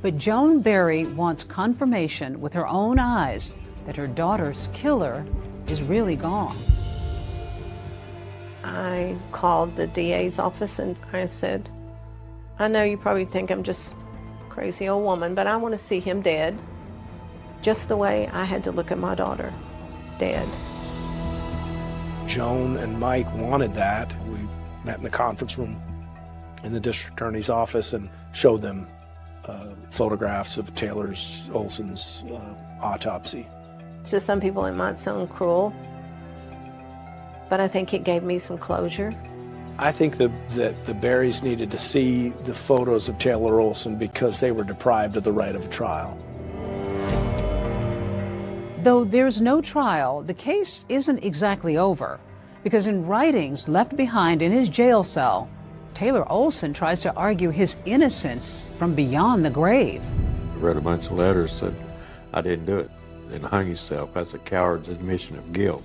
But Joan Berry wants confirmation with her own eyes that her daughter's killer is really gone. I called the DA's office and I said, I know you probably think I'm just a crazy old woman, but I want to see him dead, just the way I had to look at my daughter, dead. Joan and Mike wanted that. We met in the conference room in the district attorney's office and showed them photographs of Olson's autopsy. To some people it might sound cruel, but I think it gave me some closure. I think that the Berrys needed to see the photos of Taylor Olson because they were deprived of the right of a trial. Though there's no trial, the case isn't exactly over, because in writings left behind in his jail cell, Taylor Olson tries to argue his innocence from beyond the grave. I read a bunch of letters, said, I didn't do it, and hung himself. That's a coward's admission of guilt.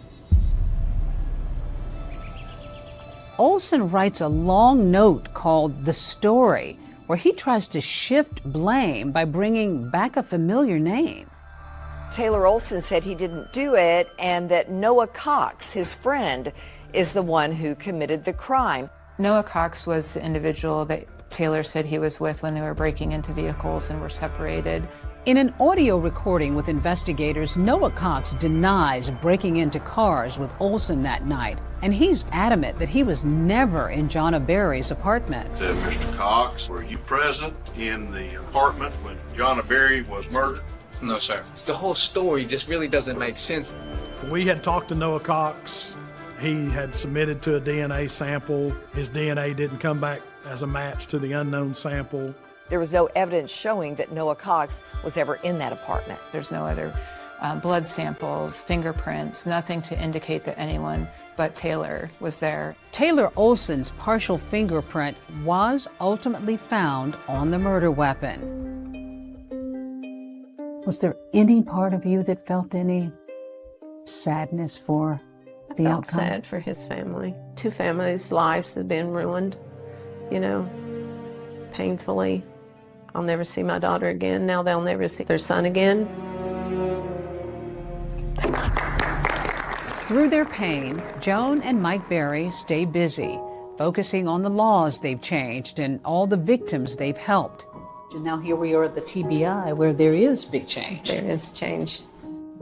Olson writes a long note called The Story, where he tries to shift blame by bringing back a familiar name. Taylor Olson said he didn't do it and that Noah Cox, his friend, is the one who committed the crime. Noah Cox was the individual that Taylor said he was with when they were breaking into vehicles and were separated. In an audio recording with investigators, Noah Cox denies breaking into cars with Olson that night, and he's adamant that he was never in Jonna Berry's apartment. Mr. Cox, were you present in the apartment when Jonna Berry was murdered? No, sir. The whole story just really doesn't make sense. We had talked to Noah Cox. He had submitted to a DNA sample. His DNA didn't come back as a match to the unknown sample. There was no evidence showing that Noah Cox was ever in that apartment. There's no other blood samples, fingerprints, nothing to indicate that anyone but Taylor was there. Taylor Olson's partial fingerprint was ultimately found on the murder weapon. Was there any part of you that felt any sadness for I the felt outcome? sad for his family. 2 families' lives have been ruined, you know, painfully. I'll never see my daughter again. Now they'll never see their son again. Through their pain, Joan and Mike Berry stay busy, focusing on the laws they've changed and all the victims they've helped. And now here we are at the TBI, where there is big change. There is change.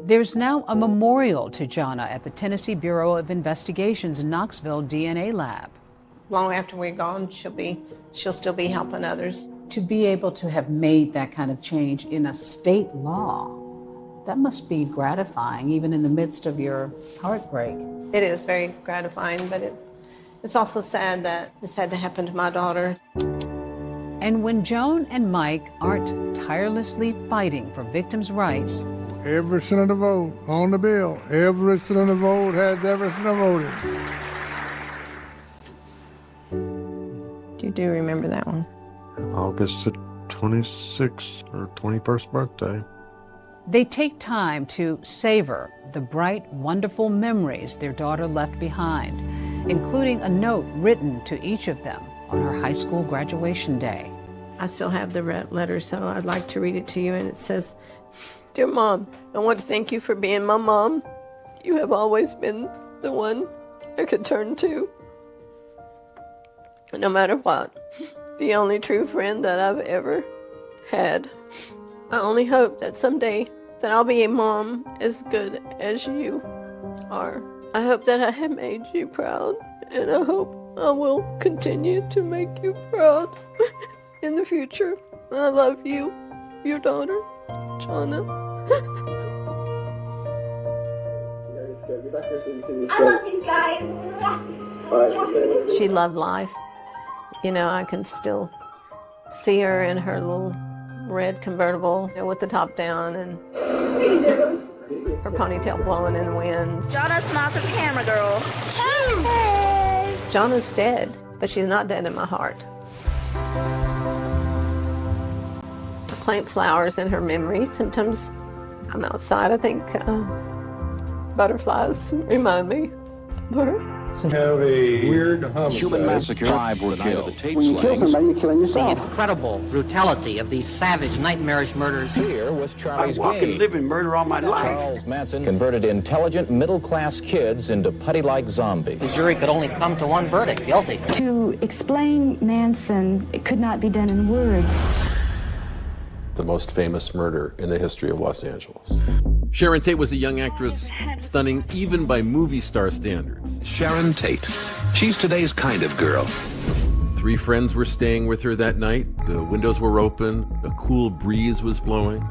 There's now a memorial to Jonna at the Tennessee Bureau of Investigation's Knoxville DNA lab. Long after we're gone, she'll still be helping others. To be able to have made that kind of change in a state law, that must be gratifying, even in the midst of your heartbreak. It is very gratifying, but it's also sad that this had to happen to my daughter. And when Joan and Mike aren't tirelessly fighting for victims' rights, every senator vote on the bill. Every senator vote has every senator voted. You do remember that one? August the 26th or 21st birthday. they take time to savor the bright, wonderful memories their daughter left behind, including a note written to each of them on her high school graduation day. I still have the letter, so I'd like to read it to you, and it says, "Dear Mom, I want to thank you for being my mom. You have always been the one I could turn to, no matter what. The only true friend that I've ever had. I only hope that someday that I'll be a mom as good as you are. I hope that I have made you proud, and I hope I will continue to make you proud in the future. I love you, your daughter, Jonna." I love you guys. She loved life. You know, I can still see her in her little red convertible with the top down and her ponytail blowing in the wind. Jonna, smile to the camera, girl. Hey! Jonna's dead, but she's not dead in my heart. I plant flowers in her memory. Sometimes I'm outside, I think butterflies remind me of her. So have a weird homicide. Human massacre. 5 were killed. When you kill somebody, you're killing yourself. The incredible brutality of these savage, nightmarish murders. Here was Charlie's I walk and live in murder all my life. Charles Manson converted intelligent, middle-class kids into putty-like zombies. The jury could only come to one verdict, guilty. To explain Manson, it could not be done in words. The most famous murder in the history of Los Angeles. Sharon Tate was a young actress, stunning even by movie star standards. Sharon Tate. She's today's kind of girl. 3 friends were staying with her that night. The windows were open. A cool breeze was blowing.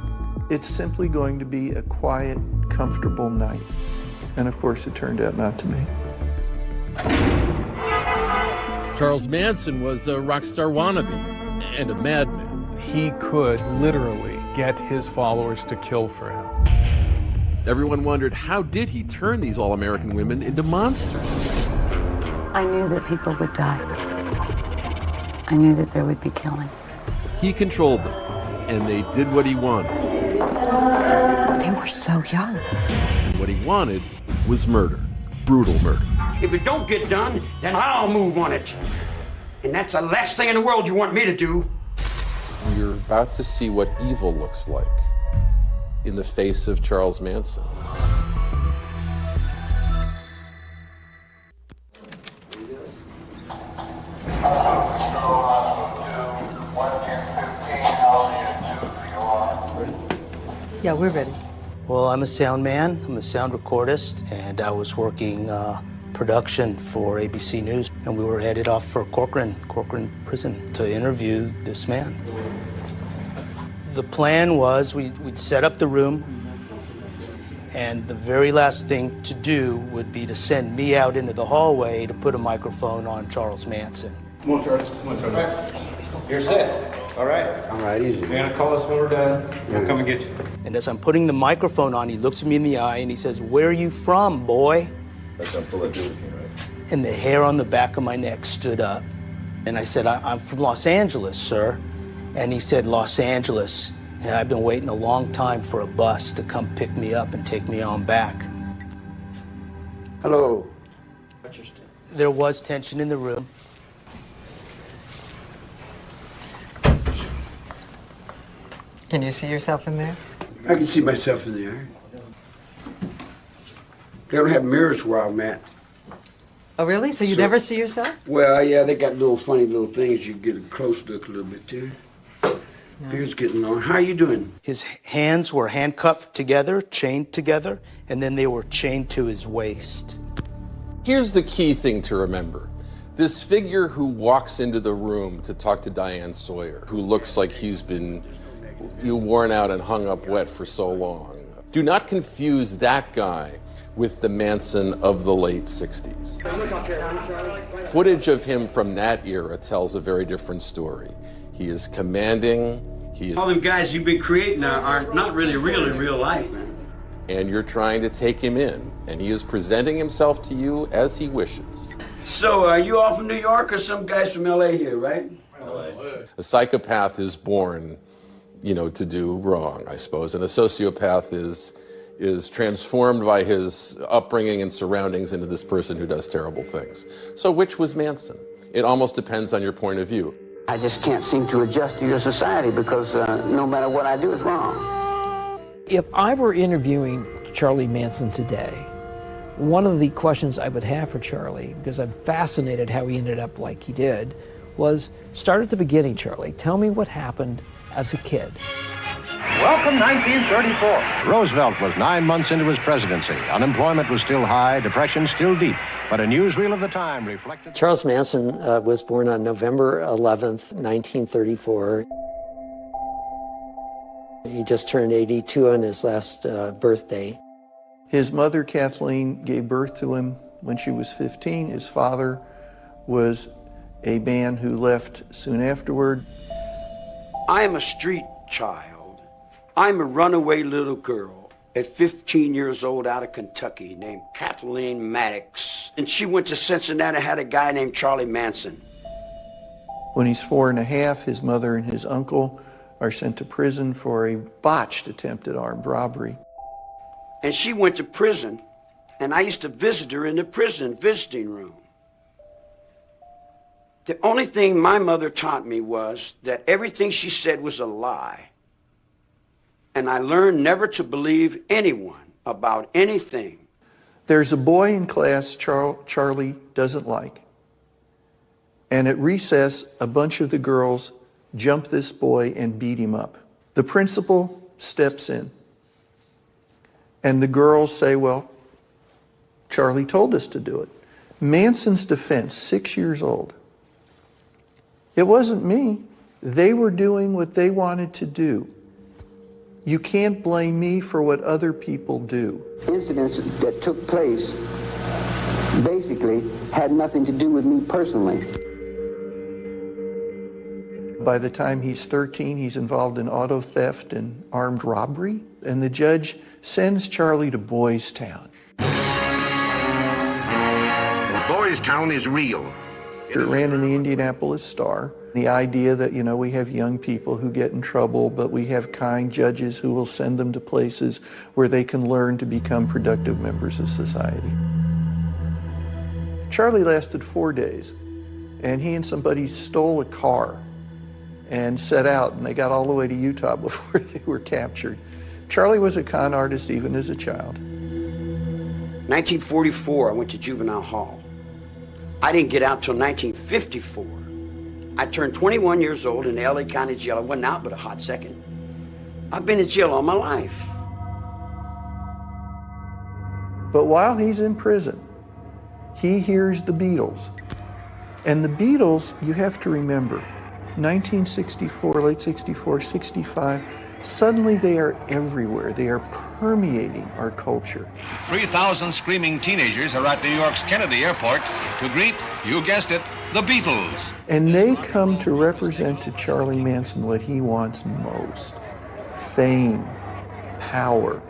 It's simply going to be a quiet, comfortable night. And of course, it turned out not to be. Charles Manson was a rock star wannabe and a madman. He could literally get his followers to kill for him. Everyone wondered, how did he turn these all-American women into monsters? I knew that people would die. I knew that there would be killing. He controlled them, and they did what he wanted. They were so young. And what he wanted was murder. Brutal murder. If it don't get done, then I'll move on it. And that's the last thing in the world you want me to do. You're about to see what evil looks like in the face of Charles Manson. Yeah, we're ready. Well, I'm a sound man, I'm a sound recordist, and I was working production for ABC News, and we were headed off for Corcoran Prison to interview this man. The plan was we'd set up the room, and the very last thing to do would be to send me out into the hallway to put a microphone on Charles Manson. Come on, Charles. Come on, Charles. You're set. All right. All right, easy. You're gonna call us when we're done. We'll come and get you. And as I'm putting the microphone on, he looks me in the eye and he says, "Where are you from, boy?" That's something to do with you, right? And the hair on the back of my neck stood up. And I said, I'm from Los Angeles, sir. And he said, "Los Angeles. And I've been waiting a long time for a bus to come pick me up and take me on back." Hello. There was tension in the room. Can you see yourself in there? I can see myself in there. They don't have mirrors where I'm at. Oh, really? So you never see yourself? Well, yeah, they got little funny little things you get a close look a little bit too. Beard's getting long. How are you doing? His hands were handcuffed together, chained together, and then they were chained to his waist. Here's the key thing to remember. This figure who walks into the room to talk to Diane Sawyer, who looks like he's been worn out and hung up wet for so long. Do not confuse that guy with the Manson of the late 60s. Footage of him from that era tells a very different story. He is commanding. All them guys you've been creating are not really real in real life, man. And you're trying to take him in, and he is presenting himself to you as he wishes. So, are you all from New York or some guys from LA here, right? A psychopath is born, to do wrong, I suppose, and a sociopath is transformed by his upbringing and surroundings into this person who does terrible things. So which was Manson? It almost depends on your point of view. I just can't seem to adjust to your society because no matter what I do, it's wrong. If I were interviewing Charlie Manson today, one of the questions I would have for Charlie, because I'm fascinated how he ended up like he did, was start at the beginning, Charlie. Tell me what happened as a kid. Welcome 1934. Roosevelt was 9 months into his presidency. Unemployment was still high, depression still deep, but a newsreel of the time reflected... Charles Manson was born on November 11th, 1934. He just turned 82 on his last birthday. His mother, Kathleen, gave birth to him when she was 15. His father was a man who left soon afterward. I am a street child. I'm a runaway little girl at 15 years old out of Kentucky named Kathleen Maddox. And she went to Cincinnati, had a guy named Charlie Manson. When he's 4 and a half, his mother and his uncle are sent to prison for a botched attempt at armed robbery. And she went to prison, and I used to visit her in the prison visiting room. The only thing my mother taught me was that everything she said was a lie. And I learned never to believe anyone about anything. There's a boy in class Charlie doesn't like. And at recess, a bunch of the girls jump this boy and beat him up. The principal steps in. And the girls say, well, Charlie told us to do it. Manson's defense, 6 years old. It wasn't me. They were doing what they wanted to do. You can't blame me for what other people do. Incidents that took place basically had nothing to do with me personally. By the time he's 13, he's involved in auto theft and armed robbery, and the judge sends Charlie to Boys Town. Boys Town is real. It ran in the Indianapolis Star. The idea that, we have young people who get in trouble, but we have kind judges who will send them to places where they can learn to become productive members of society. Charlie lasted 4 days, and he and somebody stole a car and set out, and they got all the way to Utah before they were captured. Charlie was a con artist even as a child. 1944, I went to juvenile hall. I didn't get out till 1954. I turned 21 years old in the LA County Jail. I wasn't out but a hot second. I've been in jail all my life. But while he's in prison, he hears the Beatles. And the Beatles, you have to remember, 1964, late 64, 65, suddenly they are everywhere. They are permeating our culture. 3,000 screaming teenagers are at New York's Kennedy Airport to greet, you guessed it, the Beatles. And they come to represent to Charlie Manson what he wants most. Fame, power,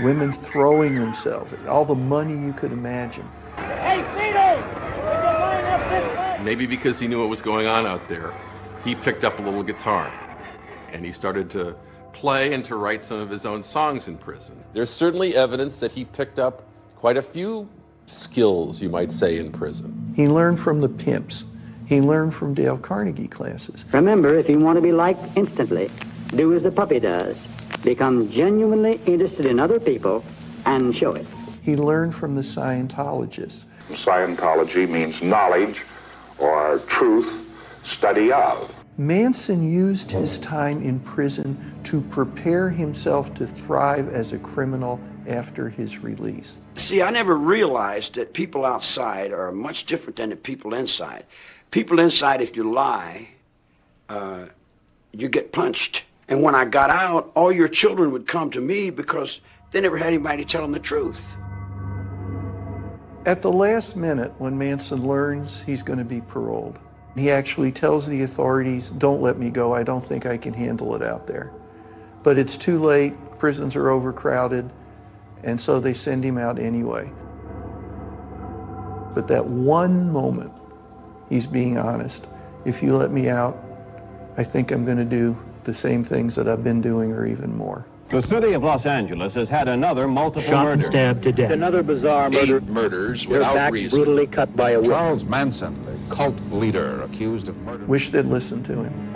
women throwing themselves, all the money you could imagine. Hey, Beatles! Line up this way! Maybe because he knew what was going on out there, he picked up a little guitar and he started to play and to write some of his own songs in prison. There's certainly evidence that he picked up quite a few skills, you might say, in prison. He learned from the pimps. He learned from Dale Carnegie classes. Remember, if you want to be liked instantly, do as the puppy does. Become genuinely interested in other people and show it. He learned from the Scientologists. Scientology means knowledge or truth, study of. Manson used his time in prison to prepare himself to thrive as a criminal after his release. See, I never realized that people outside are much different than the people inside. People inside, if you lie, you get punched. And when I got out, all your children would come to me because they never had anybody tell them the truth. At the last minute, when Manson learns he's going to be paroled, he actually tells the authorities, don't let me go, I don't think I can handle it out there. But it's too late, prisons are overcrowded, and so they send him out anyway. But that one moment, he's being honest. If you let me out, I think I'm going to do the same things that I've been doing or even more. The city of Los Angeles has had another multiple Shot murder. and stabbed to death. Another bizarre murder. 8 murders Their without back reason. brutally cut by a whip. Charles Manson, the cult leader accused of murder. Wish they'd listen to him.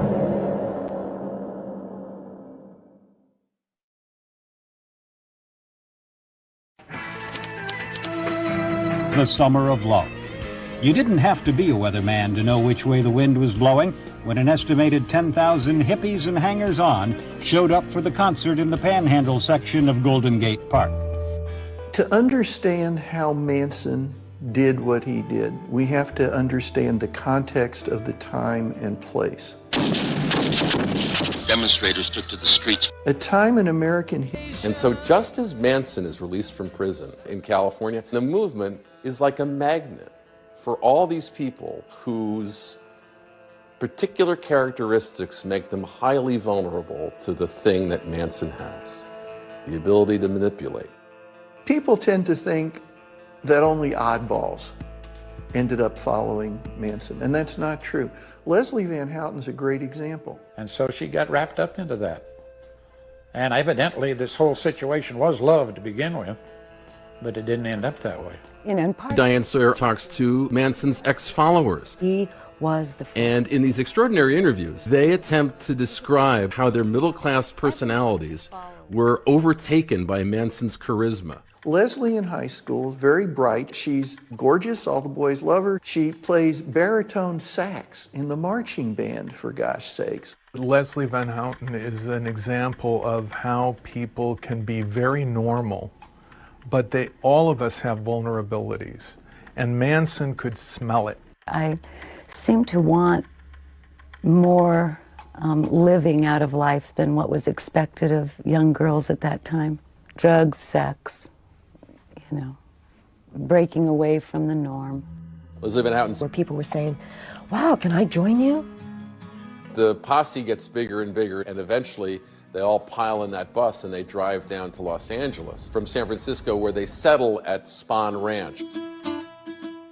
The Summer of Love. You didn't have to be a weatherman to know which way the wind was blowing when an estimated 10,000 hippies and hangers-on showed up for the concert in the Panhandle section of Golden Gate Park. To understand how Manson did what he did, we have to understand the context of the time and place. Demonstrators took to the streets. A time in American history. And so just as Manson is released from prison in California, the movement is like a magnet for all these people whose particular characteristics make them highly vulnerable to the thing that Manson has, the ability to manipulate. People tend to think that only oddballs ended up following Manson, and that's not true. Leslie Van Houten's a great example. And so she got wrapped up into that. And evidently this whole situation was love to begin with, but it didn't end up that way. You know, Diane Sawyer talks to Manson's ex-followers. He was the... And in these extraordinary interviews, they attempt to describe how their middle-class personalities were overtaken by Manson's charisma. Leslie in high school, very bright. She's gorgeous. All the boys love her. She plays baritone sax in the marching band, for gosh sakes. Leslie Van Houten is an example of how people can be very normal, but all of us have vulnerabilities, and Manson could smell it. I seem to want more living out of life than what was expected of young girls at that time. Drugs, sex, you know, breaking away from the norm. Leslie Van Houten. Where people were saying, wow, can I join you? The posse gets bigger and bigger, and eventually they all pile in that bus and they drive down to Los Angeles from San Francisco, where they settle at Spahn Ranch.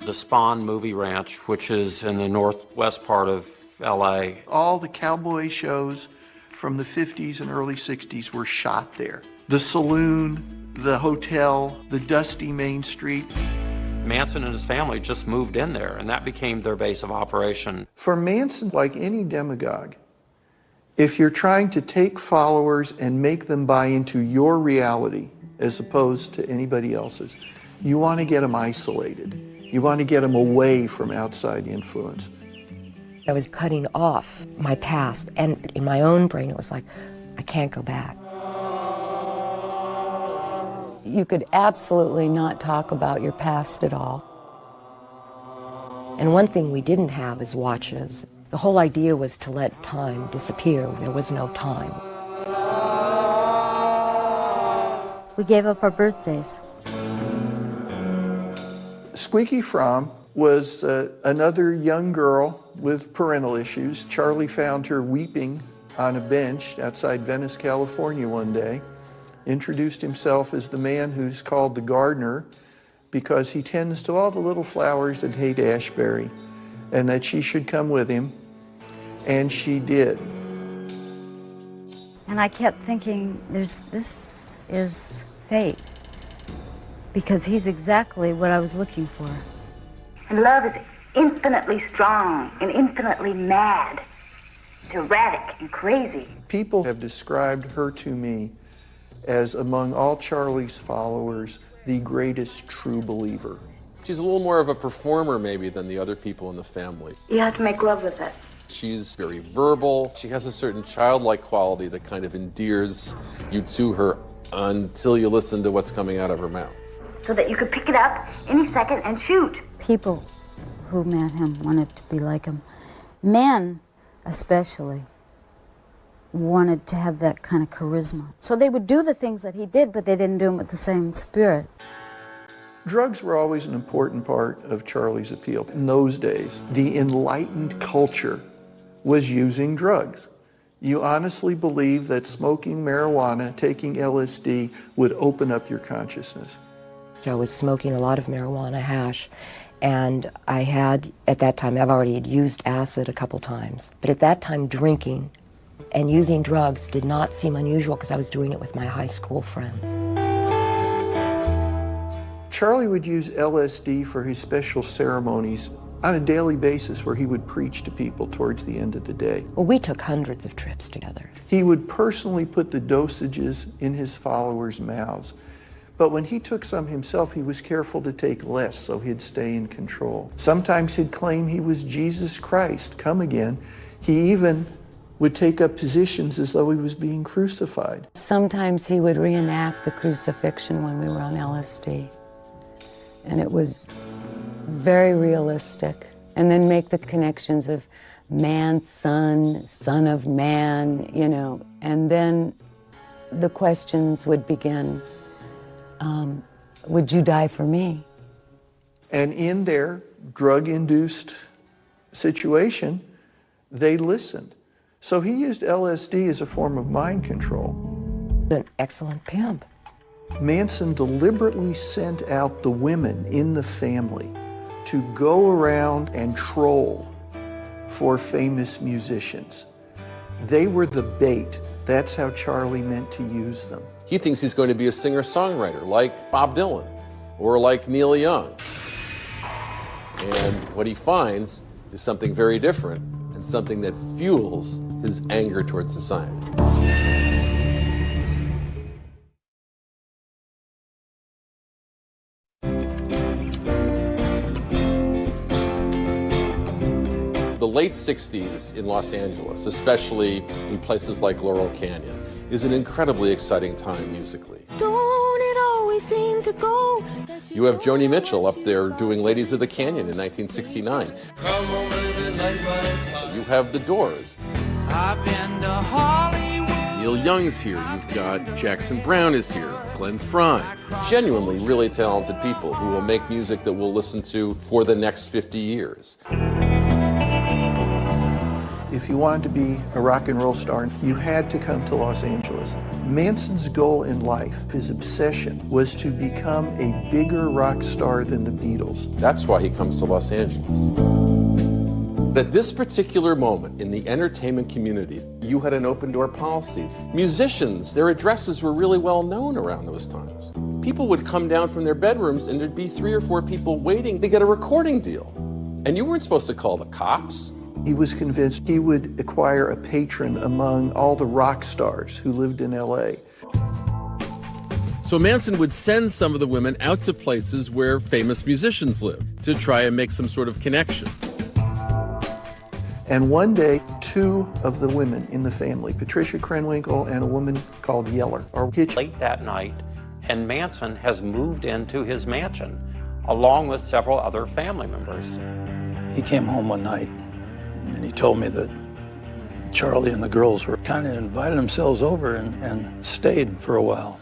The Spahn Movie Ranch, which is in the northwest part of LA. All the cowboy shows from the 50s and early 60s were shot there. The saloon, the hotel, the dusty Main Street. Manson and his family just moved in there, and that became their base of operation. For Manson, like any demagogue, if you're trying to take followers and make them buy into your reality as opposed to anybody else's, you want to get them isolated. You want to get them away from outside influence. I was cutting off my past, and in my own brain it was like, I can't go back. You could absolutely not talk about your past at all. And one thing we didn't have is watches. The whole idea was to let time disappear. There was no time. We gave up our birthdays. Squeaky Fromm was another young girl with parental issues. Charlie found her weeping on a bench outside Venice, California one day, introduced himself as the man who's called the gardener because he tends to all the little flowers that hate Ashbury, and that she should come with him, and she did. And I kept thinking, this is fate. because he's exactly what I was looking for. And love is infinitely strong and infinitely mad. It's erratic and crazy. People have described her to me as, among all Charlie's followers, the greatest true believer. She's a little more of a performer maybe than the other people in the family. You have to make love with it. She's very verbal. She has a certain childlike quality that kind of endears you to her until you listen to what's coming out of her mouth. So that you could pick it up any second and shoot. People who met him wanted to be like him. Men, especially, wanted to have that kind of charisma. So they would do the things that he did, but they didn't do them with the same spirit. Drugs were always an important part of Charlie's appeal. In those days, the enlightened culture was using drugs. You honestly believe that smoking marijuana, taking LSD, would open up your consciousness? I was smoking a lot of marijuana hash, and I had, at that time, I've already used acid a couple times, but at that time drinking and using drugs did not seem unusual because I was doing it with my high school friends. Charlie would use LSD for his special ceremonies on a daily basis where he would preach to people towards the end of the day. Well, we took hundreds of trips together. He would personally put the dosages in his followers' mouths. But when he took some himself, he was careful to take less so he'd stay in control. Sometimes he'd claim he was Jesus Christ, come again. He even would take up positions as though he was being crucified. Sometimes he would reenact the crucifixion when we were on LSD. And it was very realistic. And then make the connections of man, son, son of man, you know. And then the questions would begin. Would you die for me? And in their drug-induced situation, they listened. So he used LSD as a form of mind control. An excellent pimp. Manson deliberately sent out the women in the family to go around and troll for famous musicians. They were the bait. That's how Charlie meant to use them. He thinks he's going to be a singer-songwriter like Bob Dylan or like Neil Young. And what he finds is something very different and something that fuels his anger towards society. The late 60s in Los Angeles, especially in places like Laurel Canyon, is an incredibly exciting time musically. Don't it always seem to go? You have Joni Mitchell up there doing Ladies of the Canyon in 1969. You have The Doors. I've been to Hollywood. Neil Young's here. You've got Jackson Browne is here. Glenn Frey. Genuinely really talented people who will make music that we'll listen to for the next 50 years. If you wanted to be a rock and roll star, you had to come to Los Angeles. Manson's goal in life, his obsession, was to become a bigger rock star than the Beatles. That's why he comes to Los Angeles. At this particular moment in the entertainment community, you had an open door policy. Musicians, their addresses were really well known around those times. People would come down from their bedrooms and there'd be 3 or 4 people waiting to get a recording deal. And you weren't supposed to call the cops. He was convinced he would acquire a patron among all the rock stars who lived in LA. So Manson would send some of the women out to places where famous musicians lived to try and make some sort of connection. And one day, 2 of the women in the family, Patricia Krenwinkel and a woman called Yeller, are hitchhiking. Late that night, and Manson has moved into his mansion, along with several other family members. He came home one night, and he told me that Charlie and the girls were kind of invited themselves over and stayed for a while.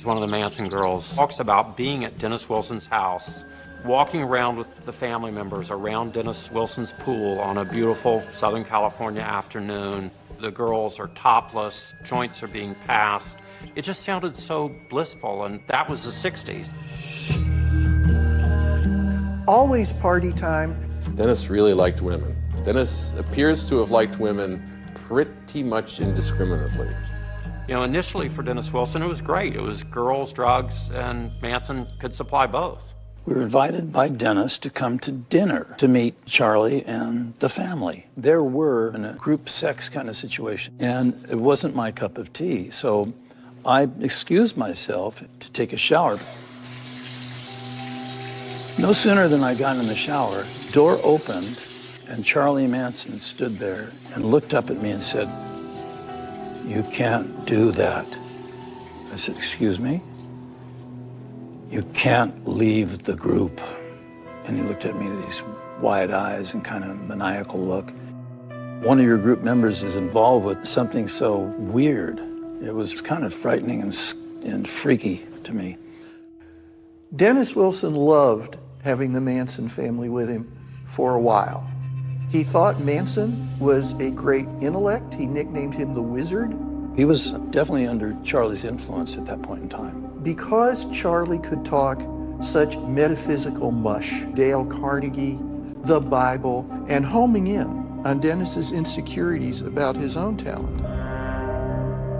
One of the Manson girls talks about being at Dennis Wilson's house, walking around with the family members around Dennis Wilson's pool on a beautiful Southern California afternoon. The girls are topless, joints are being passed. It just sounded so blissful, and that was the 60s. Always party time. Dennis really liked women. Dennis appears to have liked women pretty much indiscriminately. You know, initially for Dennis Wilson, it was great. It was girls, drugs, and Manson could supply both. We were invited by Dennis to come to dinner to meet Charlie and the family. There were in a group sex kind of situation, and it wasn't my cup of tea, so I excused myself to take a shower. No sooner than I got in the shower, door opened, and Charlie Manson stood there and looked up at me and said, "You can't do that." I said, "Excuse me?" "You can't leave the group." And he looked at me with these wide eyes and kind of maniacal look. "One of your group members is involved with something so weird." It was kind of frightening and freaky to me. Dennis Wilson loved having the Manson family with him for a while. He thought Manson was a great intellect. He nicknamed him the Wizard. He was definitely under Charlie's influence at that point in time. Because Charlie could talk such metaphysical mush, Dale Carnegie, the Bible, and homing in on Dennis's insecurities about his own talent.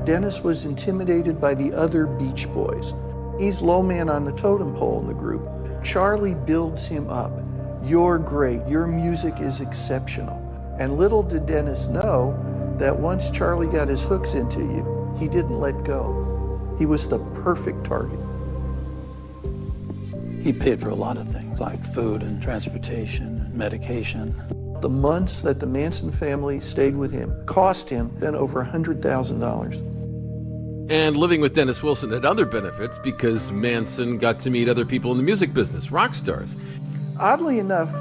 Dennis was intimidated by the other Beach Boys. He's low man on the totem pole in the group. Charlie builds him up. "You're great. Your music is exceptional." And little did Dennis know that once Charlie got his hooks into you, he didn't let go. He was the perfect target. He paid for a lot of things, like food and transportation and medication. The months that the Manson family stayed with him cost him over $100,000. And living with Dennis Wilson had other benefits because Manson got to meet other people in the music business, rock stars. Oddly enough,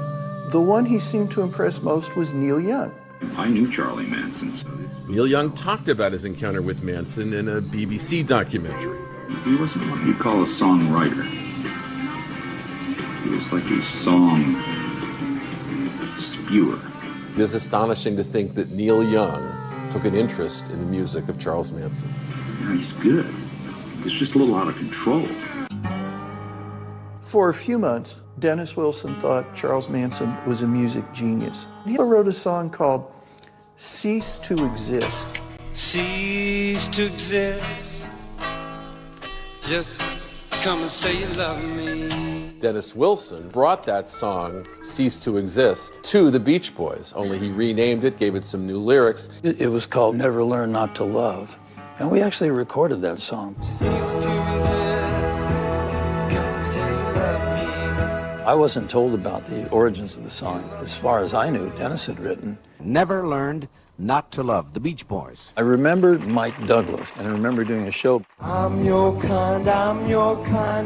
the one he seemed to impress most was Neil Young. I knew Charlie Manson. Neil Young talked about his encounter with Manson in a BBC documentary. He wasn't what you call a songwriter. He was like a song spewer. It is astonishing to think that Neil Young took an interest in the music of Charles Manson. Yeah, he's good. It's just a little out of control. For a few months, Dennis Wilson thought Charles Manson was a music genius. He wrote a song called "Cease to Exist." Cease to exist. Just come and say you love me. Dennis Wilson brought that song, Cease to Exist, to the Beach Boys, only he renamed it, gave it some new lyrics. It was called Never Learn Not to Love. And we actually recorded that song. I wasn't told about the origins of the song. As far as I knew, Dennis had written Never Learned Not to Love, the Beach Boys. I remembered Mike Douglas, and I remember doing a show. I'm your kind,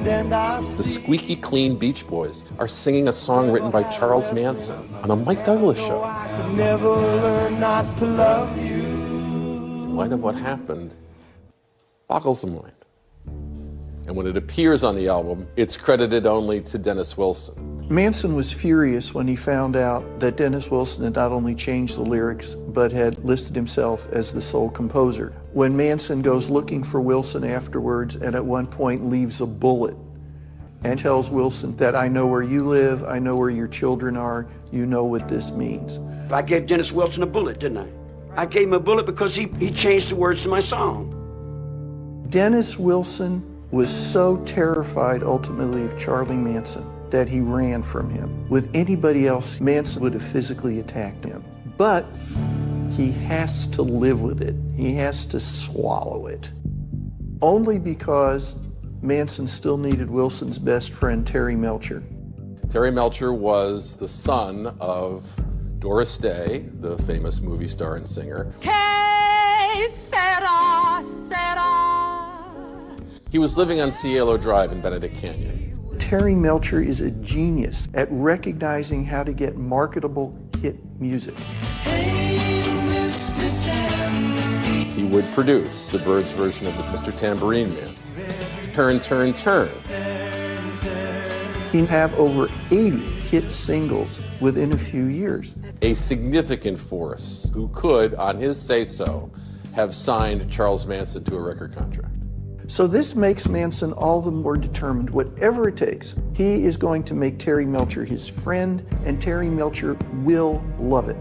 and I The squeaky clean Beach Boys are singing a song written by Charles Manson on a Mike Douglas show. I could never learn not to love you. In light of what happened, boggles the mind. And when it appears on the album, it's credited only to Dennis Wilson. Manson was furious when he found out that Dennis Wilson had not only changed the lyrics, but had listed himself as the sole composer. When Manson goes looking for Wilson afterwards and at one point leaves a bullet and tells Wilson that "I know where you live, I know where your children are, you know what this means." I gave Dennis Wilson a bullet, didn't I? I gave him a bullet because he changed the words to my song. Dennis Wilson was so terrified ultimately of Charlie Manson that he ran from him. With anybody else, Manson would have physically attacked him. But he has to live with it. He has to swallow it. Only because Manson still needed Wilson's best friend, Terry Melcher. Terry Melcher was the son of Doris Day, the famous movie star and singer. Hey, Sarah, Sarah. He was living on Cielo Drive in Benedict Canyon. Terry Melcher is a genius at recognizing how to get marketable hit music. He would produce the Byrds version of the Mr. Tambourine Man. Turn, Turn, Turn. He'd have over 80 hit singles within a few years. A significant force who could, on his say-so, have signed Charles Manson to a record contract. So this makes Manson all the more determined, whatever it takes. He is going to make Terry Melcher his friend, and Terry Melcher will love it.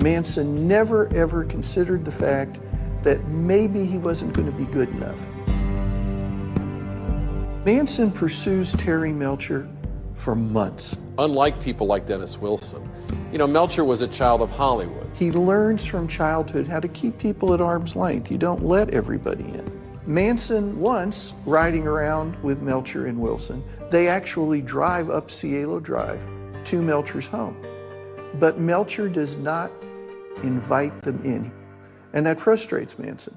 Manson never ever considered the fact that maybe he wasn't going to be good enough. Manson pursues Terry Melcher for months. Unlike people like Dennis Wilson, Melcher was a child of Hollywood. He learns from childhood how to keep people at arm's length. You don't let everybody in. Manson once, riding around with Melcher and Wilson, they actually drive up Cielo Drive to Melcher's home. But Melcher does not invite them in, and that frustrates Manson.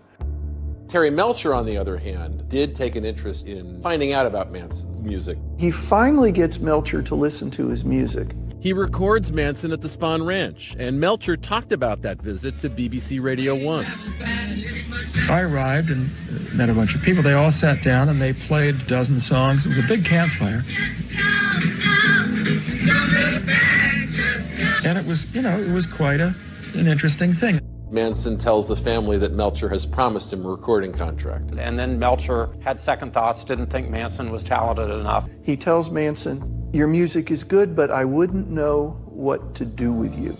Terry Melcher, on the other hand, did take an interest in finding out about Manson's music. He finally gets Melcher to listen to his music. He records Manson at the Spahn Ranch, and Melcher talked about that visit to BBC Radio 1. I arrived and met a bunch of people. They all sat down and they played a dozen songs. It was a big campfire. And it was quite an interesting thing. Manson tells the family that Melcher has promised him a recording contract. And then Melcher had second thoughts, didn't think Manson was talented enough. He tells Manson, your music is good, but I wouldn't know what to do with you.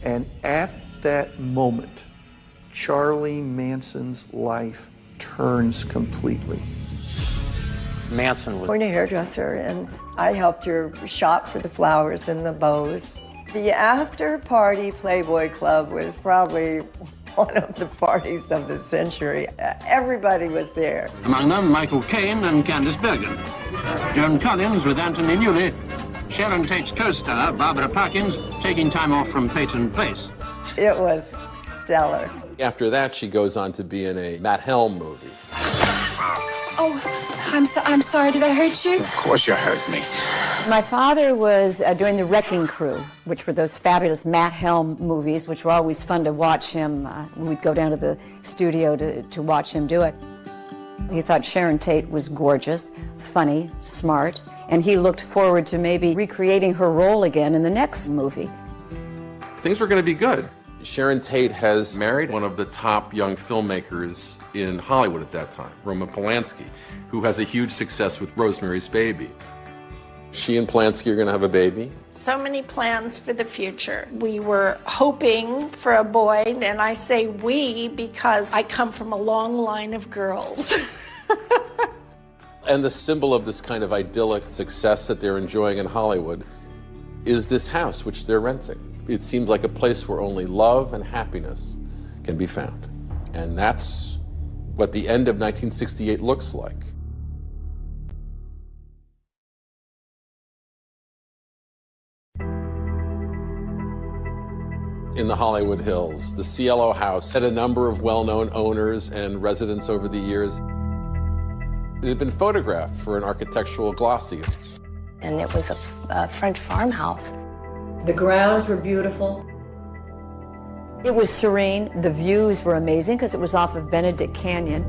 And at that moment, Charlie Manson's life turns completely. Manson was a hairdresser, and I helped her shop for the flowers and the bows. The after-party Playboy Club was probably one of the parties of the century. Everybody was there. Among them, Michael Caine and Candice Bergen. Joan Collins with Anthony Newley. Sharon Tate's co-star, Barbara Parkins, taking time off from Peyton Place. It was stellar. After that, she goes on to be in a Matt Helm movie. Oh, I'm sorry. Did I hurt you? Of course you hurt me. My father was doing The Wrecking Crew, which were those fabulous Matt Helm movies, which were always fun to watch him. We'd go down to the studio to watch him do it. He thought Sharon Tate was gorgeous, funny, smart, and he looked forward to maybe recreating her role again in the next movie. Things were going to be good. Sharon Tate has married one of the top young filmmakers in Hollywood at that time, Roman Polanski, who has a huge success with Rosemary's Baby. She and Polanski are going to have a baby. So many plans for the future. We were hoping for a boy, and I say we because I come from a long line of girls. And the symbol of this kind of idyllic success that they're enjoying in Hollywood is this house, which they're renting. It seems like a place where only love and happiness can be found. And that's what the end of 1968 looks like. In the Hollywood Hills, the Cielo House had a number of well-known owners and residents over the years. It had been photographed for an architectural glossy. And it was a French farmhouse. The grounds were beautiful. It was serene. The views were amazing because it was off of Benedict Canyon.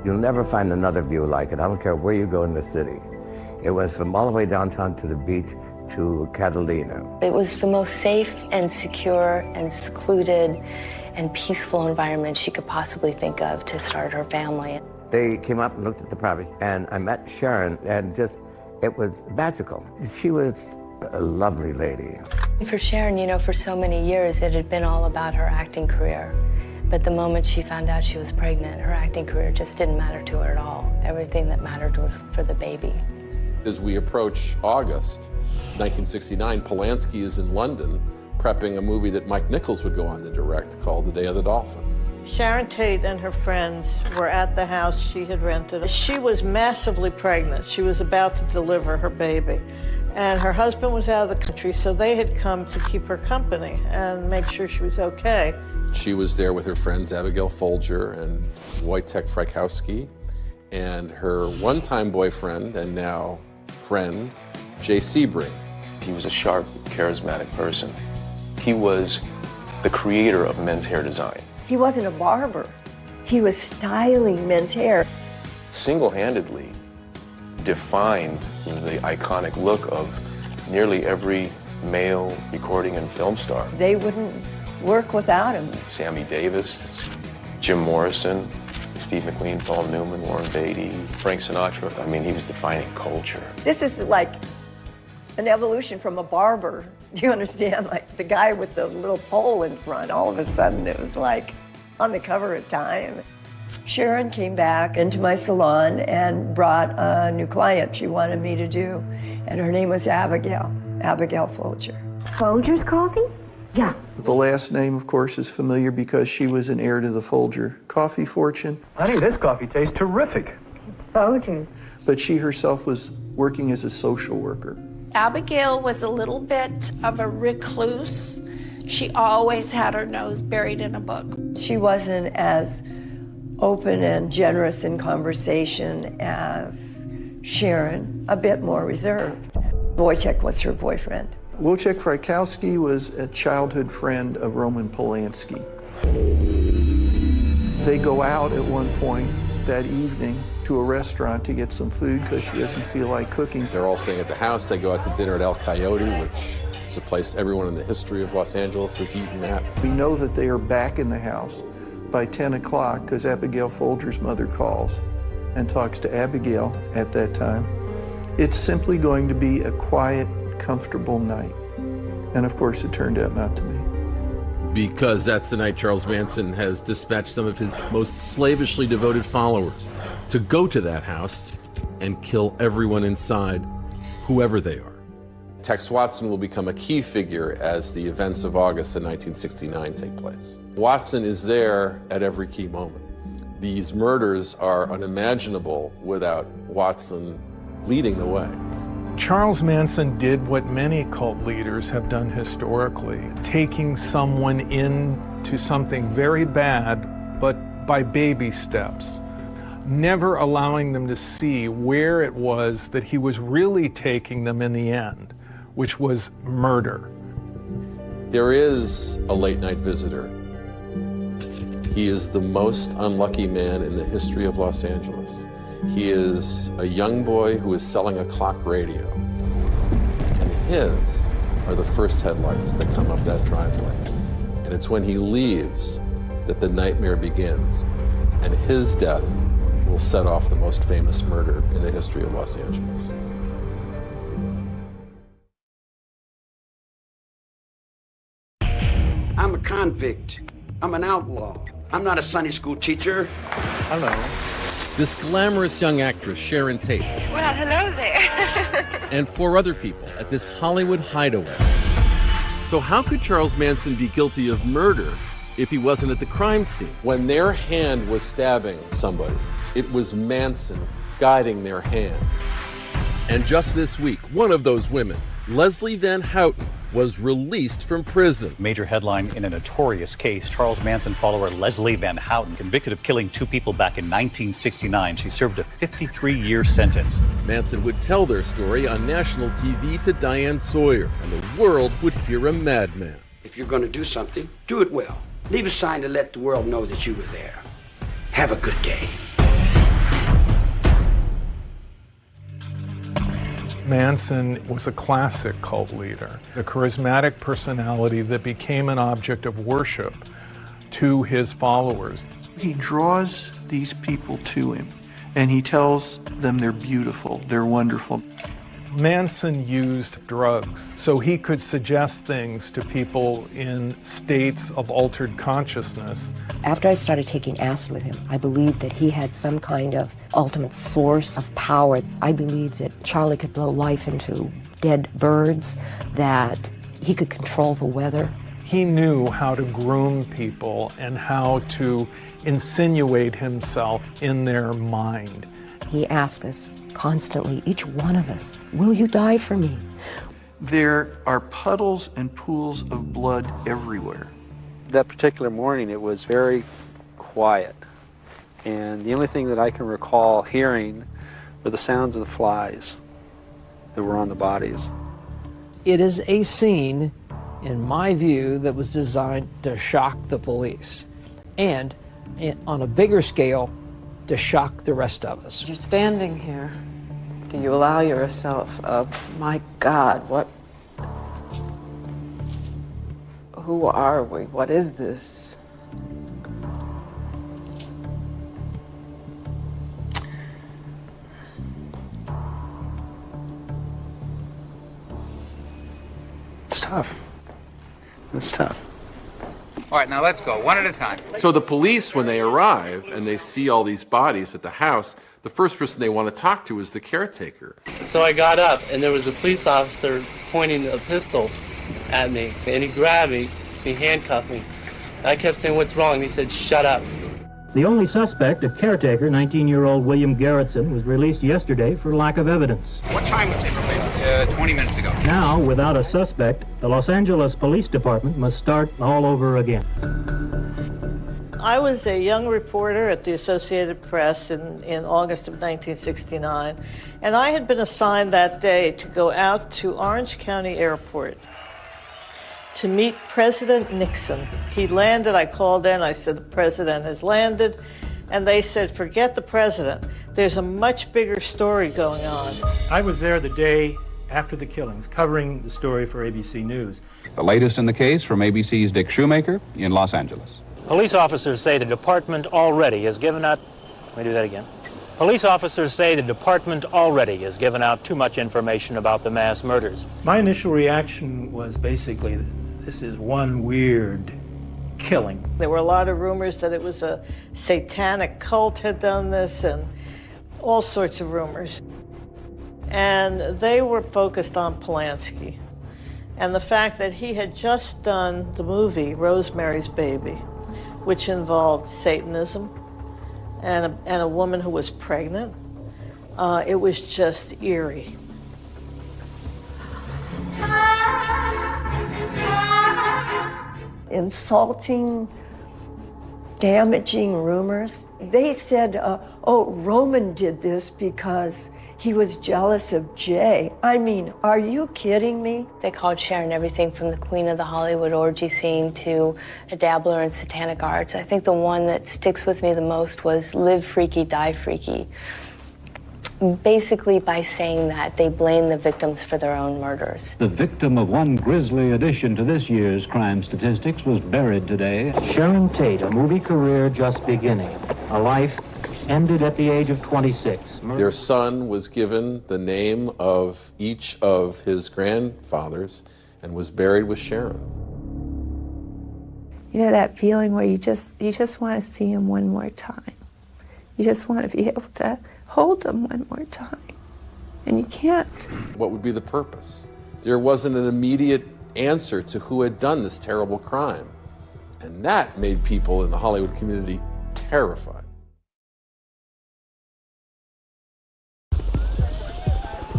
You'll never find another view like it. I don't care where you go in the city. It went from all the way downtown to the beach to Catalina. It was the most safe and secure and secluded and peaceful environment she could possibly think of to start her family. They came up and looked at the property, and I met Sharon, and it was magical. She was a lovely lady. For Sharon, for so many years, it had been all about her acting career. But the moment she found out she was pregnant, her acting career just didn't matter to her at all. Everything that mattered was for the baby. As we approach August 1969, Polanski is in London prepping a movie that Mike Nichols would go on to direct called The Day of the Dolphin. Sharon Tate and her friends were at the house she had rented. She was massively pregnant. She was about to deliver her baby. And her husband was out of the country, so they had come to keep her company and make sure she was okay. She was there with her friends Abigail Folger and Wojtek Frykowski and her one-time boyfriend and now friend, Jay Sebring. He was a sharp, charismatic person. He was the creator of men's hair design. He wasn't a barber. He was styling men's hair. Single-handedly defined the iconic look of nearly every male recording and film star. They wouldn't work without him. Sammy Davis, Jim Morrison, Steve McQueen, Paul Newman, Warren Beatty, Frank Sinatra. I mean, he was defining culture. This is like an evolution from a barber. Do you understand? Like the guy with the little pole in front. All of a sudden it was like on the cover of Time. Sharon came back into my salon and brought a new client she wanted me to do, and her name was Abigail Folger. Folger's coffee? Yeah. The last name, of course, is familiar because she was an heir to the Folger coffee fortune. Honey, this coffee tastes terrific. It's Folger's. But she herself was working as a social worker. Abigail was a little bit of a recluse. She always had her nose buried in a book. She wasn't as open and generous in conversation as Sharon, a bit more reserved. Wojciech was her boyfriend. Wojciech Frykowski was a childhood friend of Roman Polanski. They go out at one point that evening to a restaurant to get some food because she doesn't feel like cooking. They're all staying at the house. They go out to dinner at El Coyote, which is a place everyone in the history of Los Angeles has eaten at. We know that they are back in the house by 10 o'clock because Abigail Folger's mother calls and talks to Abigail at that time. It's simply going to be a quiet, comfortable night. And of course, it turned out not to be. Because that's the night Charles Manson has dispatched some of his most slavishly devoted followers to go to that house and kill everyone inside, whoever they are. Tex Watson will become a key figure as the events of August of 1969 take place. Watson is there at every key moment. These murders are unimaginable without Watson leading the way. Charles Manson did what many cult leaders have done historically, taking someone into something very bad, but by baby steps, never allowing them to see where it was that he was really taking them in the end, which was murder. There is a late-night visitor. He is the most unlucky man in the history of Los Angeles. He is a young boy who is selling a clock radio. And his are the first headlights that come up that driveway. And it's when he leaves that the nightmare begins. And his death will set off the most famous murder in the history of Los Angeles. I'm a convict. I'm an outlaw. I'm not a Sunday school teacher. Hello. This glamorous young actress, Sharon Tate. Well, hello there. And 4 other people at this Hollywood hideaway. So how could Charles Manson be guilty of murder if he wasn't at the crime scene? When their hand was stabbing somebody, it was Manson guiding their hand. And just this week, one of those women, Leslie Van Houten, was released from prison. Major headline in a notorious case. Charles Manson follower Leslie Van Houten, convicted of killing 2 people back in 1969. She served a 53-year sentence. Manson would tell their story on national TV to Diane Sawyer, and the world would hear a madman. If you're going to do something, do it well. Leave a sign to let the world know that you were there. Have a good day. Manson was a classic cult leader, a charismatic personality that became an object of worship to his followers. He draws these people to him, and he tells them they're beautiful, they're wonderful. Manson used drugs, so he could suggest things to people in states of altered consciousness. After I started taking acid with him, I believed that he had some kind of ultimate source of power. I believed that Charlie could blow life into dead birds, that he could control the weather. He knew how to groom people and how to insinuate himself in their mind. He asked us constantly, each one of us, will you die for me? There are puddles and pools of blood everywhere. That particular morning, it was very quiet. And the only thing that I can recall hearing were the sounds of the flies that were on the bodies. It is a scene, in my view, that was designed to shock the police. And on a bigger scale, to shock the rest of us. You're standing here. Do you allow yourself, my God, what? Who are we? What is this? It's tough. It's tough. All right, now let's go, one at a time. So the police, when they arrive and they see all these bodies at the house, the first person they want to talk to is the caretaker. So I got up, and there was a police officer pointing a pistol at me, and he grabbed me, he handcuffed me. I kept saying, "What's wrong?" And he said, "Shut up." The only suspect, a caretaker, 19-year-old William Garrettson, was released yesterday for lack of evidence. What time was it released? 20 minutes ago. Now, without a suspect, the Los Angeles Police Department must start all over again. I was a young reporter at the Associated Press in August of 1969, and I had been assigned that day to go out to Orange County Airport to meet President Nixon. He landed, I called in, I said, "The president has landed," and they said, "Forget the president. There's a much bigger story going on." I was there the day after the killings, covering the story for ABC News. The latest in the case from ABC's Dick Shoemaker in Los Angeles. Police officers say the department already has given out... Let me do that again. Police officers say the department already has given out too much information about the mass murders. My initial reaction was basically, this is one weird killing. There were a lot of rumors that it was a satanic cult had done this, and all sorts of rumors. And they were focused on Polanski and the fact that he had just done the movie Rosemary's Baby, which involved Satanism and a woman who was pregnant. It was just eerie. Insulting, damaging rumors. They said, oh, Roman did this because he was jealous of Jay. I mean, are you kidding me? They called Sharon everything from the queen of the Hollywood orgy scene to a dabbler in satanic arts. I think the one that sticks with me the most was live freaky, die freaky. Basically, by saying that, they blame the victims for their own murders. The victim of one grisly addition to this year's crime statistics was buried today. Sharon Tate, a movie career just beginning. A life ended at the age of 26. Their son was given the name of each of his grandfathers and was buried with Sharon. You know that feeling where you just want to see him one more time. You just want to be able to hold him one more time, and you can't. What would be the purpose? There wasn't an immediate answer to who had done this terrible crime, and that made people in the Hollywood community terrified.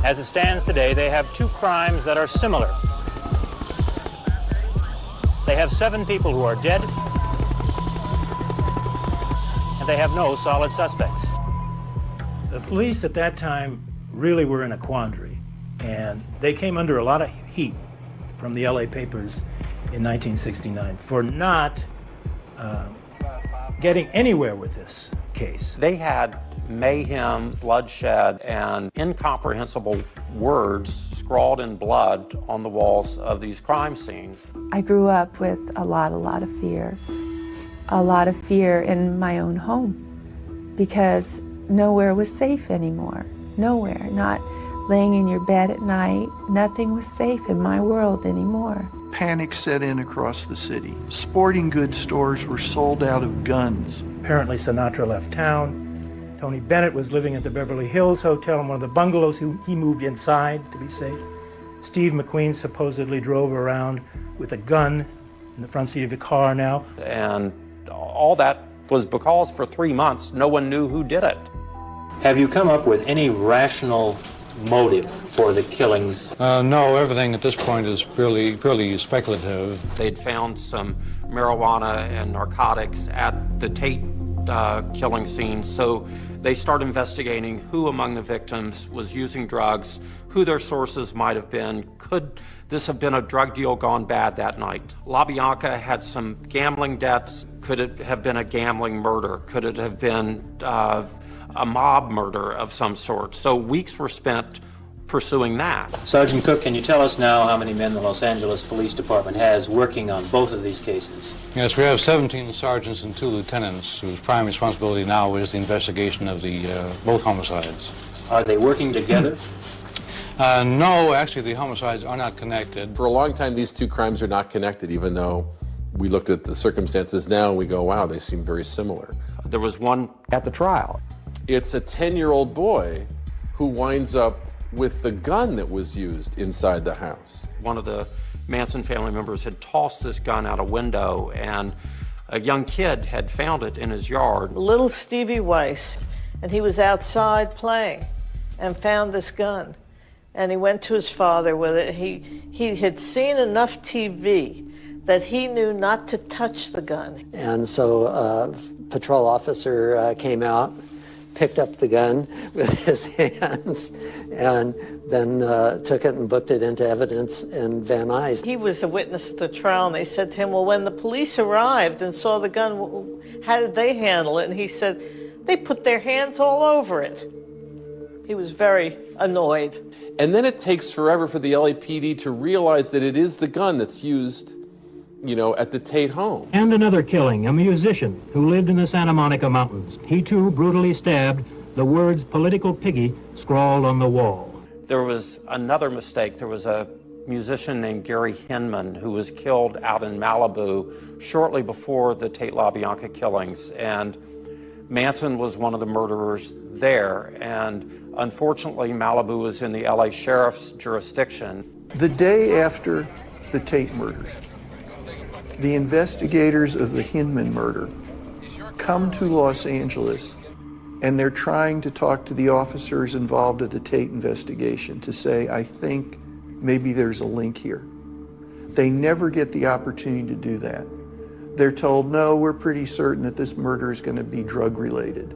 As it stands today, they have two crimes that are similar. They have 7 people who are dead, and they have no solid suspects. The police at that time really were in a quandary, and they came under a lot of heat from the LA papers in 1969 for not getting anywhere with this case. They had mayhem, bloodshed, and incomprehensible words scrawled in blood on the walls of these crime scenes. I grew up with a lot of fear. A lot of fear in my own home because nowhere was safe anymore. Nowhere. Not laying in your bed at night. Nothing was safe in my world anymore. Panic set in across the city. Sporting goods stores were sold out of guns. Apparently Sinatra left town. Tony Bennett was living at the Beverly Hills Hotel in one of the bungalows. He moved inside to be safe. Steve McQueen supposedly drove around with a gun in the front seat of the car now. And all that was because for 3 months, no one knew who did it. Have you come up with any rational motive for the killings? No, everything at this point is purely speculative. They'd found some marijuana and narcotics at the Tate killing scene, so they start investigating who among the victims was using drugs, who their sources might have been. Could this have been a drug deal gone bad that night? LaBianca had some gambling debts. Could it have been a gambling murder? Could it have been a mob murder of some sort? So weeks were spent pursuing that. Sergeant Cook, can you tell us now how many men the Los Angeles Police Department has working on both of these cases? Yes, we have 17 sergeants and 2 lieutenants whose prime responsibility now is the investigation of the both homicides. Are they working together? No, actually the homicides are not connected. For a long time, these two crimes are not connected, even though We looked at the circumstances now and we go, wow, they seem very similar. There was one at the trial. It's a 10-year-old boy who winds up with the gun that was used inside the house. One of the Manson family members had tossed this gun out a window, and a young kid had found it in his yard. Little Stevie Weiss, and he was outside playing and found this gun. And he went to his father with it. He had seen enough TV that he knew not to touch the gun. And so a patrol officer came out, picked up the gun with his hands, and then took it and booked it into evidence in Van Nuys. He was a witness at the trial, and they said to him, well, when the police arrived and saw the gun, how did they handle it? And he said, they put their hands all over it. He was very annoyed. And then it takes forever for the LAPD to realize that it is the gun that's used, you know, at the Tate home. And another killing, a musician who lived in the Santa Monica Mountains. He too brutally stabbed, the words "political piggy" scrawled on the wall. There was another mistake. There was a musician named Gary Hinman who was killed out in Malibu shortly before the Tate LaBianca killings. And Manson was one of the murderers there. And unfortunately, Malibu was in the LA Sheriff's jurisdiction. The day after the Tate murders, the investigators of the Hinman murder come to Los Angeles, and they're trying to talk to the officers involved in the Tate investigation to say, I think maybe there's a link here. They never get the opportunity to do that. They're told, no, we're pretty certain that this murder is going to be drug-related,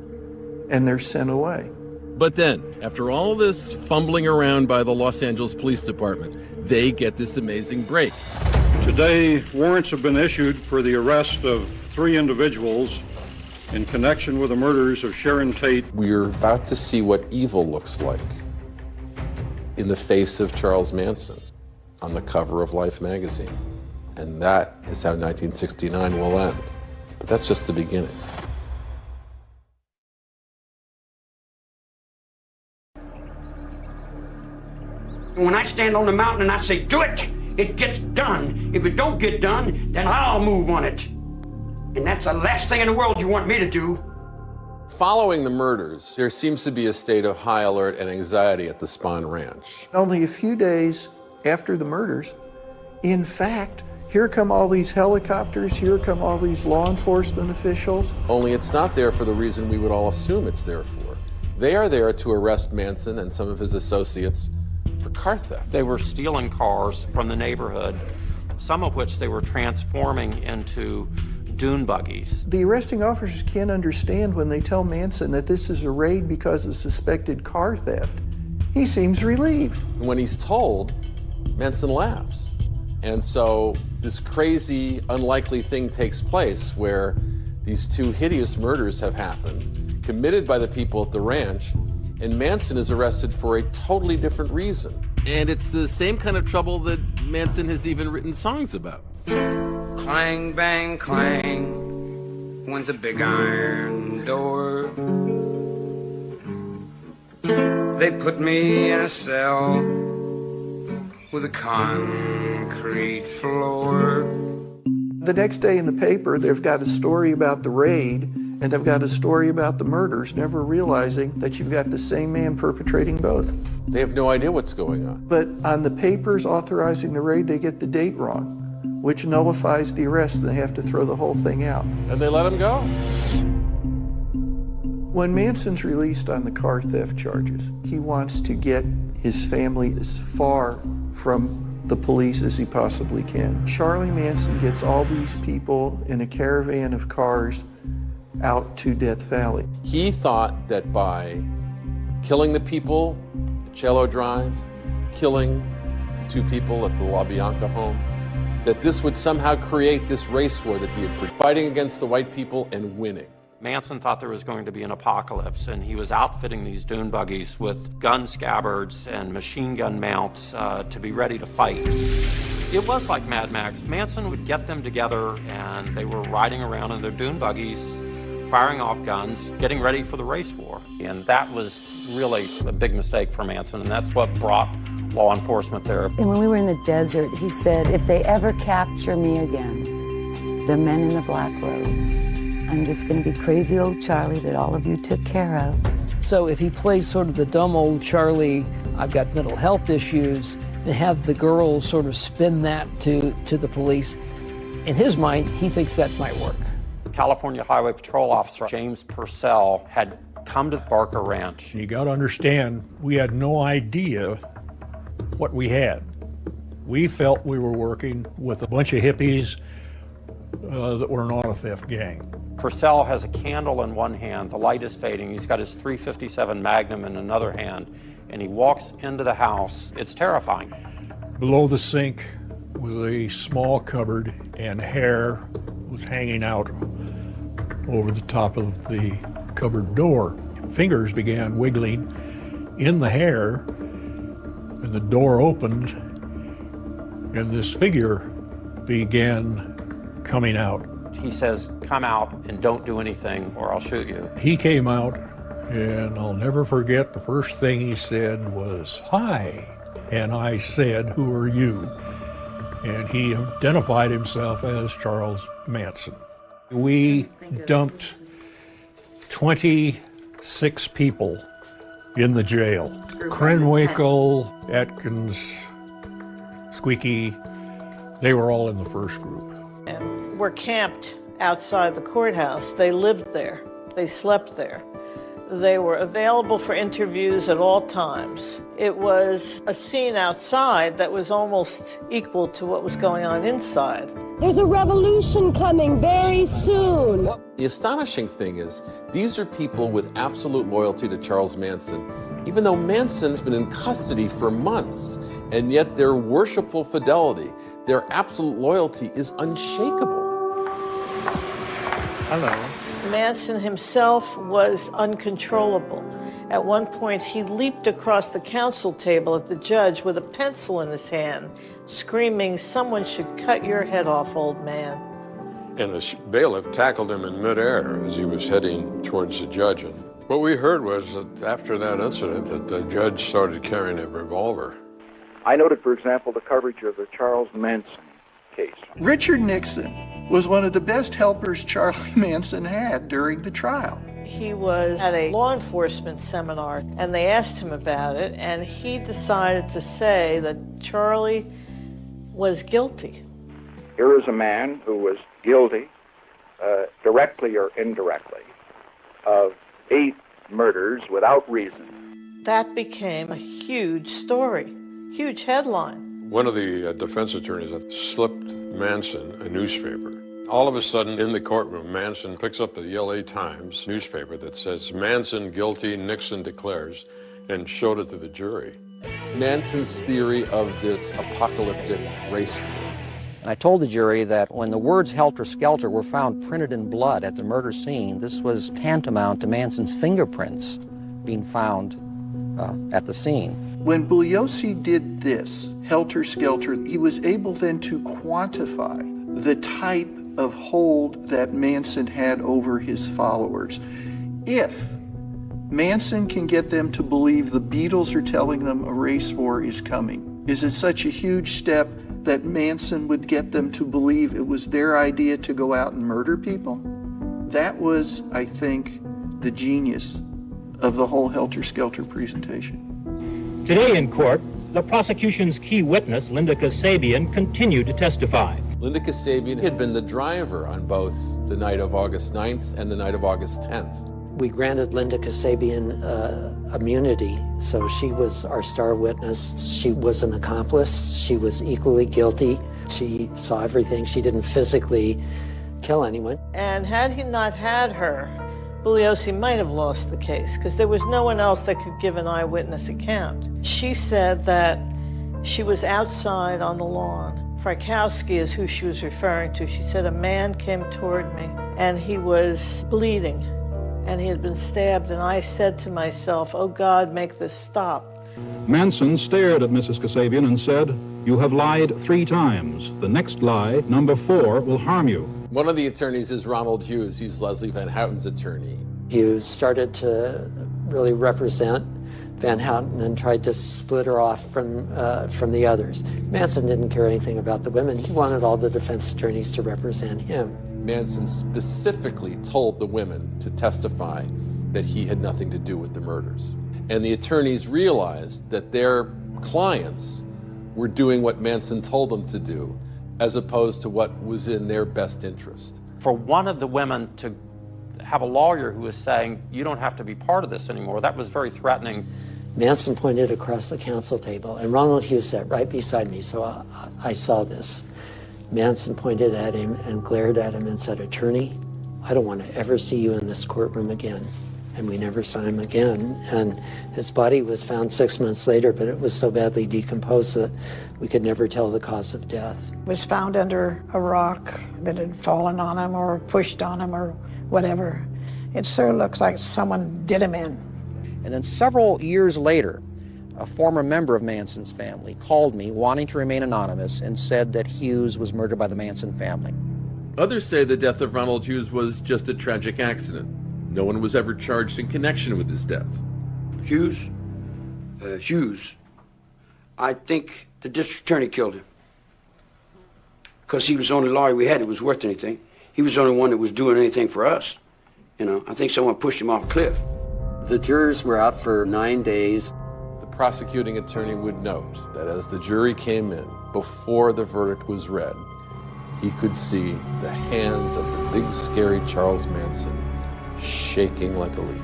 and they're sent away. But then, after all this fumbling around by the Los Angeles Police Department, they get this amazing break. Today, warrants have been issued for the arrest of 3 individuals in connection with the murders of Sharon Tate. We're about to see what evil looks like in the face of Charles Manson on the cover of Life magazine. And that is how 1969 will end. But that's just the beginning. When I stand on the mountain and I say, do it, it gets done. If it don't get done, then I'll move on it. And that's the last thing in the world you want me to do. Following the murders, there seems to be a state of high alert and anxiety at the Spahn Ranch. Only a few days after the murders, in fact, here come all these helicopters, here come all these law enforcement officials. Only it's not there for the reason we would all assume it's there for. They are there to arrest Manson and some of his associates for car theft. They were stealing cars from the neighborhood, some of which they were transforming into dune buggies. The arresting officers can't understand when they tell Manson that this is a raid because of suspected car theft. He seems relieved. When he's told, Manson laughs. And so this crazy, unlikely thing takes place where these 2 hideous murders have happened, committed by the people at the ranch, and Manson is arrested for a totally different reason. And it's the same kind of trouble that Manson has even written songs about. Clang, bang, clang, went the big iron door. They put me in a cell with a concrete floor. The next day in the paper, they've got a story about the raid, and they've got a story about the murders, never realizing that you've got the same man perpetrating both. They have no idea what's going on. But on the papers authorizing the raid, they get the date wrong, which nullifies the arrest, and they have to throw the whole thing out. And they let him go. When Manson's released on the car theft charges, he wants to get his family as far from the police as he possibly can. Charlie Manson gets all these people in a caravan of cars out to Death Valley. He thought that by killing the people at Cello Drive, killing the 2 people at the LaBianca home, that this would somehow create this race war that he had been fighting against the white people and winning. Manson thought there was going to be an apocalypse, and he was outfitting these dune buggies with gun scabbards and machine gun mounts to be ready to fight. It was like Mad Max. Manson would get them together, and they were riding around in their dune buggies, firing off guns, getting ready for the race war. And that was really a big mistake for Manson, and that's what brought law enforcement there. And when we were in the desert, he said, if they ever capture me again, the men in the black robes. I'm just going to be crazy old Charlie that all of you took care of. So if he plays sort of the dumb old Charlie, I've got mental health issues, and have the girls sort of spin that to the police, in his mind, he thinks that might work. California Highway Patrol Officer James Purcell had come to Barker Ranch. You got to understand, we had no idea what we had. We felt we were working with a bunch of hippies that were not a theft gang. Purcell has a candle in one hand, the light is fading, he's got his .357 Magnum in another hand, and he walks into the house. It's terrifying. Below the sink was a small cupboard, and hair was hanging out over the top of the cupboard door. Fingers began wiggling in the hair, and the door opened, and this figure began coming out. He says, come out and don't do anything or I'll shoot you. He came out, and I'll never forget the first thing he said was, "Hi." And I said, "Who are you?" And he identified himself as Charles Manson. We dumped 26 people in the jail. Krenwinkel, Atkins, Squeaky, they were all in the first group. And were camped outside the courthouse. They lived there. They slept there. They were available for interviews at all times. It was a scene outside that was almost equal to what was going on inside. There's a revolution coming very soon. The astonishing thing is, these are people with absolute loyalty to Charles Manson, even though Manson's been in custody for months, and yet their worshipful fidelity, their absolute loyalty is unshakable. Hello. Manson himself was uncontrollable. At one point, he leaped across the counsel table at the judge with a pencil in his hand, screaming, "Someone should cut your head off, old man." And a bailiff tackled him in midair as he was heading towards the judge. And what we heard was that after that incident, that the judge started carrying a revolver. I noted, for example, the coverage of the Charles Manson case. Richard Nixon was one of the best helpers Charlie Manson had during the trial. He was at a law enforcement seminar, and they asked him about it, and he decided to say that Charlie was guilty. Here is a man who was guilty, directly or indirectly, of 8 murders without reason. That became a huge story, huge headline. One of the defense attorneys had slipped Manson a newspaper. All of a sudden, in the courtroom, Manson picks up the LA Times newspaper that says, "Manson guilty, Nixon declares," and showed it to the jury. Manson's theory of this apocalyptic race war. And I told the jury that when the words helter skelter were found printed in blood at the murder scene, this was tantamount to Manson's fingerprints being found at the scene. When Bugliosi did this, helter skelter, he was able then to quantify the type of hold that Manson had over his followers. If Manson can get them to believe the Beatles are telling them a race war is coming, is it such a huge step that Manson would get them to believe it was their idea to go out and murder people? That was, I think, the genius of the whole Helter Skelter presentation. Today in court, the prosecution's key witness, Linda Kasabian, continued to testify. Linda Kasabian had been the driver on both the night of August 9th and the night of August 10th. We granted Linda Kasabian immunity, so she was our star witness. She was an accomplice. She was equally guilty. She saw everything. She didn't physically kill anyone. And had he not had her, Bugliosi might have lost the case because there was no one else that could give an eyewitness account. She said that she was outside on the lawn. Frykowski is who she was referring to. She said a man came toward me and he was bleeding and he had been stabbed, and I said to myself, "Oh God, make this stop." Manson stared at Mrs. Kasabian and said, "You have lied 3 times. The next lie, number 4, will harm you." One of the attorneys is Ronald Hughes. He's Leslie Van Houten's attorney. Hughes started to really represent Van Houten and tried to split her off from the others. Manson didn't care anything about the women. He wanted all the defense attorneys to represent him. Manson specifically told the women to testify that he had nothing to do with the murders. And the attorneys realized that their clients were doing what Manson told them to do, as opposed to what was in their best interest. For one of the women to have a lawyer who was saying, you don't have to be part of this anymore, that was very threatening. Manson pointed across the council table, and Ronald Hughes sat right beside me, so I saw this. Manson pointed at him and glared at him and said, "Attorney, I don't want to ever see you in this courtroom again." And we never saw him again. And his body was found 6 months later, but it was so badly decomposed that we could never tell the cause of death. It was found under a rock that had fallen on him or pushed on him or whatever. It sure looks like someone did him in. And then several years later, a former member of Manson's family called me wanting to remain anonymous and said that Hughes was murdered by the Manson family. Others say the death of Ronald Hughes was just a tragic accident. No one was ever charged in connection with his death. Hughes, I think the district attorney killed him. Because he was the only lawyer we had that was worth anything. He was the only one that was doing anything for us. You know, I think someone pushed him off a cliff. The jurors were out for 9 days. The prosecuting attorney would note that as the jury came in, before the verdict was read, he could see the hands of the big, scary Charles Manson shaking like a leaf.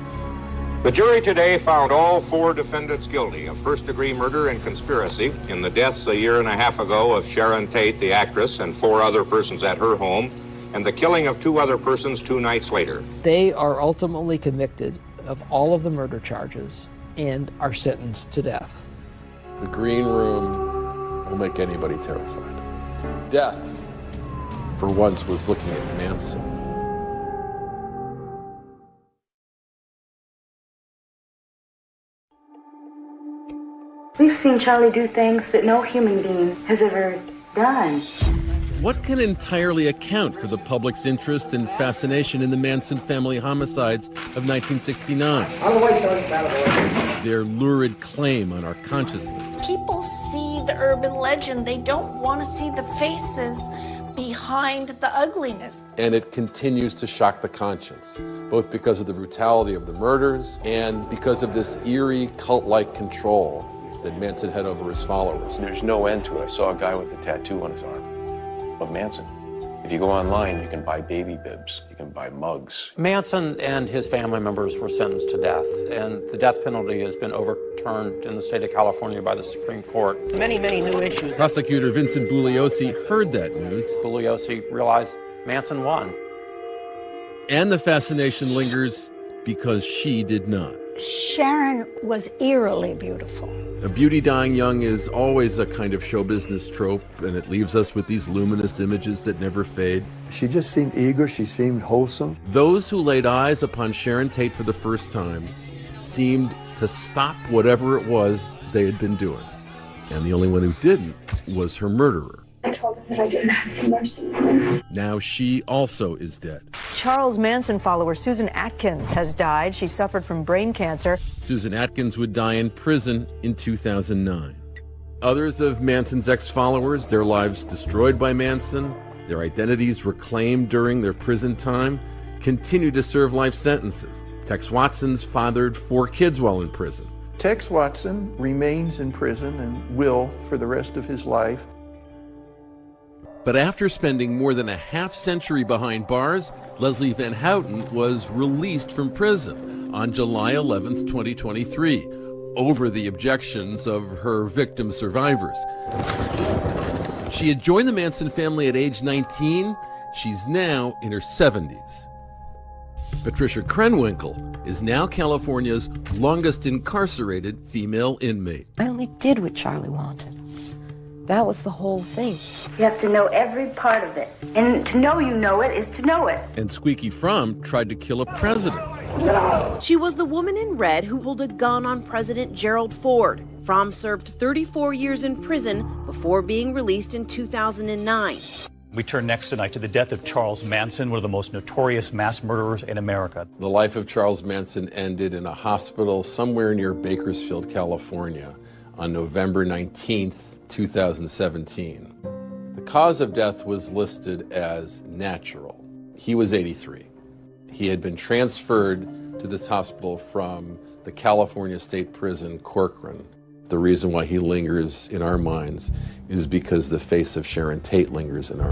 The jury today found all 4 defendants guilty of first-degree murder and conspiracy in the deaths a year and a half ago of Sharon Tate, the actress, and 4 other persons at her home, and the killing of 2 other persons 2 nights later. They are ultimately convicted of all of the murder charges and are sentenced to death. The green room will make anybody terrified. Death, for once, was looking at Manson. We've seen Charlie do things that no human being has ever done. What can entirely account for the public's interest and fascination in the Manson family homicides of 1969? On the way, sir. Their lurid claim on our consciousness. People see the urban legend. They don't want to see the faces behind the ugliness. And it continues to shock the conscience, both because of the brutality of the murders and because of this eerie cult-like control that Manson had over his followers. There's no end to it. I saw a guy with a tattoo on his arm of Manson. If you go online, you can buy baby bibs, you can buy mugs. Manson and his family members were sentenced to death, and the death penalty has been overturned in the state of California by the Supreme Court. Many new issues. Prosecutor Vincent Bugliosi heard that news. Bugliosi realized Manson won. And the fascination lingers because she did not. Sharon was eerily beautiful. A beauty dying young is always a kind of show business trope, and it leaves us with these luminous images that never fade. She just seemed eager, she seemed wholesome. Those who laid eyes upon Sharon Tate for the first time seemed to stop whatever it was they had been doing. And the only one who didn't was her murderer. I told him that I didn't have any mercy. Now she also is dead. Charles Manson follower Susan Atkins has died. She suffered from brain cancer. Susan Atkins would die in prison in 2009. Others of Manson's ex-followers, their lives destroyed by Manson, their identities reclaimed during their prison time, continue to serve life sentences. Tex Watson's fathered 4 kids while in prison. Tex Watson remains in prison and will for the rest of his life. But after spending more than a half-century behind bars, Leslie Van Houten was released from prison on July 11th, 2023, over the objections of her victim survivors. She had joined the Manson family at age 19. She's now in her 70s. Patricia Krenwinkel is now California's longest incarcerated female inmate. I only did what Charlie wanted. That was the whole thing. You have to know every part of it. And to know you know it is to know it. And Squeaky Fromm tried to kill a president. She was the woman in red who pulled a gun on President Gerald Ford. Fromm served 34 years in prison before being released in 2009. We turn next tonight to the death of Charles Manson, one of the most notorious mass murderers in America. The life of Charles Manson ended in a hospital somewhere near Bakersfield, California on November 19th, 2017. The cause of death was listed as natural. He was 83. He had been transferred to this hospital from the California State Prison, Corcoran. The reason why he lingers in our minds is because the face of Sharon Tate lingers in our